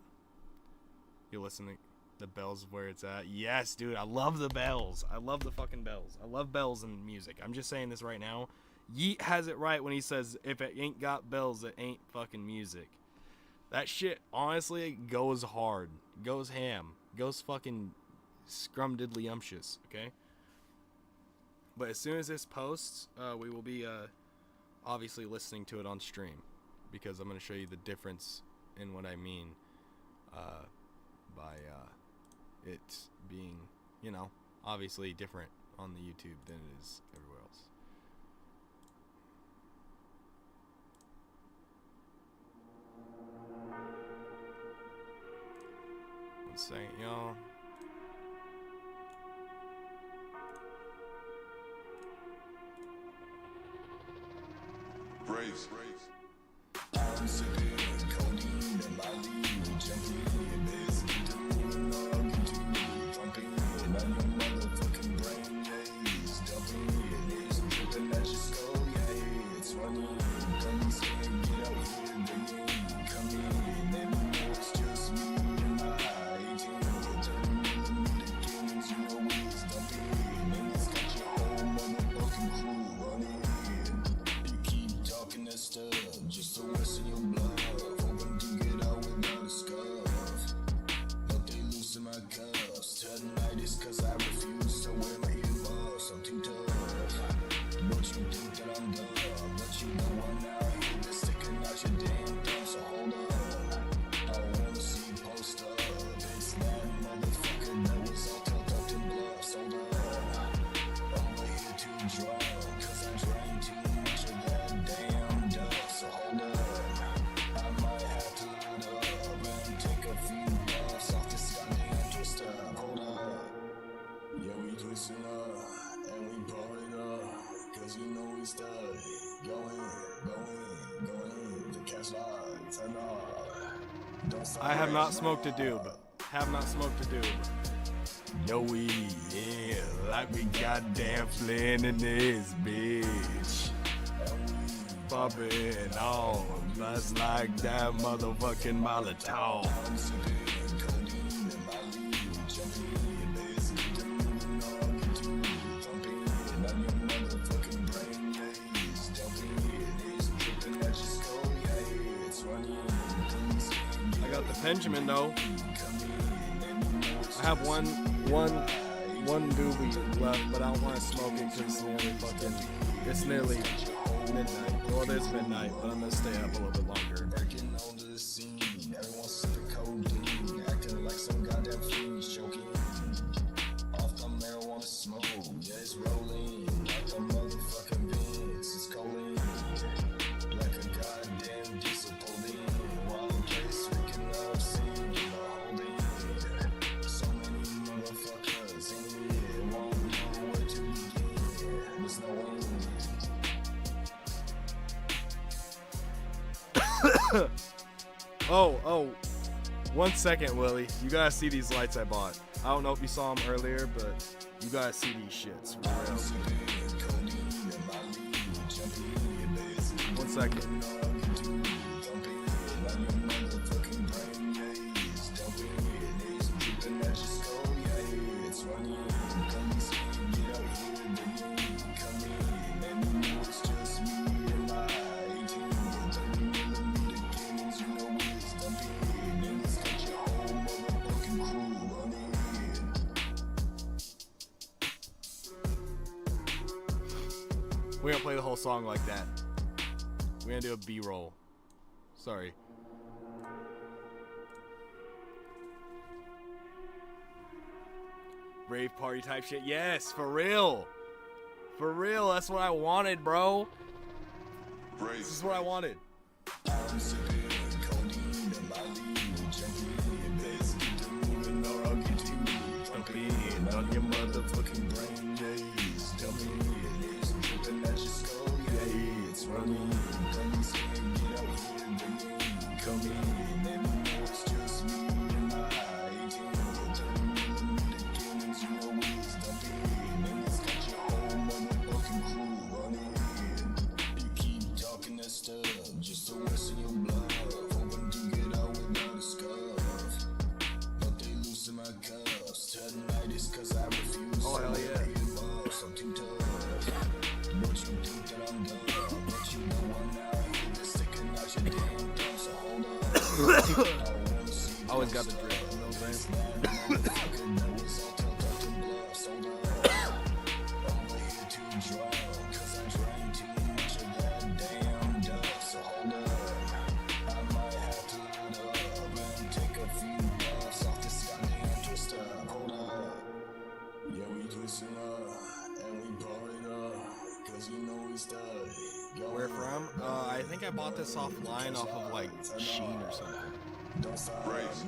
Speaker 2: You listen to the bells where it's at. Yes, dude, I love the bells. I love the fucking bells. I love bells in music. I'm just saying this right now. Yeet has it right when he says, if it ain't got bells, it ain't fucking music. That shit, honestly, goes hard. Goes ham. Goes fucking scrumdiddlyumptious, okay? But as soon as this posts, we will be obviously listening to it on stream. Because I'm going to show you the difference in what I mean by it being, you know, obviously different on the YouTube than it is everywhere else. One second, y'all.
Speaker 3: Brace.
Speaker 1: I'm sipping codeine and my lead jumping, basically doing all I can do, jumping on your motherfucking brain, yeah, it's dumping, it's dripping at your skull, yeah, it's running, dummy skin, get out here, baby, come in, let me know it's just me and my 18, 30mm games, you know it's dumping, and it's got your whole motherfucking crew running. You keep talking that stuff, just to lessen your blood, hoping to get out without a scuff. But they loosen my cuffs, tonight is cause I refuse to wear my earbuds, I'm too tough. But you think that I'm dumb, but you know I'm out here just sticking out your damn thumb, so hold up. I wanna see post up, it's that motherfucker that was all tucked up in bluffs, hold up. Over here too drunk, cause I drank too much of that damn duck, so hold up. I might have to load up and take a few bucks off this goddamn twist up, hold up. Yeah, we twisting up, and we pull it up, cause you know we stuck. Going, the cash line, turn off. Don't stop.
Speaker 2: I have not smoked a doob. Have not smoked a doob.
Speaker 4: No weed, yeah, like we goddamn Flynn in this bitch. Popping on, that's like that motherfucking Molotov.
Speaker 1: I'm sipping codeine and my lead jumping, basically doing all I can do, jumping on your motherfucking brain, yeah, it's dumping, it's dripping at your skull, yeah, it's running.
Speaker 2: I got the Benjamin though. I have one doobie left, but I don't want to smoke it because it's nearly midnight. Well, it is midnight, but I'm gonna stay up a little bit longer.
Speaker 1: Breaking onto the scene, everyone sipping codeine, acting like some goddamn fiends choking. Off the marijuana smoke, yeah, it's rolling. Like the motherfucking Vince, it's coling. Like a goddamn diesel pulling. Wild place, freaking up, seeing the holding. So many motherfuckers in here, won't know where to begin. There's no end.
Speaker 2: Oh, 1 second, Willie. You gotta see these lights I bought. I don't know if you saw them earlier, but you gotta see these shits. For real. 1 second. We're gonna play the whole song like that. We're gonna do a B-roll. Sorry. Rave party type shit. Yes, for real. For real, that's what I wanted, bro.
Speaker 3: Brace.
Speaker 2: This is what I wanted.
Speaker 1: I'm sipping codeine and my lead jumping, basically doing all I can do, jumping on your motherfucking brain, yeah, it's dumping, it's dripping at your skull, yeah, it's running, dummy skin, get out here, But you think that I'm done, but you know I'm out here just sticking out your damn thumb, so hold up. I wanna see
Speaker 5: Always got the drip. You know what I'm saying?
Speaker 1: motherfucker that was all tucked up in blood, so hold up. Over here too drunk, 'cause I drank too much of that damn dust, so hold up. I might have to load up and take a few bucks off this goddamn twister. Hold up. Yeah, we twisting up and we pull it up, 'cause you know we stuck.
Speaker 5: Where from? I think I bought this offline off of like Shein or something.
Speaker 1: Don't stop.
Speaker 3: Brace.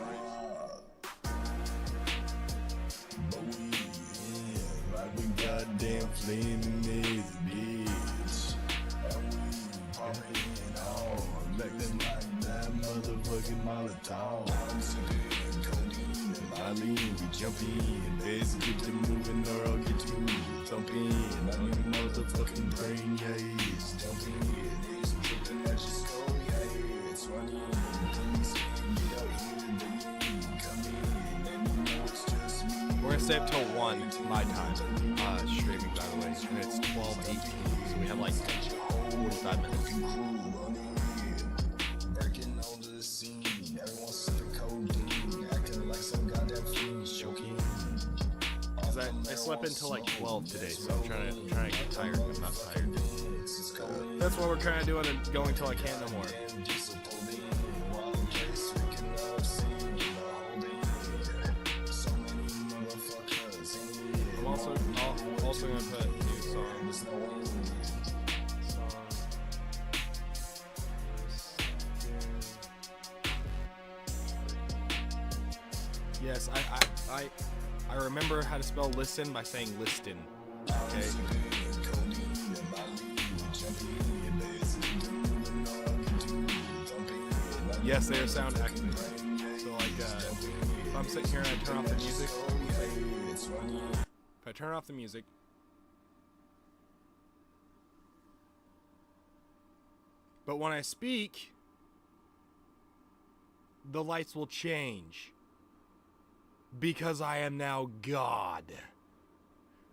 Speaker 1: But we in like we goddamn flame in this bitch. And we popping on like that motherfucking Molotov. I'm sipping codeine and Molly. We jump in, let's get to moving or I'll get you thumping. I'm your motherfucking brain, yeah, it's jumping. It's dripping at your skull, yeah, it's running. Please get out here, baby, come in. And you know it's just me.
Speaker 5: We're gonna stay up till 1 my time. Streaming by the way, and it's 12:18, so we have like 45 minutes.
Speaker 1: Breaking onto the scene, everyone sipping codeine, acting like some goddamn fiend, choking.
Speaker 5: Cause I slept until like 12 today, so I'm trying to get tired, but I'm not tired. That's what we're kind of doing and going till I can't no more. I'm also gonna put new songs. Yes, I remember how to spell listen by saying listen. Okay. Yes, they are sound activated. So like, if I'm sitting here and I turn off the music, if I turn off the music, but when I speak, the lights will change. Because I am now God.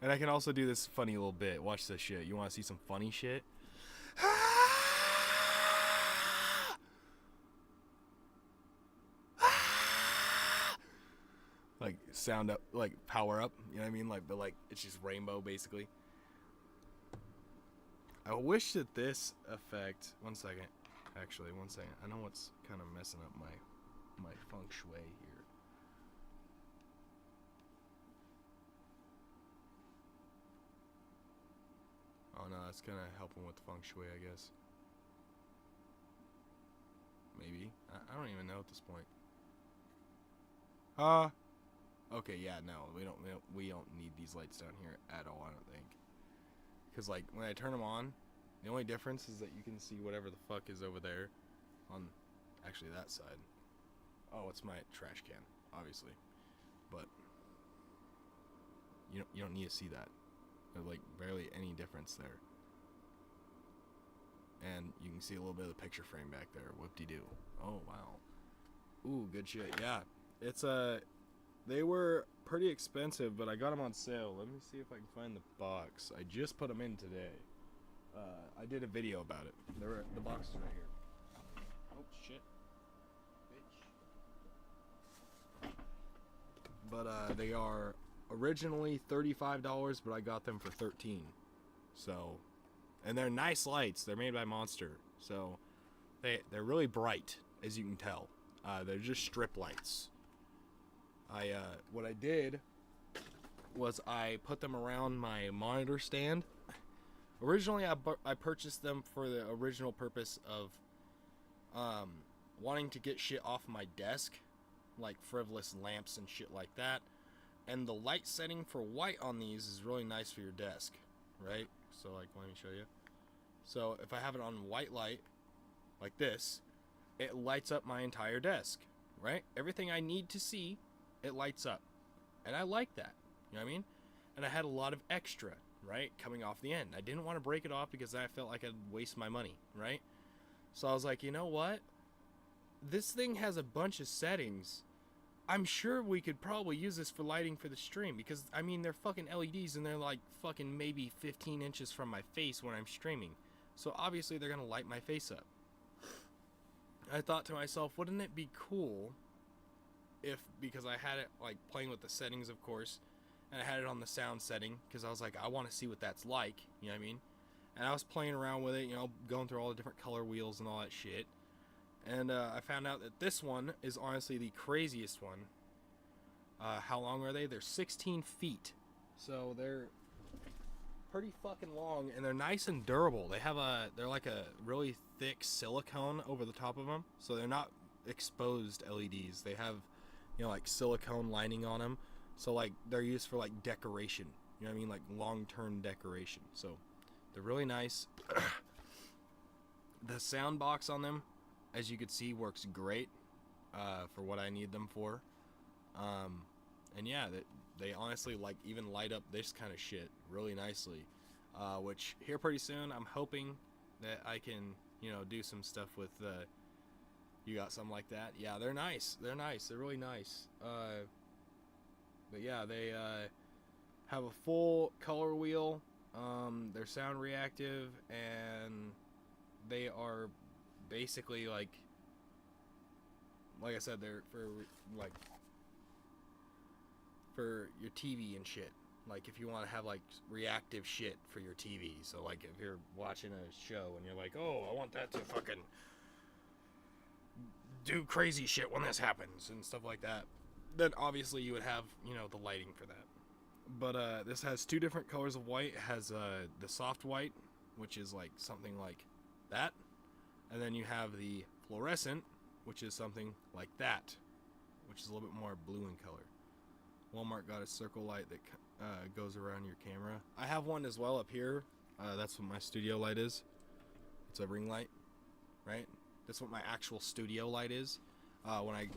Speaker 5: And I can also do this funny little bit. Watch this shit. You want to see some funny shit? Like sound up, like power up. You know what I mean? Like, but like it's just rainbow basically. I wish that this effect. 1 second. Actually, 1 second. I know what's kind of messing up my feng shui here. Oh no, that's kind of helping with the feng shui, I guess. Maybe. I don't even know at this point. Okay, yeah, no, we don't need these lights down here at all, I don't think. Cause like when I turn them on, the only difference is that you can see whatever the fuck is over there, on actually that side. Oh, it's my trash can, obviously, but you don't need to see that. There's like barely any difference there. And you can see a little bit of the picture frame back there. Whoop-de-doo. Oh, wow. Ooh, good shit. Yeah. It's they were pretty expensive, but I got them on sale. Let me see if I can find the box. I just put them in today. I did a video about it. The box is right here. Oh, shit. Bitch. But they are originally $35, but I got them for $13. So, and they're nice lights. They're made by Monster, so they're really bright, as you can tell. They're just strip lights. What I did was I put them around my monitor stand. Originally, I purchased them for the original purpose of wanting to get shit off my desk, like frivolous lamps and shit like that. And the light setting for white on these is really nice for your desk, right? So like, let me show you. So if I have it on white light, like this, it lights up my entire desk, right? Everything I need to see, it lights up. And I like that, you know what I mean? And I had a lot of extra, right, coming off the end. I didn't want to break it off because I felt like I'd waste my money, right? So I was like, you know what? This thing has a bunch of settings.
Speaker 2: I'm sure we could probably use this for lighting for the stream, because I mean they're fucking LEDs and they're like fucking maybe 15 inches from my face when I'm streaming, so obviously they're gonna light my face up. I thought to myself, wouldn't it be cool if, because I had it like playing with the settings, of course, and I had it on the sound setting because I was like, I want to see what that's like, you know what I mean? And I was playing around with it, you know, going through all the different color wheels and all that shit. And I found out that this one is honestly the craziest one. How long are they? They're 16 feet. So they're pretty fucking long, and they're nice and durable. They're like a really thick silicone over the top of them. So they're not exposed LEDs. They have, you know, like silicone lining on them. So like they're used for like decoration. You know what I mean? Like long-term decoration. So they're really nice. The sound box on them, as you can see, works great for what I need them for. And yeah, they honestly like even light up this kind of shit really nicely. Which here pretty soon, I'm hoping that I can, you know, do some stuff with you got something like that. Yeah, they're nice. They're nice. They're really nice. But yeah, they have a full color wheel. They're sound reactive, and they are basically like I said, they're for your TV and shit. Like if you want to have like reactive shit for your TV. So like if you're watching a show and you're like, oh, I want that to fucking do crazy shit when this happens and stuff like that, then obviously you would have, you know, the lighting for that. But this has two different colors of white. It has the soft white, which is like something like that, and then you have the fluorescent, which is something like that, which is a little bit more blue in color. Walmart got a circle light that goes around your camera. I have one as well up here. That's what my studio light is. It's a ring light, right? That's what my actual studio light is. When I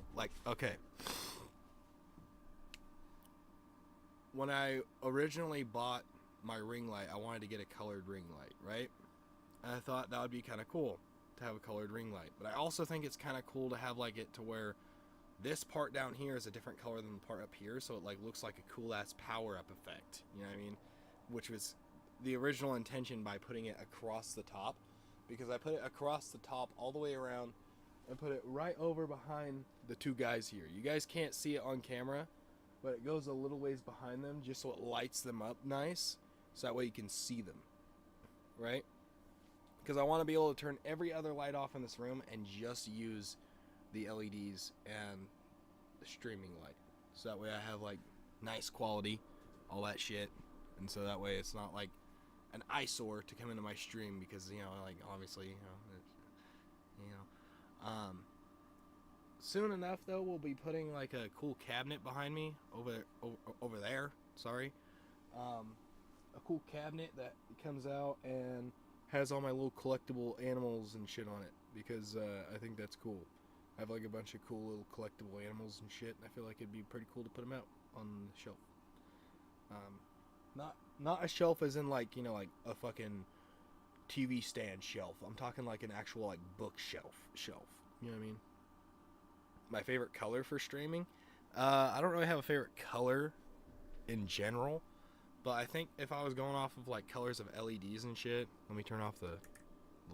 Speaker 2: okay. When I originally bought my ring light, I wanted to get a colored ring light, right? And I thought that would be kind of cool to have a colored ring light. But I also think it's kind of cool to have like it to where this part down here is a different color than the part up here, so it like looks like a cool ass power up effect. You know what I mean? Which was the original intention by putting it across the top, because I put it across the top all the way around and put it right over behind the two guys here. You guys can't see it on camera, but it goes a little ways behind them just so it lights them up nice, so that way you can see them, right? Because I want to be able to turn every other light off in this room and just use the LEDs and the streaming light, so that way I have like nice quality, all that shit, and so that way it's not like an eyesore to come into my stream, because, you know, like obviously, soon enough though, we'll be putting like a cool cabinet behind me over there. Sorry, a cool cabinet that comes out and has all my little collectible animals and shit on it, because I think that's cool. I have like a bunch of cool little collectible animals and shit, and I feel like it'd be pretty cool to put them out on the shelf. Not a shelf as in like, you know, like a fucking TV stand shelf. I'm talking like an actual like bookshelf shelf. You know what I mean? My favorite color for streaming? I don't really have a favorite color in general, but I think if I was going off of like colors of LEDs and shit, let me turn off the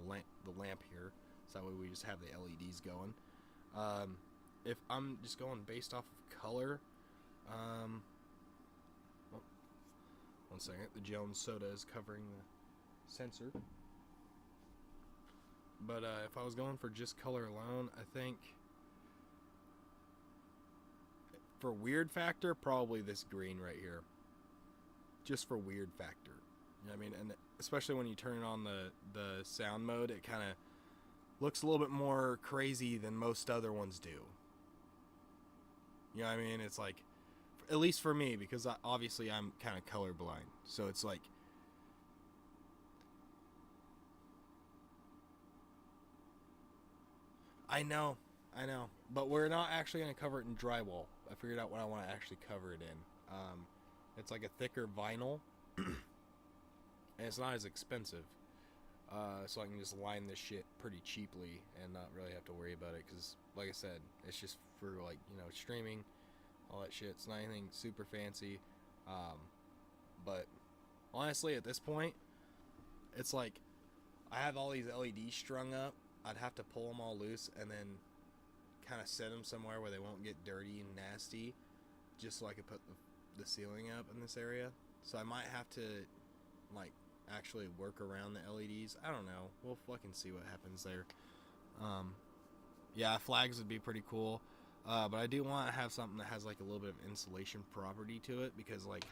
Speaker 2: lamp here, so that way we just have the LEDs going. If I'm just going based off of color, one second, the Jones Soda is covering the sensor. But if I was going for just color alone, I think for weird factor, probably this green right here. Just for weird factor. You know what I mean? And especially when you turn on the sound mode, it kind of looks a little bit more crazy than most other ones do. You know what I mean? It's like, at least for me, because obviously I'm kind of colorblind. So it's like, I know. But we're not actually going to cover it in drywall. I figured out what I want to actually cover it in. It's like a thicker vinyl. And it's not as expensive. So I can just line this shit pretty cheaply and not really have to worry about it. Because, like I said, it's just for, like, you know, streaming.
Speaker 5: all that shit. It's not anything super fancy, but honestly, at this point, it's like I have all these LEDs strung up. I'd have to pull them all loose and then kind of set them somewhere where they won't get dirty and nasty, just so I could put the ceiling up in this area. So I might have to like actually work around the LEDs. I don't know. We'll fucking see what happens there. Yeah, flags would be pretty cool. But I do want to have something that has like a little bit of insulation property to it, because like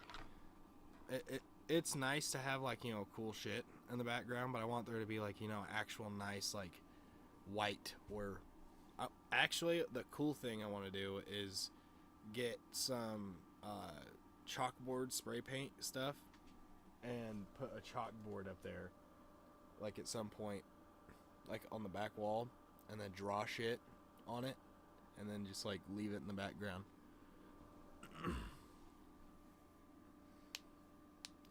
Speaker 5: it's nice to have like, you know, cool shit in the background, but I want there to be like, you know, actual nice like white, or actually the cool thing I want to do is get some chalkboard spray paint stuff and put a chalkboard up there like at some point, like on the back wall, and then draw shit on it and then just like leave it in the background.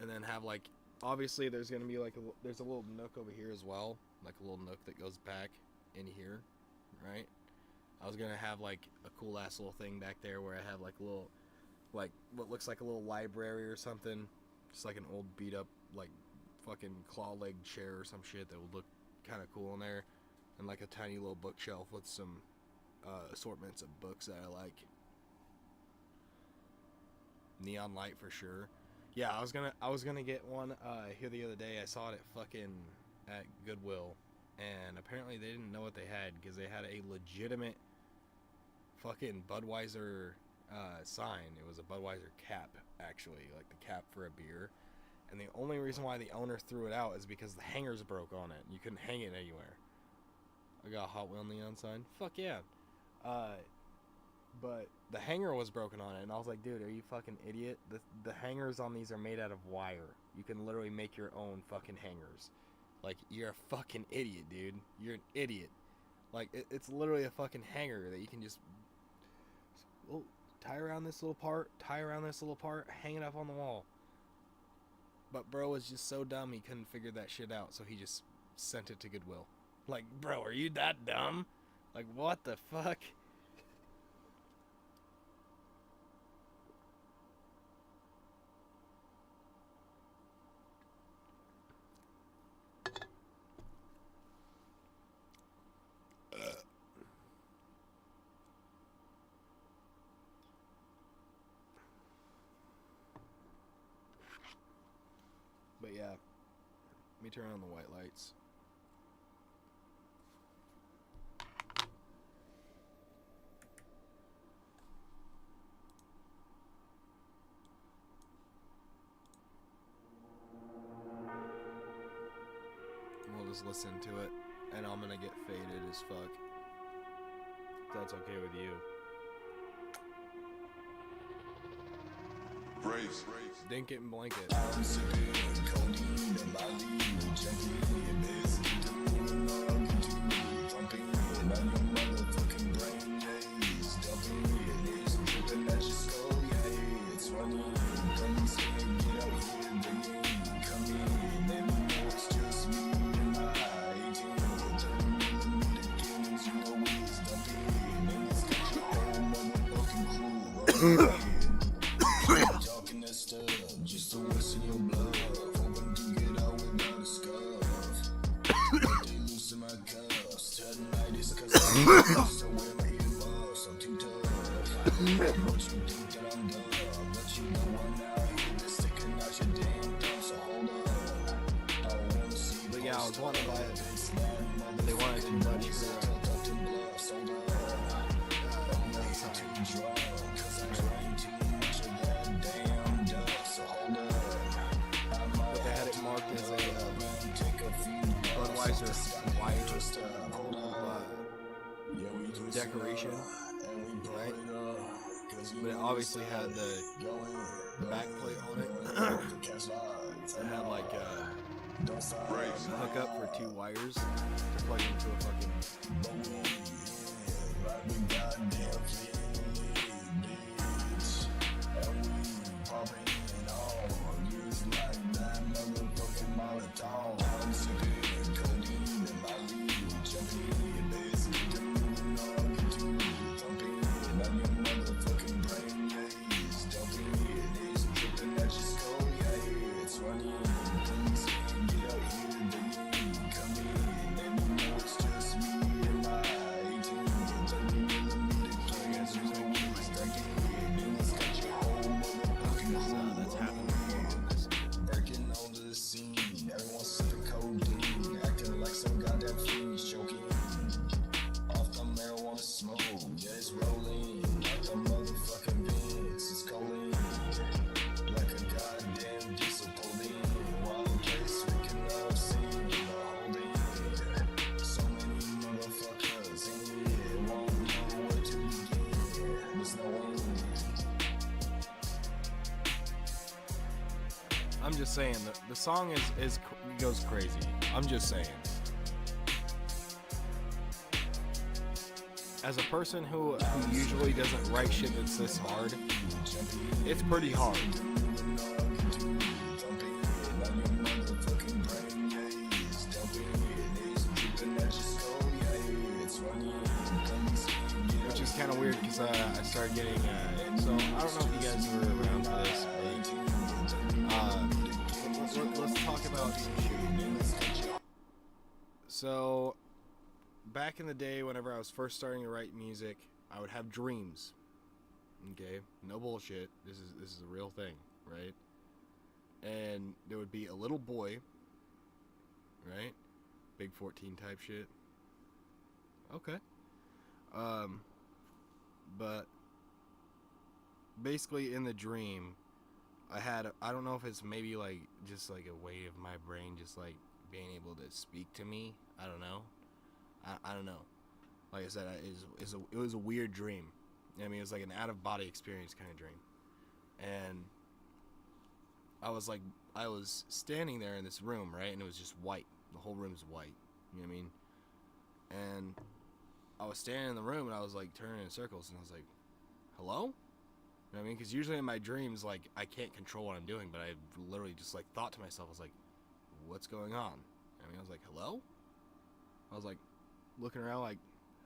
Speaker 5: And then have like, obviously there's gonna be like there's a little nook over here as well, like a little nook that goes back in here, right? I was gonna have like a cool ass little thing back there where I have like a little, like what looks like a little library or something, just like an old beat up like fucking claw leg chair or some shit that would look kind of cool in there, and like a tiny little bookshelf with some assortments of books that I like. Neon light for sure. Yeah, I was gonna get one here the other day. I saw it at Goodwill, and apparently they didn't know what they had, because they had a legitimate fucking Budweiser sign. It was a Budweiser cap, actually, like the cap for a beer. And the only reason why the owner threw it out is because the hangers broke on it. You couldn't hang it anywhere. I got a Hot Wheel neon sign. Fuck yeah. But the hanger was broken on it, and I was like, dude, are you fucking idiot? The hangers on these are made out of wire. You can literally make your own fucking hangers. Like, you're a fucking idiot, dude. You're an idiot. Like, it's literally a fucking hanger that you can just tie around this little part, hang it up on the wall. But bro was just so dumb he couldn't figure that shit out, so he just sent it to Goodwill. Like, bro, are you that dumb? Like, what the fuck? But yeah, let me turn on the white lights. We'll just listen to it, and I'm gonna get faded as fuck. If that's okay with you.
Speaker 3: Brace.
Speaker 5: Dink it and blanket.
Speaker 1: Just to listen your blood, hoping to get out without a scuff. They loosen my cuffs. Tonight is 'cause I'm so wear my earbuds. I'm too tough. But you think that I'm dumb. But you know I'm out here just sticking out your damn thumb. So hold up. I wanna see.
Speaker 5: But yeah, I was wanting to buy it. They wanted too much for Budweiser wire decoration, right? But it obviously had the back plate on it. It had like a hookup for 2 wires to plug into a fucking. I'm just saying the song is goes crazy. I'm just saying. As a person who usually doesn't write shit that's this hard, it's pretty hard. Which is kind of weird because I started getting. So I don't know if you guys were around for this, but let's talk about some shit. So back in the day, whenever I was first starting to write music, I would have dreams. Okay, no bullshit. This is a real thing, right? And there would be a little boy, right? Big 14 type shit. Okay. But basically in the dream, I don't know if it's maybe like just like a way of my brain just like being able to speak to me. I don't know. I don't know. Like I said, it was a weird dream. I mean, it was like an out-of-body experience kind of dream. And I was standing there in this room, right? And it was just white. The whole room's white. You know what I mean? And I was standing in the room, and I was like turning in circles, and I was like, hello? You know what I mean? Because usually in my dreams, like, I can't control what I'm doing, but I literally just like thought to myself, I was like, what's going on? I mean, I was like, hello? I was like looking around like,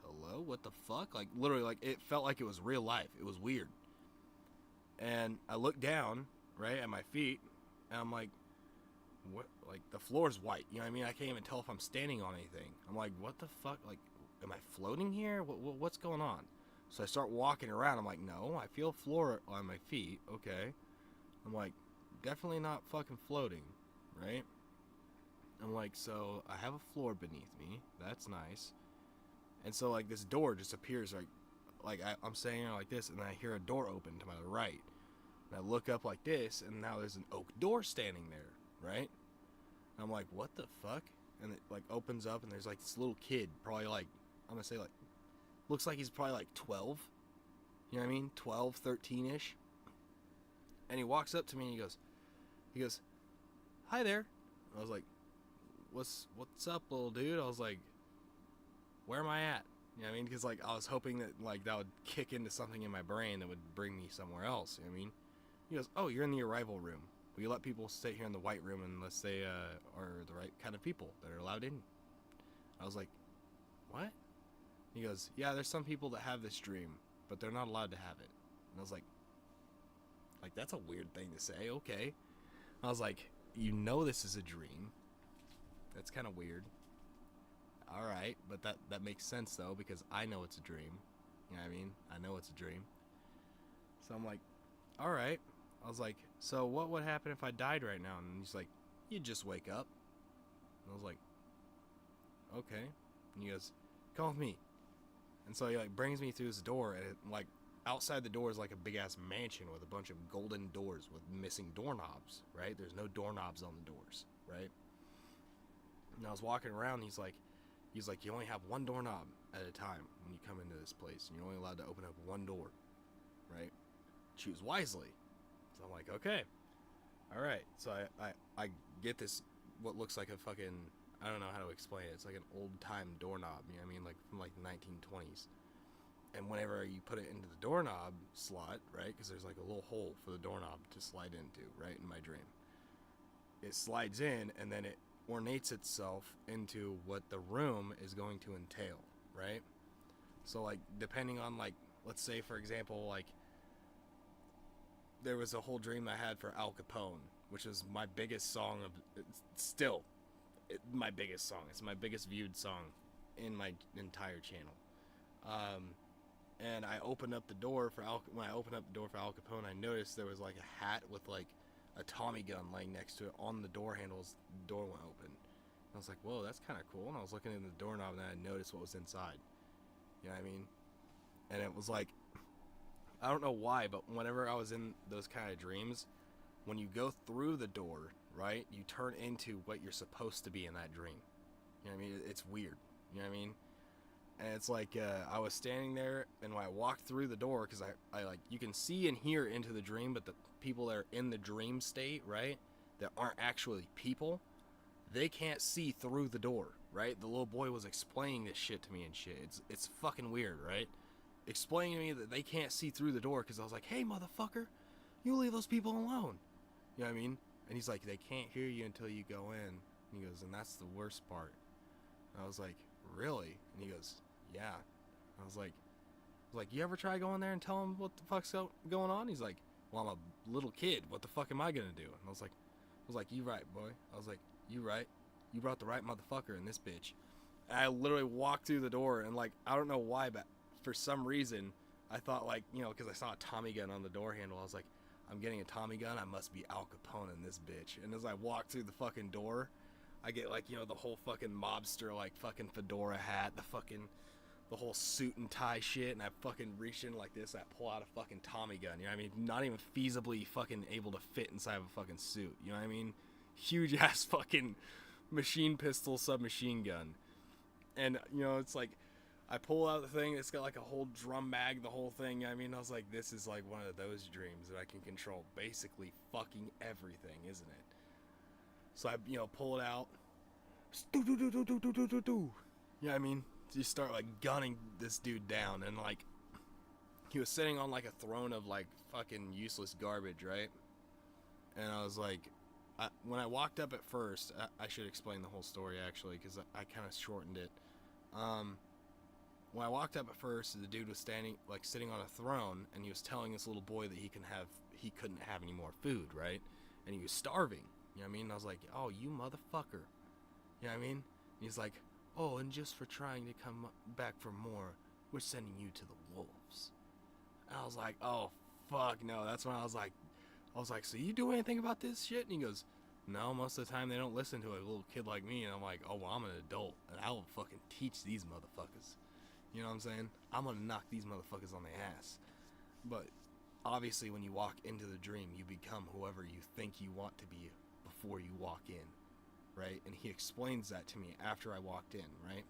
Speaker 5: hello? What the fuck? Like, literally, like, it felt like it was real life. It was weird. And I looked down, right, at my feet, and I'm like, what? Like, the floor's white. You know what I mean? I can't even tell if I'm standing on anything. I'm like, what the fuck? Like, am I floating here? What's going on? So I start walking around. I'm like, no, I feel floor on my feet. Okay. I'm like, definitely not fucking floating, right? I'm like, so I have a floor beneath me. That's nice. And so, like, this door just appears, like I'm saying it like this, and I hear a door open to my right. And I look up like this, and now there's an oak door standing there, right? And I'm like, what the fuck? And it, like, opens up, and there's, like, this little kid, probably, like, I'm gonna say, like, looks like he's probably, like, 12. You know what I mean? 12, 13-ish. And he walks up to me, and he goes, hi there. I was like, what's up, little dude? I was like, where am I at? You know what I mean? Because, like, I was hoping that, like, that would kick into something in my brain that would bring me somewhere else. You know what I mean? He goes, oh, you're in the arrival room. Will you let people stay here in the white room unless they are the right kind of people that are allowed in? I was like, what? He goes, yeah, there's some people that have this dream, but they're not allowed to have it. And I was like, that's a weird thing to say. Okay. I was like, you know this is a dream. That's kind of weird. All right, but that makes sense, though, because I know it's a dream. You know what I mean? I know it's a dream. So I'm like, all right. I was like, so what would happen if I died right now? And he's like, you'd just wake up. And I was like, okay. And he goes, come with me. And so he, like, brings me through this door, and it, like, outside the door is like a big-ass mansion with a bunch of golden doors with missing doorknobs, right? There's no doorknobs on the doors, right? And I was walking around, and he's like, you only have one doorknob at a time when you come into this place. And you're only allowed to open up one door, right? Choose wisely. So I'm like, okay. All right. So I get this, what looks like a fucking, I don't know how to explain it. It's like an old-time doorknob, you know what I mean? Like from like the 1920s. And whenever you put it into the doorknob slot, right? Because there's like a little hole for the doorknob to slide into, right? In my dream. It slides in, and then it ornates itself into what the room is going to entail, right? So, like, depending on, like, let's say, for example, like, there was a whole dream I had for Al Capone, which is my biggest song my biggest song. It's my biggest viewed song in my entire channel. And I opened up the door for when I opened up the door for Al Capone, I noticed there was, like, a hat with, like, a Tommy gun laying next to it on the door handles. The door went open. And I was like, whoa, that's kind of cool. And I was looking in the doorknob, and I noticed what was inside. You know what I mean? And it was like, I don't know why, but whenever I was in those kind of dreams, when you go through the door, right, you turn into what you're supposed to be in that dream. You know what I mean? It's weird. You know what I mean? And it's like, I was standing there, and when I walked through the door, because I like, you can see and hear into the dream, but the people that are in the dream state, right, that aren't actually people, they can't see through the door, right? The little boy was explaining this shit to me and shit. It's fucking weird, right? Explaining to me that they can't see through the door because I was like, hey, motherfucker, you leave those people alone. You know what I mean? And he's like, they can't hear you until you go in. And he goes, and that's the worst part. And I was like, really? And he goes, yeah. I was like, you ever try going there and tell him what the fuck's going on? He's like, well, I'm a little kid. What the fuck am I gonna do? And I was like, you right, boy. I was like, you right. You brought the right motherfucker in this bitch. And I literally walked through the door and like, I don't know why, but for some reason, I thought like, you know, because I saw a Tommy gun on the door handle, I was like, I'm getting a Tommy gun. I must be Al Capone in this bitch. And as I walk through the fucking door, I get like, you know, the whole fucking mobster, like fucking fedora hat, the whole suit and tie shit. And I fucking reach in like this. I pull out a fucking Tommy gun. You know what I mean? Not even feasibly fucking able to fit inside of a fucking suit. You know what I mean? Huge ass fucking machine pistol submachine gun. And, you know, it's like, I pull out the thing, it's got like a whole drum mag, the whole thing. I mean, I was like, this is like one of those dreams that I can control basically fucking everything, isn't it? So I, you know, pull it out. You know what I mean? You start like gunning this dude down, and like, he was sitting on like a throne of like fucking useless garbage, right? And I was like, when I walked up at first, I should explain the whole story actually, because I kind of shortened it. When I walked up at first, the dude was sitting on a throne, and he was telling this little boy that he couldn't have any more food, right? And he was starving. You know what I mean? And I was like, oh, you motherfucker. You know what I mean? And he's like, oh, and just for trying to come back for more, we're sending you to the wolves. And I was like, oh, fuck no. That's when I was like, so you do anything about this shit? And he goes, no, most of the time they don't listen to a little kid like me. And I'm like, oh, well, I'm an adult, and I will fucking teach these motherfuckers. You know what I'm saying? I'm gonna knock these motherfuckers on their ass. But obviously when you walk into the dream, you become whoever you think you want to be before you walk in, right? And he explains that to me after I walked in, right?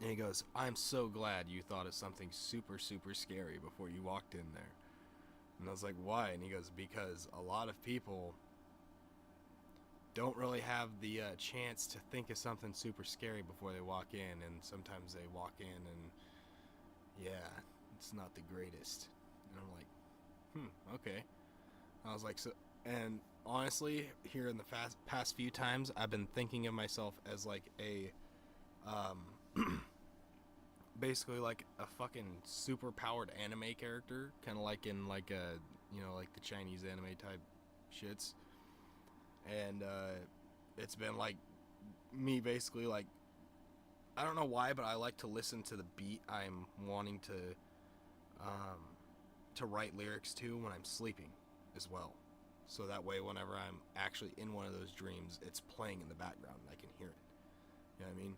Speaker 5: And he goes, I'm so glad you thought of something super, super scary before you walked in there. And I was like, why? And he goes, because a lot of people don't really have the chance to think of something super scary before they walk in, and sometimes they walk in and yeah, it's not the greatest. And I'm like, okay. I was like, so, and honestly, here in the past few times, I've been thinking of myself as like a basically like a fucking super powered anime character, kind of like in like a, you know, like the Chinese anime type shits. And it's been like me basically like, I don't know why, but I like to listen to the beat I'm wanting to write lyrics to when I'm sleeping as well. So that way whenever I'm actually in one of those dreams, it's playing in the background and I can hear it. You know what I mean?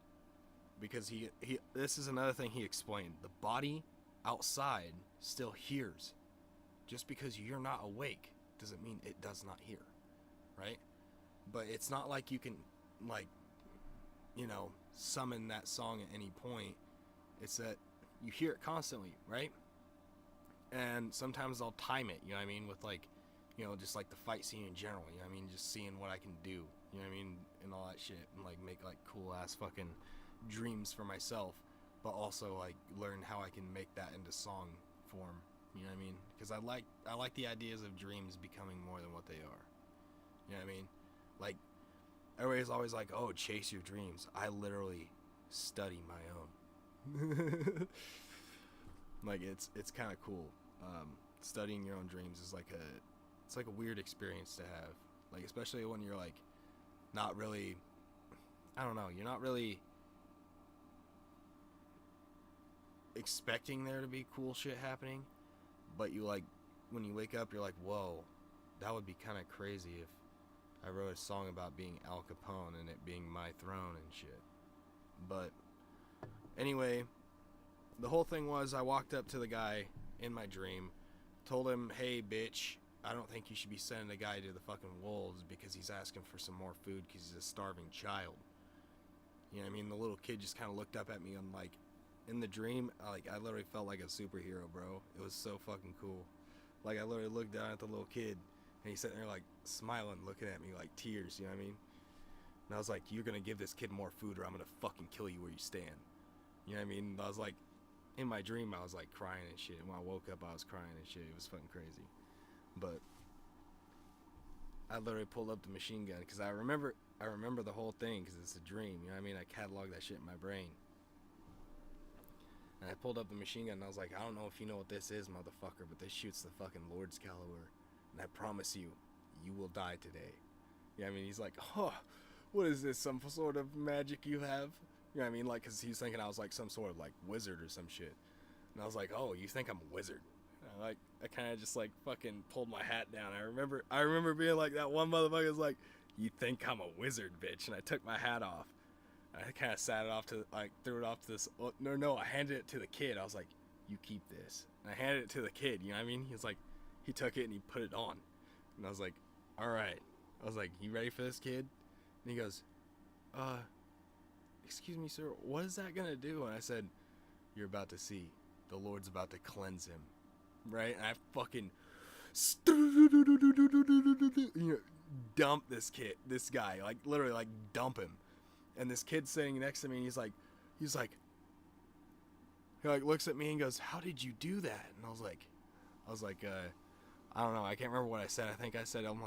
Speaker 5: Because he this is another thing he explained. The body outside still hears. Just because you're not awake doesn't mean it does not hear. Right? But it's not like you can, like, you know, summon that song at any point. It's that you hear it constantly, right? And sometimes I'll time it, you know what I mean, with like, you know, just like the fight scene in general, you know what I mean, just seeing what I can do, you know what I mean, and all that shit, and like make like cool ass fucking dreams for myself, but also like learn how I can make that into song form, you know what I mean? Because I like the ideas of dreams becoming more than what they are. You know what I mean? Like, everybody's always like, oh, chase your dreams. I literally study my own. Like, it's kind of cool. Studying your own dreams is like it's like a weird experience to have. Like, especially when you're like, not really, I don't know, you're not really expecting there to be cool shit happening. But you like, when you wake up, you're like, whoa, that would be kind of crazy if I wrote a song about being Al Capone and it being my throne and shit. But anyway, the whole thing was I walked up to the guy in my dream, told him, hey bitch, I don't think you should be sending a guy to the fucking wolves because he's asking for some more food because he's a starving child. You know what I mean? The little kid just kind of looked up at me and like, in the dream, like I literally felt like a superhero, bro. It was so fucking cool. Like I literally looked down at the little kid
Speaker 2: And he's sitting there like smiling, looking at me like tears, you know what I mean? And I was like, you're gonna give this kid more food or I'm gonna fucking kill you where you stand. You know what I mean? I was like, in my dream, I was like crying and shit. When I woke up, I was crying and shit. It was fucking crazy. But I literally pulled up the machine gun because I remember the whole thing because it's a dream. You know what I mean? I cataloged that shit in my brain. And I pulled up the machine gun and I was like, I don't know if you know what this is, motherfucker, but this shoots the fucking Lord's caliber. And I promise you, you will die today. You know what I mean? He's like, oh, what is this? Some sort of magic you have? You know what I mean? Like, because he's thinking I was like some sort of like wizard or some shit. And I was like, oh, you think I'm a wizard? And I kind of just like fucking pulled my hat down. I remember being like, that one motherfucker was like, you think I'm a wizard, bitch? And I took my hat off. I kind of sat it off to, like, threw it off to this. Oh, no, I handed it to the kid. I was like, you keep this. And I handed it to the kid, you know what I mean? He was like, he took it and he put it on. And I was like, all right. I was like, you ready for this, kid? And he goes, excuse me, sir, what is that gonna do? And I said, you're about to see. The Lord's about to cleanse him. Right? And I fucking dump this guy, like literally like dump him. And this kid sitting next to me, and he looks at me and goes, how did you do that? And I was like, I don't know, I can't remember what I said. I think I said, I'm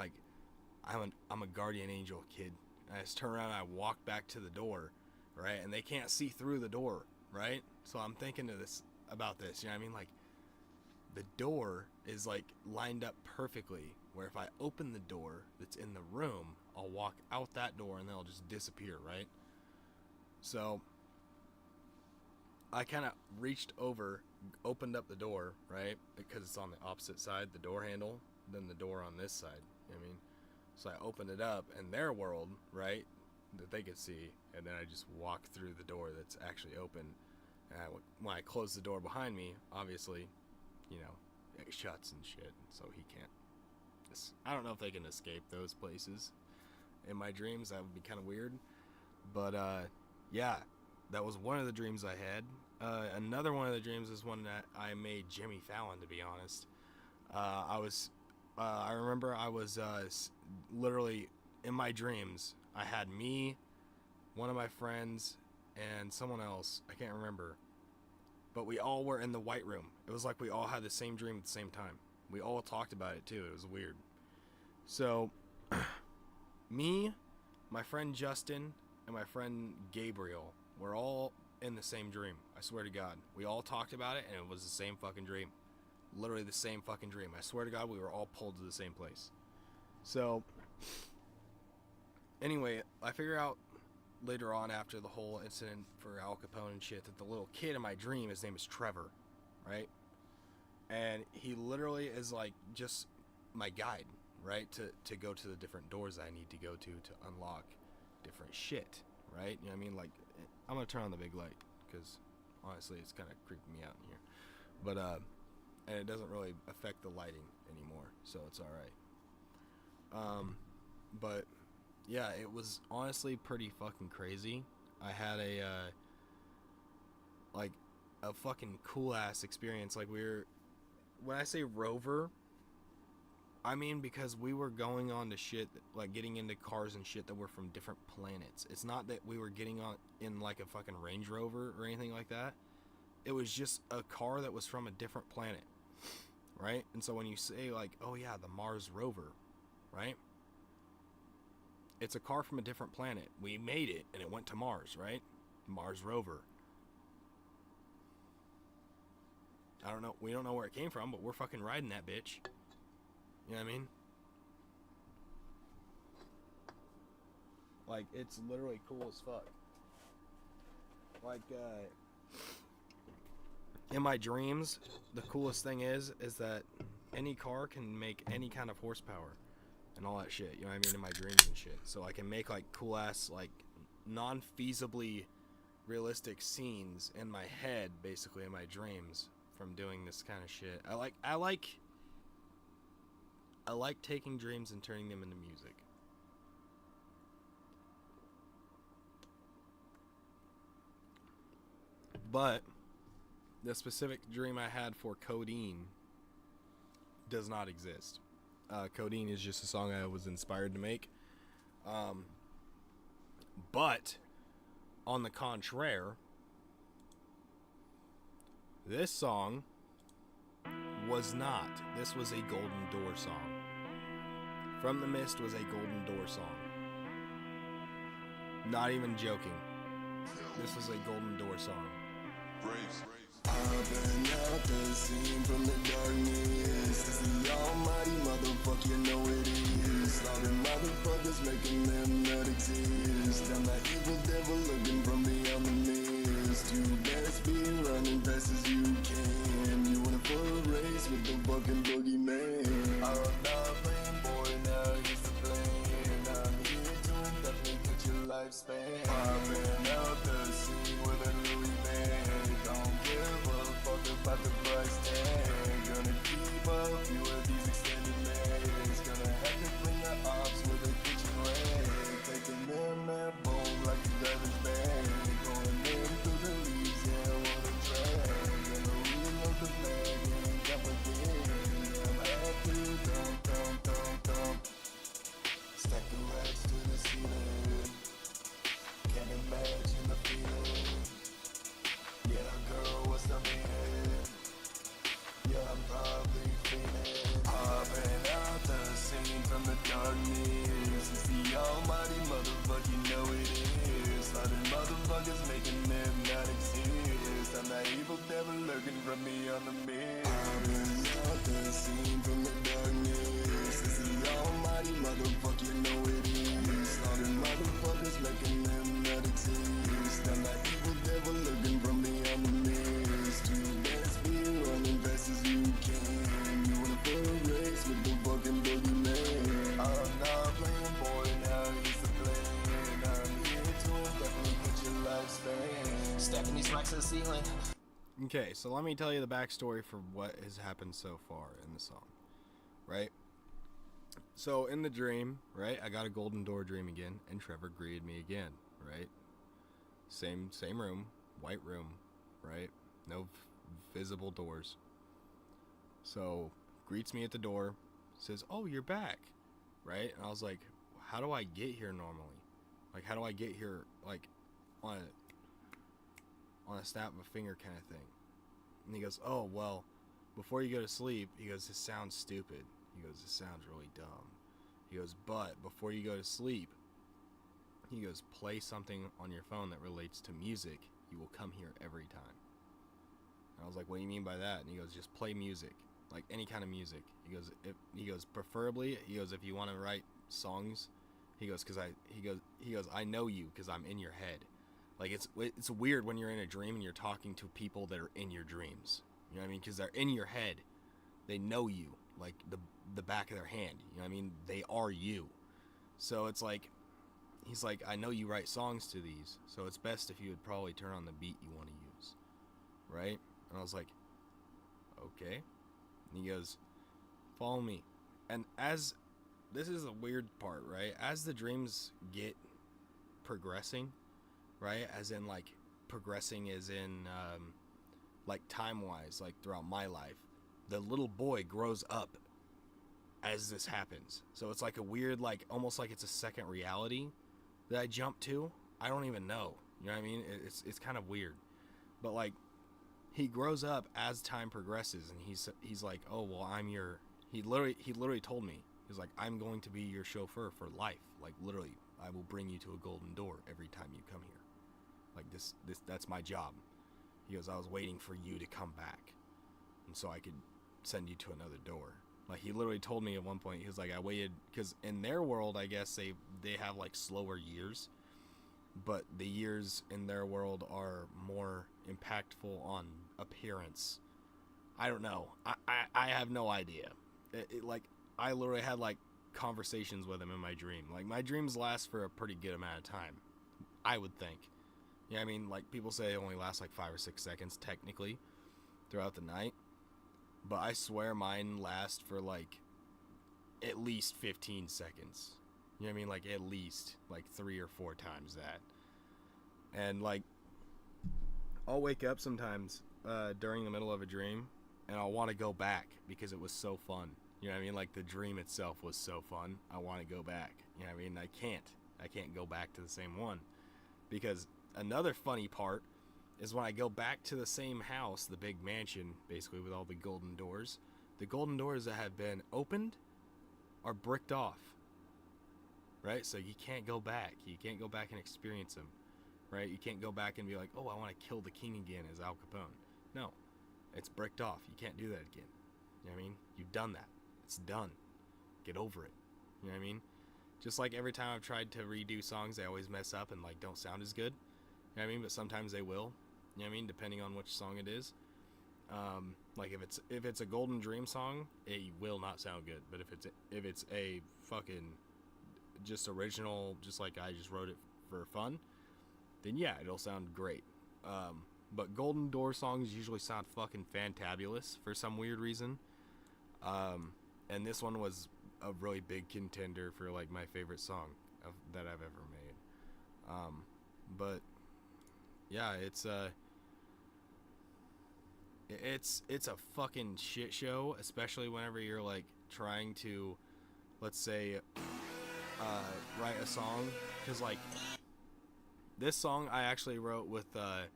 Speaker 2: a guardian angel, kid. And I just turned around and I walked back to the door, right? And they can't see through the door, right? So I'm thinking about this, you know what I mean? Like, the door is like lined up perfectly, where if I open the door that's in the room, I'll walk out that door and they'll just disappear, right? So I kind of reached over, opened up the door, right? Because it's on the opposite side, the door handle, than the door on this side, you know what I mean? So I opened it up in their world, right, that they could see, and then I just walked through the door that's actually open. And when I closed the door behind me, obviously, you know, it shuts and shit, so he can't. I don't know if they can escape those places. In my dreams, that would be kind of weird. But, yeah, that was one of the dreams I had. Another one of the dreams is one that I made Jimmy Fallon, to be honest. I remember I was literally, in my dreams, I had me, one of my friends, and someone else. I can't remember. But we all were in the white room. It was like we all had the same dream at the same time. We all talked about it too. It was weird. So, me, my friend Justin, and my friend Gabriel were all in the same dream. I swear to God. We all talked about it, and it was the same fucking dream. Literally the same fucking dream. I swear to God, we were all pulled to the same place. So, anyway, I figure out later on, after the whole incident for Al Capone and shit, that the little kid in my dream, his name is Trevor, right? And he literally is like just my guide, right? To go to the different doors I need to go to unlock different shit, right? You know what I mean? Like, I'm gonna turn on the big light because honestly, it's kind of creeping me out in here. But and it doesn't really affect the lighting anymore, so it's all right. But yeah, it was honestly pretty fucking crazy. I had a fucking cool ass experience. Like, when I say rover, I mean because we were going on to shit, like getting into cars and shit that were from different planets. It's not that we were getting on in like a fucking Range Rover or anything like that. It was just a car that was from a different planet, right? And so when you say like, oh yeah, the Mars rover, right? It's a car from a different planet. We made it, and it went to Mars, right? Mars rover. I don't know. We don't know where it came from, but we're fucking riding that bitch. You know what I mean? Like, it's literally cool as fuck. Like, in my dreams, the coolest thing is that any car can make any kind of horsepower. And all that shit, you know what I mean, in my dreams and shit. So I can make like cool ass, like non-feasibly realistic scenes in my head, basically in my dreams, from doing this kind of shit. I like taking dreams and turning them into music. But the specific dream I had for codeine does not exist.
Speaker 5: Codeine is just a song I was inspired to make. But on the contraire, this song was not. This was a Golden Door song. From the Mist was a Golden Door song. Not even joking. This was a Golden Door song.
Speaker 3: Braves.
Speaker 4: I've been out the scene from the darkness. It's the almighty motherfucker, you know it is. Slaughter motherfuckers making them not exist. I'm that evil devil looking from beyond the mist. You best be running fast as you can. You wanna for a race with the fucking boogeyman. I'm not playing boy, now here's the plan. I'm here to indefinitely cut your lifespan. I've been out the scene with a Louis man. Don't give a fuck about the price tag. Gonna keep a few of these extended legs. Gonna have to clean the ops with a kitchen rag. Taking them that bone like a garbage bag. Going in through the leaves, yeah, what a drag. Gonna reload the bag and jump again. I'm happy, don't. Stacking racks to the ceiling. Can't imagine the feeling. Yeah, girl, what's the meaning? Yeah, I'm probably feeling. I've been out the scene from the darkness. It's the almighty motherfucker, you know it is. Slaughter motherfuckers making them not exist. I'm that evil devil lurking from beyond the mist. I've been out the scene from the darkness. It's the almighty motherfucker, you know it is. Slaughter motherfuckers making them not exist. I'm that evil devil lurking from beyond the mist. You best be running fast as you can. You wanna for a race with the fucking boogeyman. I'm not playing boy, now here's the plan. I'm here to definitely get your lifespan.
Speaker 1: Stacking these racks to the ceiling.
Speaker 5: Okay, so let me tell you the backstory for what has happened so far in the song, right? So in the dream, right, I got a Golden Door dream again, and Trevor greeted me again, right? Same room, white room, right? No visible doors. So greets me at the door, says, "Oh, you're back," right? And I was like, "How do I get here normally? Like, how do I get here like on a snap of a finger kind of thing?" And he goes, "Oh, well, before you go to sleep," he goes, "this sounds stupid." He goes, "This sounds really dumb." He goes, "But before you go to sleep," he goes, "play something on your phone that relates to music. You will come here every time." And I was like, "What do you mean by that?" And he goes, "Just play music, like any kind of music." He goes, "Preferably," he goes, "if you want to write songs," he goes, "I know you because I'm in your head." Like it's weird when you're in a dream and you're talking to people that are in your dreams. You know what I mean? Because they're in your head. They know you like the back of their hand. You know what I mean? They are you. So it's like, he's like, "I know you write songs to these, so it's best if you would probably turn on the beat you want to use." Right? And I was like, "Okay." And he goes, "Follow me." And this is the weird part, right? As the dreams get progressing, right? As in like progressing as in like time-wise, like throughout my life, the little boy grows up as this happens. So it's like a weird, like almost like it's a second reality that I jump to. I don't even know. You know what I mean? It's kind of weird. But like he grows up as time progresses, and he's like, "Oh, well, I'm your." He literally told me, he's like, "I'm going to be your chauffeur for life. Like literally, I will bring you to a Golden Door every time you come here. Like this that's my job." He goes, "I was waiting for you to come back, and so I could send you to another door." Like he literally told me at one point, he was like, "I waited," because in their world, I guess they have like slower years, but the years in their world are more impactful on appearance. I don't know. I have no idea. Like I literally had like conversations with him in my dream. Like my dreams last for a pretty good amount of time, I would think. Yeah, I mean, like people say it only lasts like 5 or 6 seconds technically throughout the night, but I swear mine last for like at least 15 seconds. You know what I mean? Like at least like 3 or 4 times that. And like I'll wake up sometimes during the middle of a dream, and I'll want to go back because it was so fun. You know what I mean? Like, the dream itself was so fun. I want to go back. You know what I mean? I can't go back to the same one. Because another funny part is when I go back to the same house, the big mansion, basically with all the golden doors, the golden doors that have been opened are bricked off. Right? So you can't go back. You can't go back and experience them. Right? You can't go back and be like, oh, I want to kill the king again as Al Capone. No. It's bricked off. You can't do that again. You know what I mean? You've done that. It's done. Get over it. You know what I mean? Just like every time I've tried to redo songs, they always mess up and like don't sound as good. You know what I mean? But sometimes they will. You know what I mean? Depending on which song it is. Like if it's a Golden Dream song, it will not sound good. But if it's a fucking just original, just like I just wrote it for fun, then yeah, it'll sound great. But Golden Door songs usually sound fucking fantabulous for some weird reason. And this one was a really big contender for like my favorite song that I've ever made. But yeah, it's a fucking shit show, especially whenever you're like trying to, let's say, write a song, because like this song I actually wrote with the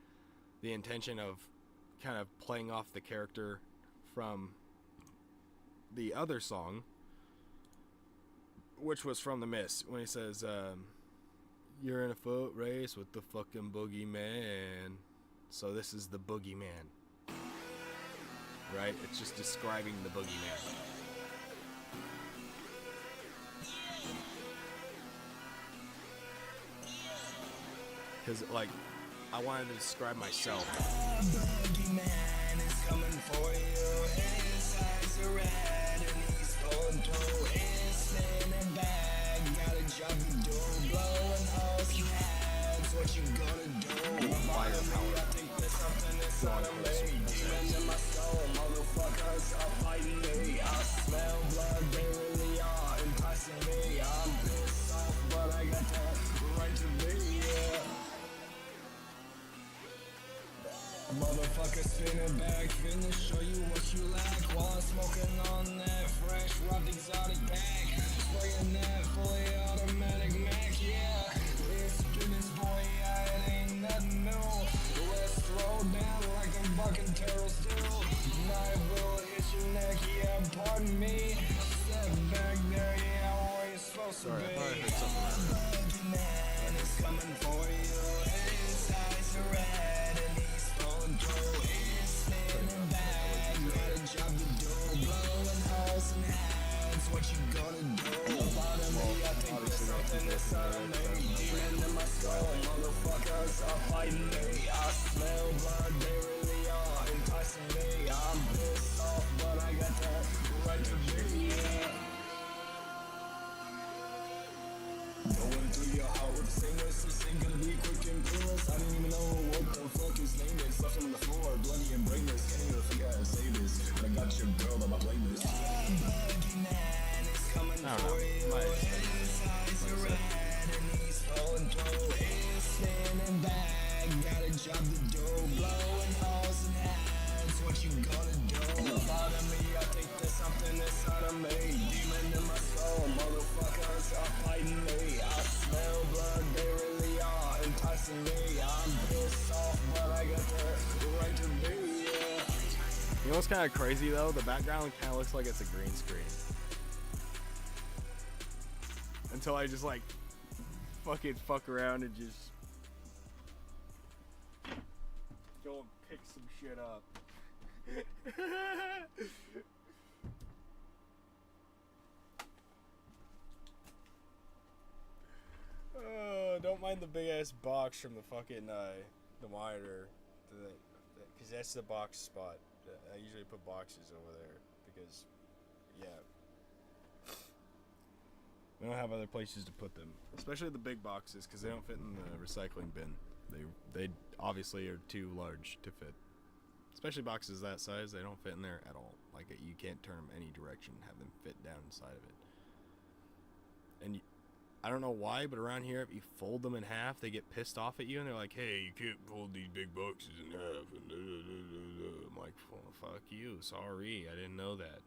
Speaker 5: intention of kind of playing off the character from the other song, which was from The Mist, when he says, you're in a foot race with the fucking boogeyman. So this is the boogeyman. Right? It's just describing the boogeyman. Because, like, I wanted to describe myself.
Speaker 1: Boogeyman is coming for you. His eyes are red and he's pulling through. He's spinning back, gotta drop the door, blowing holes and heads. What you gonna do?
Speaker 5: Firepower.
Speaker 1: I think there's something inside of me. Demons in my soul, motherfuckers are fighting me. I smell blood, they really are enticing me. I'm pissed off, but I got the right to be, yeah. Motherfucker spinning back, finna show you what you lack. While I'm smoking on that fresh, rough exotic bag. Spraying that fully automatic Mac, yeah. It's spinning, boy, yeah, it ain't nothing new. Let's throw down like I'm bucking turtles do. Knife will hit your neck, yeah, pardon me. Step back there, yeah, where you supposed to be. Boogeyman is coming for you. His eyes are red and he's flowing through. He's spinning back, gotta drop the door, blowing holes and heads. What you gonna do? Part of me, I think there's something inside of me. Demon in my soul, motherfuckers are fighting me. I smell blood, they really are enticing me. I'm pissed off, but I got the right to be, yeah. Going through your heart with the same words, this ain't gonna be quick and painless. I didn't even know what the fuck his name is. Left him on the floor, bloody and brainless. Can't even figure out how to say this. But I got your girl on my playlist. Boogeyman is coming for you. His eyes are red and he's falling through. He's spinning back, gotta drop the door, blowing holes and heads. What you gonna do? Part of me, I think there's something inside of me. Demon in my soul, motherfuckers are fighting me. I smell blood, they really are enticing me. I'm pissed off, but I got the right to be, yeah.
Speaker 5: You know what's kind of crazy though? The background kind of looks like it's a green screen. Until I just like fucking fuck around and just go and pick some shit up. Don't mind the big ass box from the fucking the monitor, because that's the box spot. I usually put boxes over there because, yeah, we don't have other places to put them, especially the big boxes, because they don't fit in the recycling bin. They obviously are too large to fit. Especially boxes that size, they don't fit in there at all. Like, you can't turn them any direction and have them fit down inside of it. And I don't know why, but around here, if you fold them in half, they get pissed off at you, and they're like, hey, you can't fold these big boxes in half. And I'm like, well, fuck you, sorry, I didn't know that.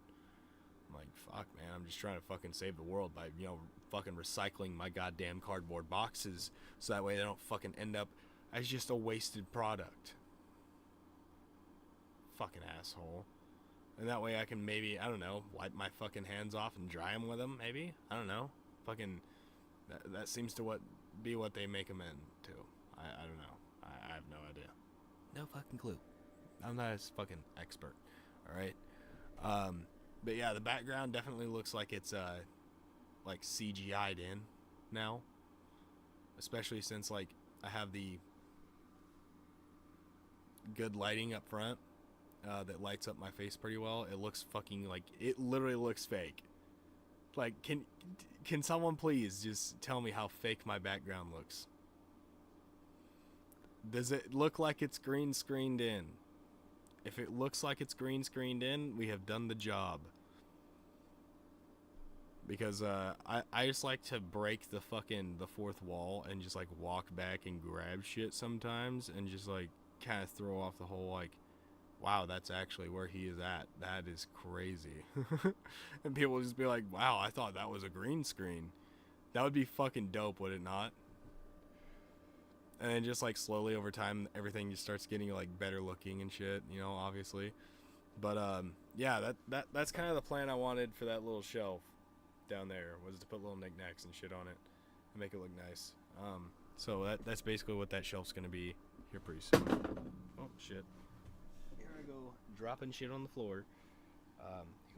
Speaker 5: I'm like, fuck, man, I'm just trying to fucking save the world by, you know, fucking recycling my goddamn cardboard boxes so that way they don't fucking end up as just a wasted product. Fucking asshole. And that way I can maybe, I don't know, wipe my fucking hands off and dry them with them, maybe? I don't know. Fucking, that seems to be what they make them into. I don't know. I have no idea. No fucking clue. I'm not a fucking expert. Alright? But yeah, the background definitely looks like it's, like CGI'd in now. Especially since, like, I have the good lighting up front. That lights up my face pretty well. It looks fucking like, it literally looks fake. Like, can someone please just tell me how fake my background looks? Does it look like it's green screened in? If it looks like it's green screened in, we have done the job. Because I just like to break the fourth wall and just like walk back and grab shit sometimes and just like kind of throw off the whole like, wow, that's actually where he is at. That is crazy. And people will just be like, wow, I thought that was a green screen. That would be fucking dope, would it not? And then just like slowly over time, everything just starts getting like better looking and shit, you know, obviously. But yeah, that's kind of the plan I wanted for that little shelf down there, was to put little knickknacks and shit on it and make it look nice. So that's basically what that shelf's gonna be here pretty soon. Oh shit. Here I go dropping shit on the floor.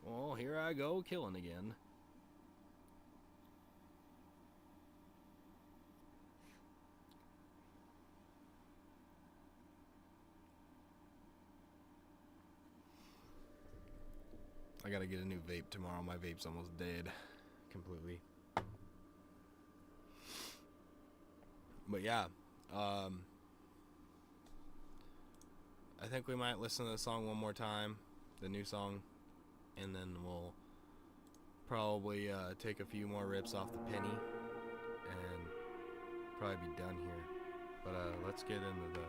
Speaker 5: Well, here I go killing again. I gotta get a new vape tomorrow. My vape's almost dead. Completely. But yeah. I think we might listen to the song one more time. The new song. And then we'll probably take a few more rips off the penny. And probably be done here. But let's get into the...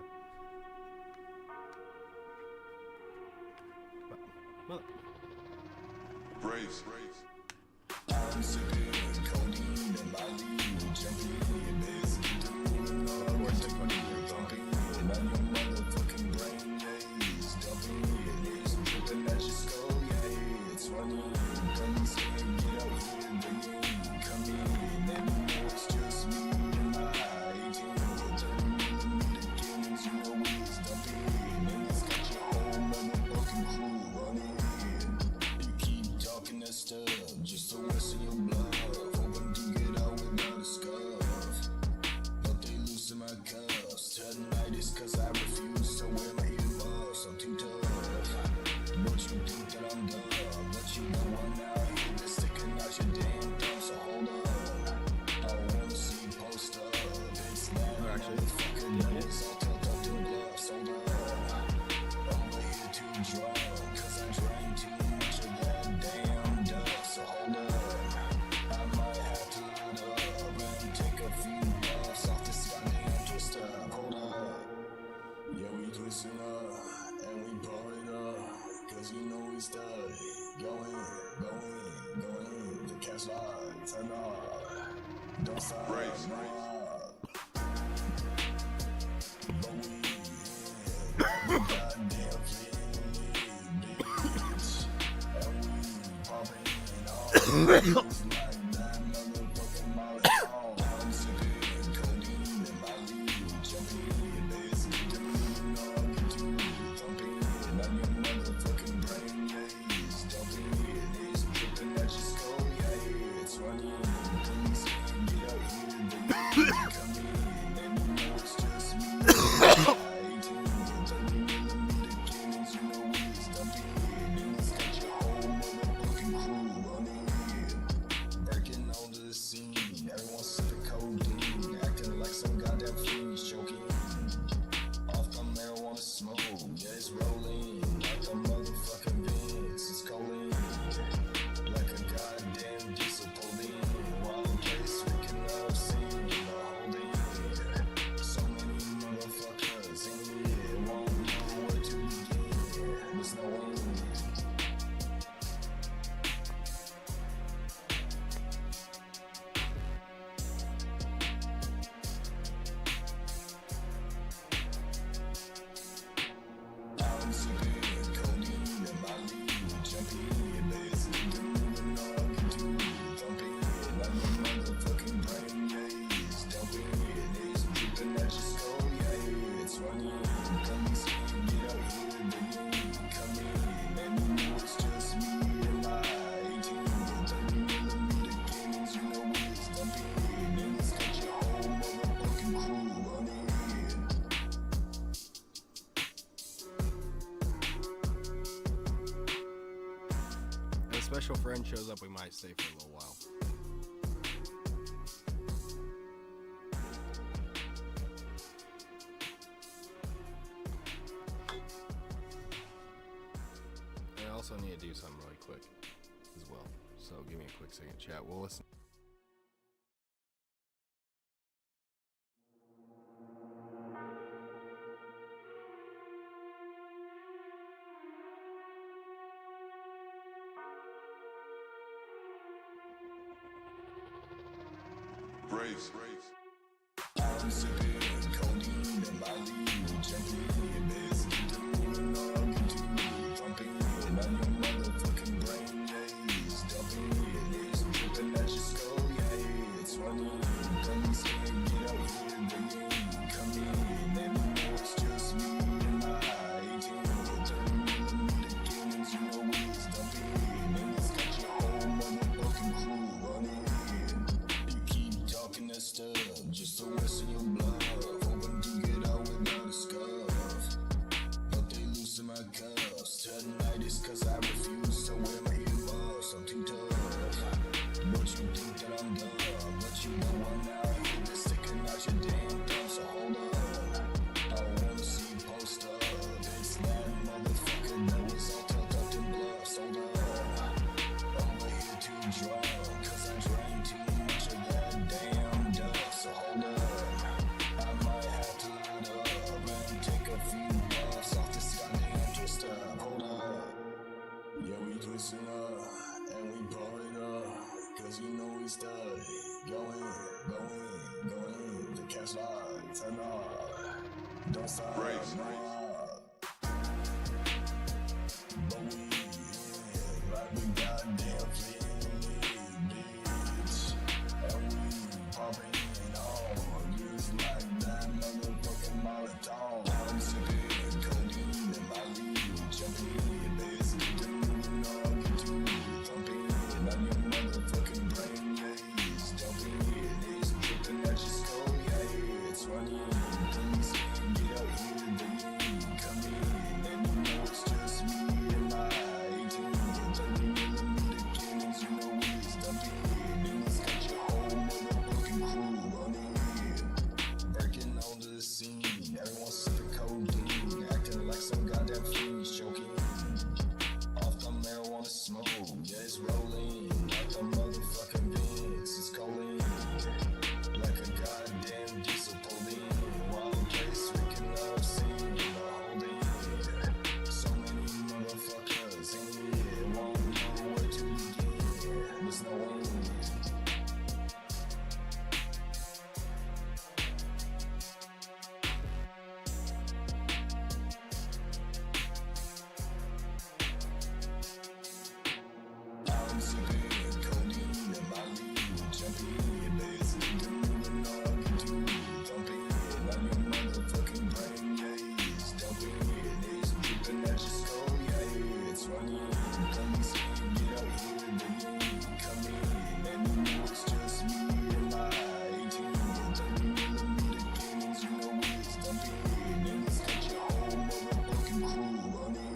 Speaker 5: Mother...
Speaker 3: Brace.
Speaker 1: I'm sipping codeine and my lead jumping in this dumping on your motherfucking brain, yeah, it's dumping, it's dripping at your skull, yeah, it's running, dummies can't get out here, they ain't coming anymore, it's just me and my 18 30mm cannons, you know it's dumping, and it's got your whole motherfucking crew running. Talking that stuff, just to lessen your blood, hoping to get out without a scuff, but they loosen my cuffs, tonight is cause I refuse to wear my earmuffs, I'm too tough, but you think that I'm dumb, but you know I'm out here just sticking out your damn thumb, so hold up, I wanna see you post up, it's that motherfucking noise, I'll tell Dr. Bluffs, hold up, over here too drunk, cause I drank too much of that damn duck, so hold up, I might have to load up and take a few bucks off this goddamn twist up, hold up, yeah, we twisting up, and we pull it up, cause you know we stuck, going, the cash lights, turn off, don't stop,
Speaker 3: Brace.
Speaker 1: no up, but we goddamn bitch, and we popping all like that motherfucking Molotov. I'm sipping codeine and my lead jumping, this dumping on your motherfucking brain, yeah, it's dumping, it's dripping at your skull, yeah, it's running, please get out here, they ain't coming anymore, it's just me. 30mm cannons, you know it's dumping, and it's got your whole motherfucking crew running.
Speaker 5: special friend shows up, we might stay for a little while. I also need to do something really quick as well. So give me a quick second, chat. We'll listen.
Speaker 3: Brace.
Speaker 1: I'm sipping codeine and Molly, jumping, biscuit, doing all you do, thumping on your motherfucking brain, yeah, dumping, it's dripping at your skull, yeah, it's running, don't say get out here, bringing, come in, anymore, it's just me and my 18, 30mm cannons, you know it's dumping, and it's got your whole motherfucking crew running. You keep talking that stuff, just to lessen your blood, hoping to get out without a scuff. But they loosen my cuffs, tinnitus cause I refuse to wear my earbuds, I'm too tough. But you think that I'm dumb, but you know I'm out here just sticking out your damn thumb, so hold up. I wanna see you post up, it's that motherfucker that was all tucked up in bluffs, hold up. Over here too drunk, cause I drank too much of that damn duck, so hold up. I might have to load up and take a few bucks off this goddamn twist up, hold up. Yeah, we twisting up and we pull it up, cause you know we stuck. Go in, the cash line, turn off. Don't stop,
Speaker 3: Brace.
Speaker 1: no up. But we in like we goddamn fleeing, bitch. And we popping on just like that motherfucking Molotov. I'm sipping codeine and Molly, jumping, basically doing all you do, thumping on your motherfucking brain, yeah, it's dumping, it's dripping at your skull, yeah, it's running. Please get out here, baby, come in, and you know it's just me and my 18, 30mm cannons, you know it's dumping, and it's got your whole motherfucking crew running. Breaking onto the scene, everyone sipping codeine, acting like some goddamn fiend, choking off the marijuana smoke, yeah, it's rolling like the motherfucking Vince, it's calling like a goddamn diesel pulling, wild place freaking up, seeing the holding. So many motherfuckers in here won't know where to begin. There's no end. I'm sipping codeine and Molly, jumping, basically doing all you do, thumping on your motherfucking brain, yeah, it's dumping, it's dripping at your skull, yeah, it's running. Please get out here, baby, come in, and you know it's just me and my 18, 30mm cannons, you know it's dumping, and it's got your whole motherfucking crew running.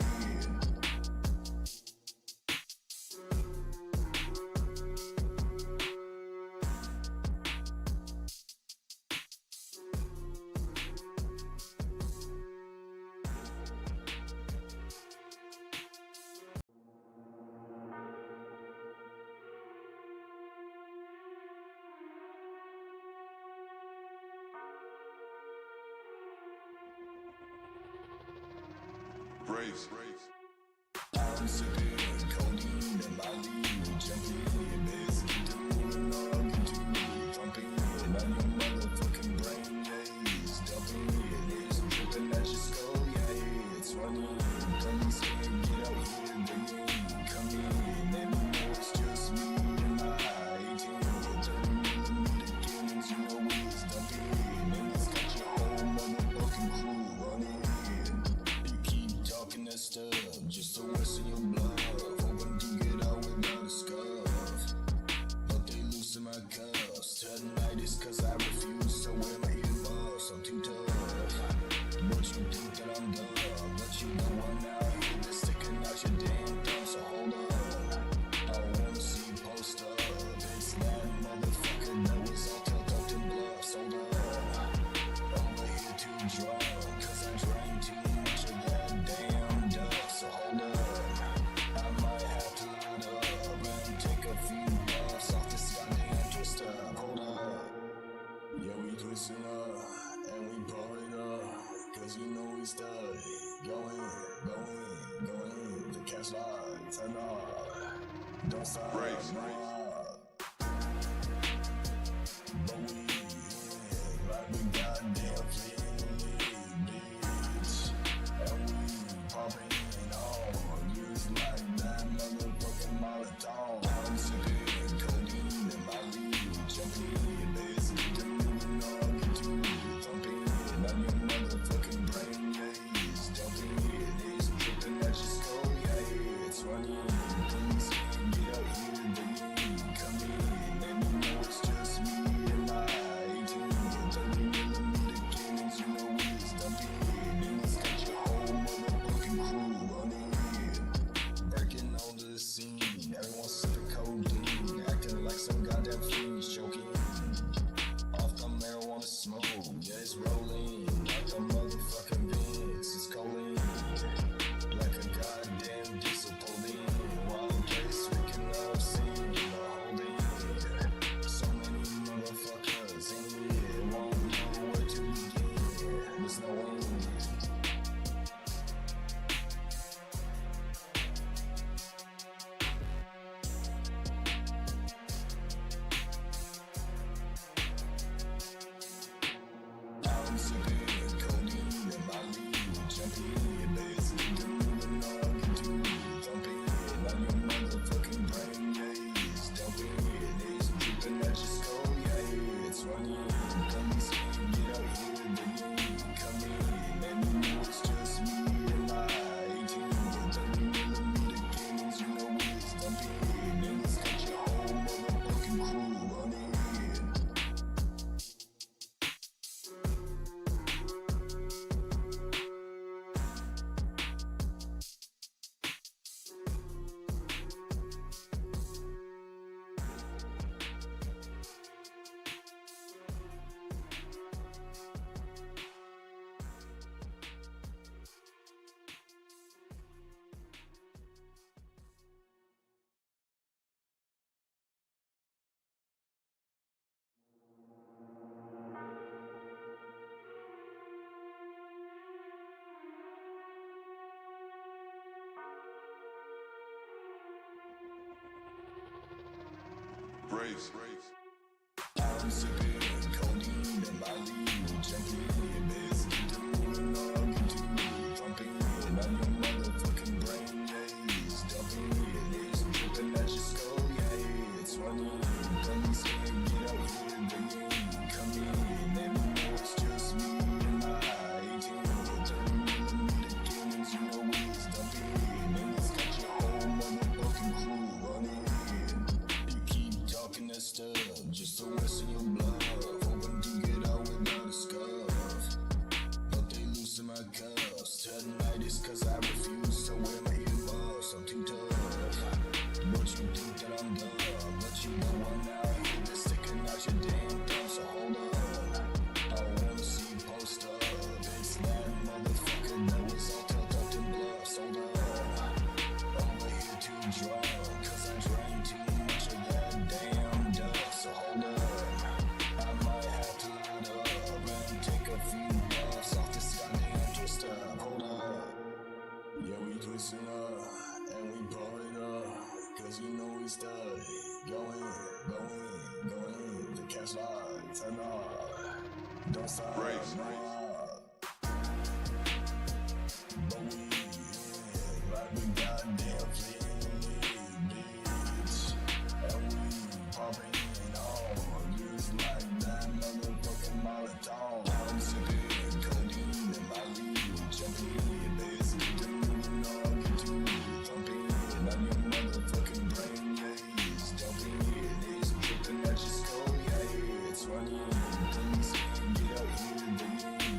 Speaker 3: Brace.
Speaker 1: I'm sipping codeine and Molly, jumping, basically doing all you do, thumping on your motherfucking brain, yeah, it's dumping, it's dripping at your skull, yeah, it's running. Please get out here, baby, come in, and you know it's just me and my 18, 30mm cannons, you know it's dumping, and it's got your whole motherfucking crew running. You keep talking that stuff, just to lessen your blood, hoping to get out without a scuff. But they loosen my cuffs, tinnitus cause I refuse to wear my earbuds, I'm too tough. But you think that I'm dumb, but you know I'm out here just sticking out your damn thumb, so hold up.
Speaker 4: we stay. Go in, the cash light, turn on. Don't stop,
Speaker 3: Brace.
Speaker 4: no up. But we in, like we goddamn fleeing, bitch. And we popping on, use like that motherfucking Molotov. I'm sipping codeine in my lead, jumping, basically doing all I can do. Thumping on your motherfucking brain, yeah, jumping, it's dripping at your skull, yeah, it's running. Please get out here, baby, come in, and you know it's just me and my 18, 30mm cannons, you know it's dumping, and it's got your whole motherfucking crew running, breaking on the scene, everyone sipping codeine, acting like some goddamn fiends, choking off the marijuana smoke, yeah, it's rolling like a motherfucking Vince, it's calling like a goddamn diesel pulling, wild place, waking up, seeing the holding, so many motherfuckers in here, won't know where to begin, there's no end. I'm sipping codeine in my lead, jumping, basically doing all I can do. Thumping on your motherfucking brain, yeah, it's dumping, it's dripping at your skull, yeah, it's running. Come see, get out here, baby, come in, and you know it's just me and my 18, 30mm cannons, you know it's dumping, and it's got your whole motherfucking crew running.
Speaker 3: Brace.
Speaker 4: I'm sipping codeine in my lead, jumping, basically doing all I can do. Thumping on your motherfucking brain, yeah, it's dumping, it's dripping at your skull, yeah, it's running. Come see, get out here, baby, come in, and you know it's just me and my 18, 30mm cannons, you know it's dumping, and it's got your whole motherfucking crew running. You keep talking that stuff, just to waste your blood, hoping to get out without a scuff. But they loosen my cuffs, tonight is cause I refuse to wear my earmuffs, I'm too tough. But you think that I'm dumb, but you know I'm out here just sticking out your damn thumb, so hold up. I wanna see you post up, it's that motherfucker that was all tucked up in bluffs, hold up. Over here too drunk, cause I drank too much of that damn duff, so hold up. I might have to load up and take a few puffs off this goddamn twist up, hold up. Yeah, we twisting up and we pull it up, cause you know we stay. Go in, the cash light, turn on. Don't stop,
Speaker 3: Brace.
Speaker 4: no up. But we in, like we goddamn fleeing, bitch. And we popping on, use like that motherfucking Molotov. I'm sipping codeine in my lead, jumping, basically doing all I can do. Thumping on your motherfucking brain, yeah, it's dumping, it's dripping at your skull, yeah, it's running. Please get out here, baby.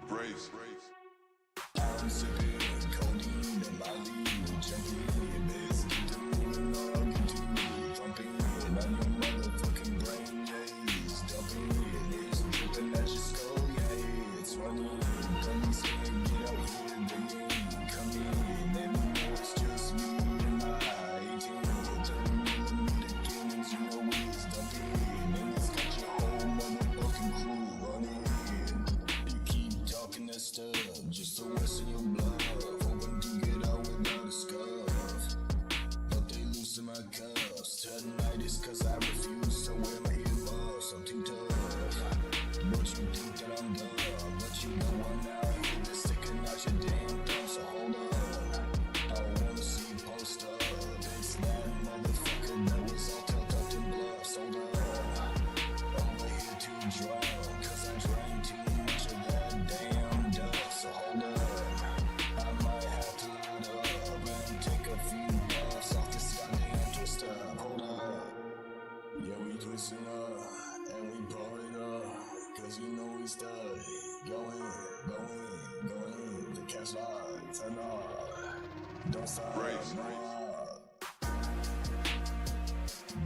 Speaker 3: Brace.
Speaker 1: I'm sipping codeine and my lead jumping. It's doing all good to me. Thumping on your motherfucking brain, yeah. It's dumping. It's dripping at your skull, yeah. It's running. Come saying, get out here, baby. Come in. Let me know it's just me and my 18. 30mm cannons, you know it's dumping. And it's got your whole motherfucking crew running. You keep talking that stuff just to lessen your blood, hoping to get out without a scuff. But they loosen my cuffs. Tonight is cause I refuse to wear my earmuffs. I'm too tough. But you think that I'm dumb. But you know I'm out here that's sticking out your damn thumb. So hold up, I wanna see you post up. It's that motherfucker that was all tucked up in bluffs. Hold up, over here too drunk, cause I drank too much of that damn duff. So hold up, I might have to load up and take a few buffs off this goddamn twist up. Hold up, yeah, we twisting up and we pull it up, cause you know we stuck. Go in, the catch line, turn off, don't stop,
Speaker 3: Brace.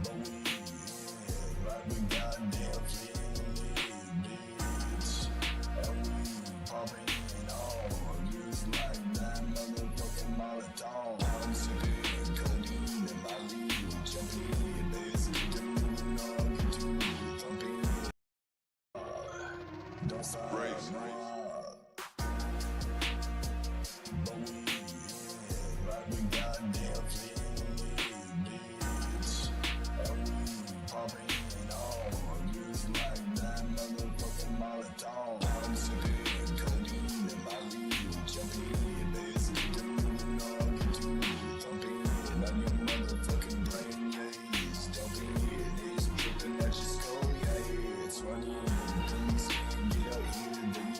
Speaker 1: but we in, like we goddamn feeling bitch. And we popping on, just like that motherfucking Molotov. I'm sipping codeine and my lead jumping. It's doing all good to me, thumping. Don't stop,
Speaker 3: Brace.
Speaker 1: but we in, like we goddamn feeling bitch. And we popping on, just like that motherfucking Molotov. I'm sipping codeine and my lead jumping. It's doing all good to me, thumping on your motherfucking brain, yeah. It's dumping, it's dripping at your skull, yeah. It's running, please get out here, baby.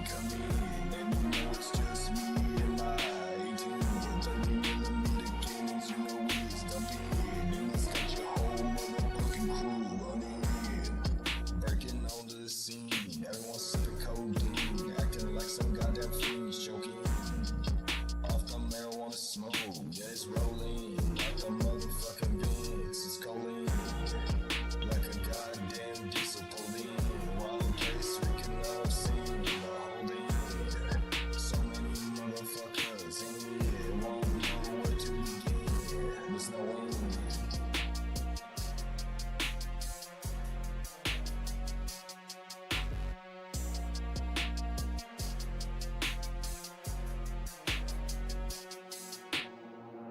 Speaker 1: Come in, let me know it's just me and my 18. 30mm cannons, you know it's dumping. And it's got your whole motherfucking crew running. Breaking onto the scene, everyone sipping codeine, acting like some goddamn fiends choking. Off the marijuana smoke, yeah, it's rolling like a motherfucking Vince. It's calling like a goddamn diesel pulling. Wild case, freaking love scene, the holding. So many motherfuckers in here, won't know where to begin. There's no end.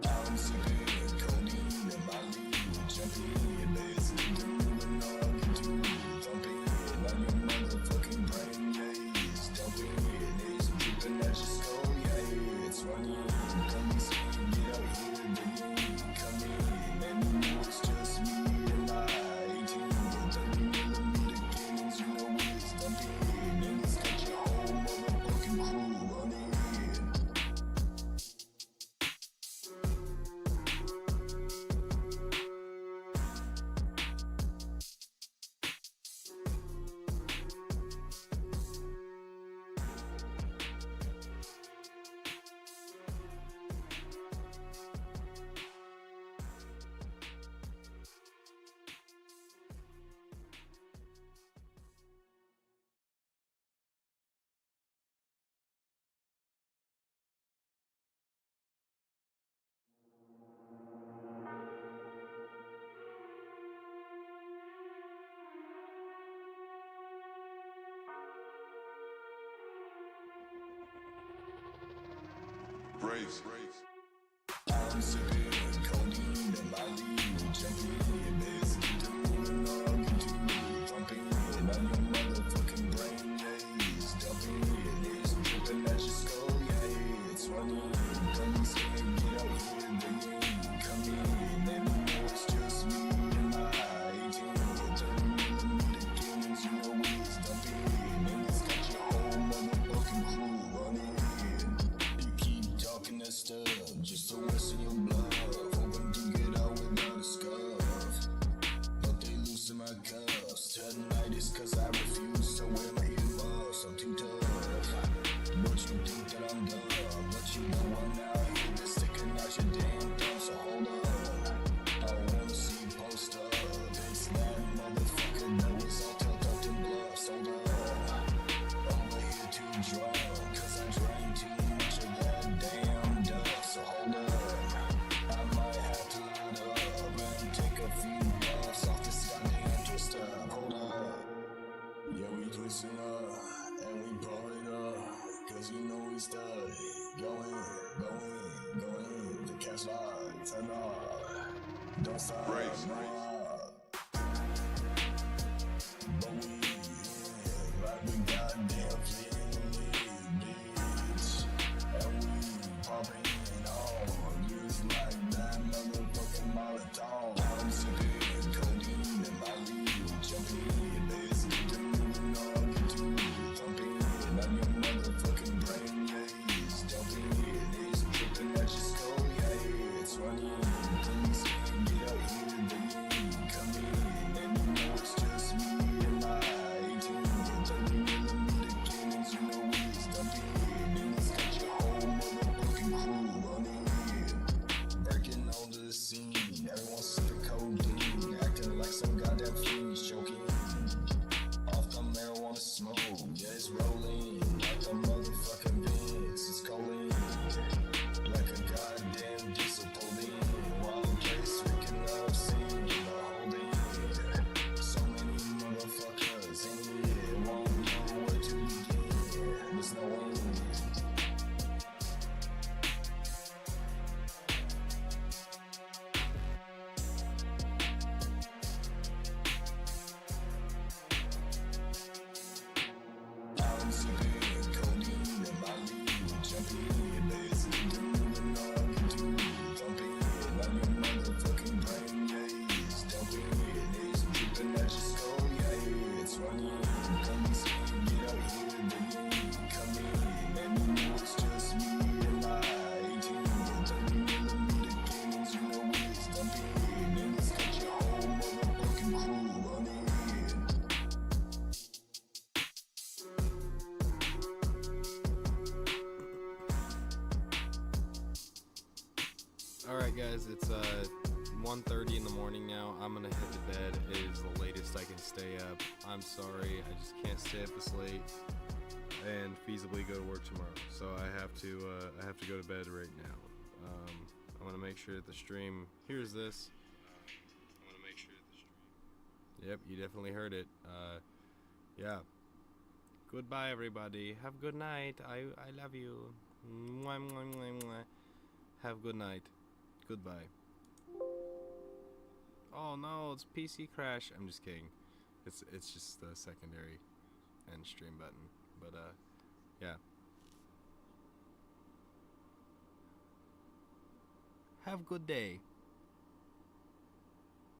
Speaker 1: I'm sipping codeine and my lead jumping. It's doing all good to me, thumping on your motherfucking brain, yeah. It's dumping, it's dripping at your skull, yeah. It's running, come saying, get out here, baby. Come in, let me know it's just me and my 18. 30mm cannons, you know it's dumping. And it's got your whole motherfucking crew running.
Speaker 3: Brace.
Speaker 1: I'm sipping codeine and my lead jumping. It's doing all good to me, thumping on your motherfucking brain, yeah. It's dumping, it's dripping at your skull, yeah. It's running, come saying, get out here, baby. Come in, let me know it's just me and my 18. 30mm cannons, you know it's dumping. And it's got your whole motherfucking crew running. You keep talking that stuff just to lessen your blood, cause you know we stay. Go in, the cash light, turn on. Don't stop,
Speaker 3: Brace.
Speaker 1: no but we in, like we goddamn fleeing, bitch. And we popping on, just like that motherfucking Molotov. I'm sipping codeine in my lead, jumping, there's nothing moving on, get to thumping on your motherfucking brain, yeah, it's dumping, it's dripping at your skull, yeah, it's running. Please get out here, baby, come in, and you know it's just me and my 18, 30mm cannons, you know it's dumping, and it's got your whole motherfucking crew running, breaking on the scene, everyone sipping codeine, acting like some goddamn fiends, choking off the marijuana smoke, yeah, it's rolling like the motherfucking Vince, it's calling like a goddamn diesel pulling. Wild place, waking up, seeing the holding. So many motherfuckers in here, won't know where to begin. There's no end. I'm sipping codeine in my lead, jumping, there's nothing moving on, get to thumping on your motherfucking brain, yeah, it's dumping, it's dripping at your skull, yeah, it's running. Police can't get out here, baby, come in, and you know it's just me and my 18, 30mm cannons, you know it's dumping, and it's got your whole motherfucking crew running.
Speaker 5: Alright guys, it's 1:30 in the morning now. I'm gonna head to bed. It is the latest I can stay up. I'm sorry, I just can't stay up this late and feasibly go to work tomorrow. So I have to go to bed right now. I'm gonna make sure that the stream hears this. Yep, you definitely heard it. Yeah. Goodbye everybody. Have a good night. I love you. Mwah, mwah, mwah, mwah. Have a good night. Goodbye. Oh no, it's PC crash. I'm just kidding. It's just the secondary end stream button. But yeah. Have a good day.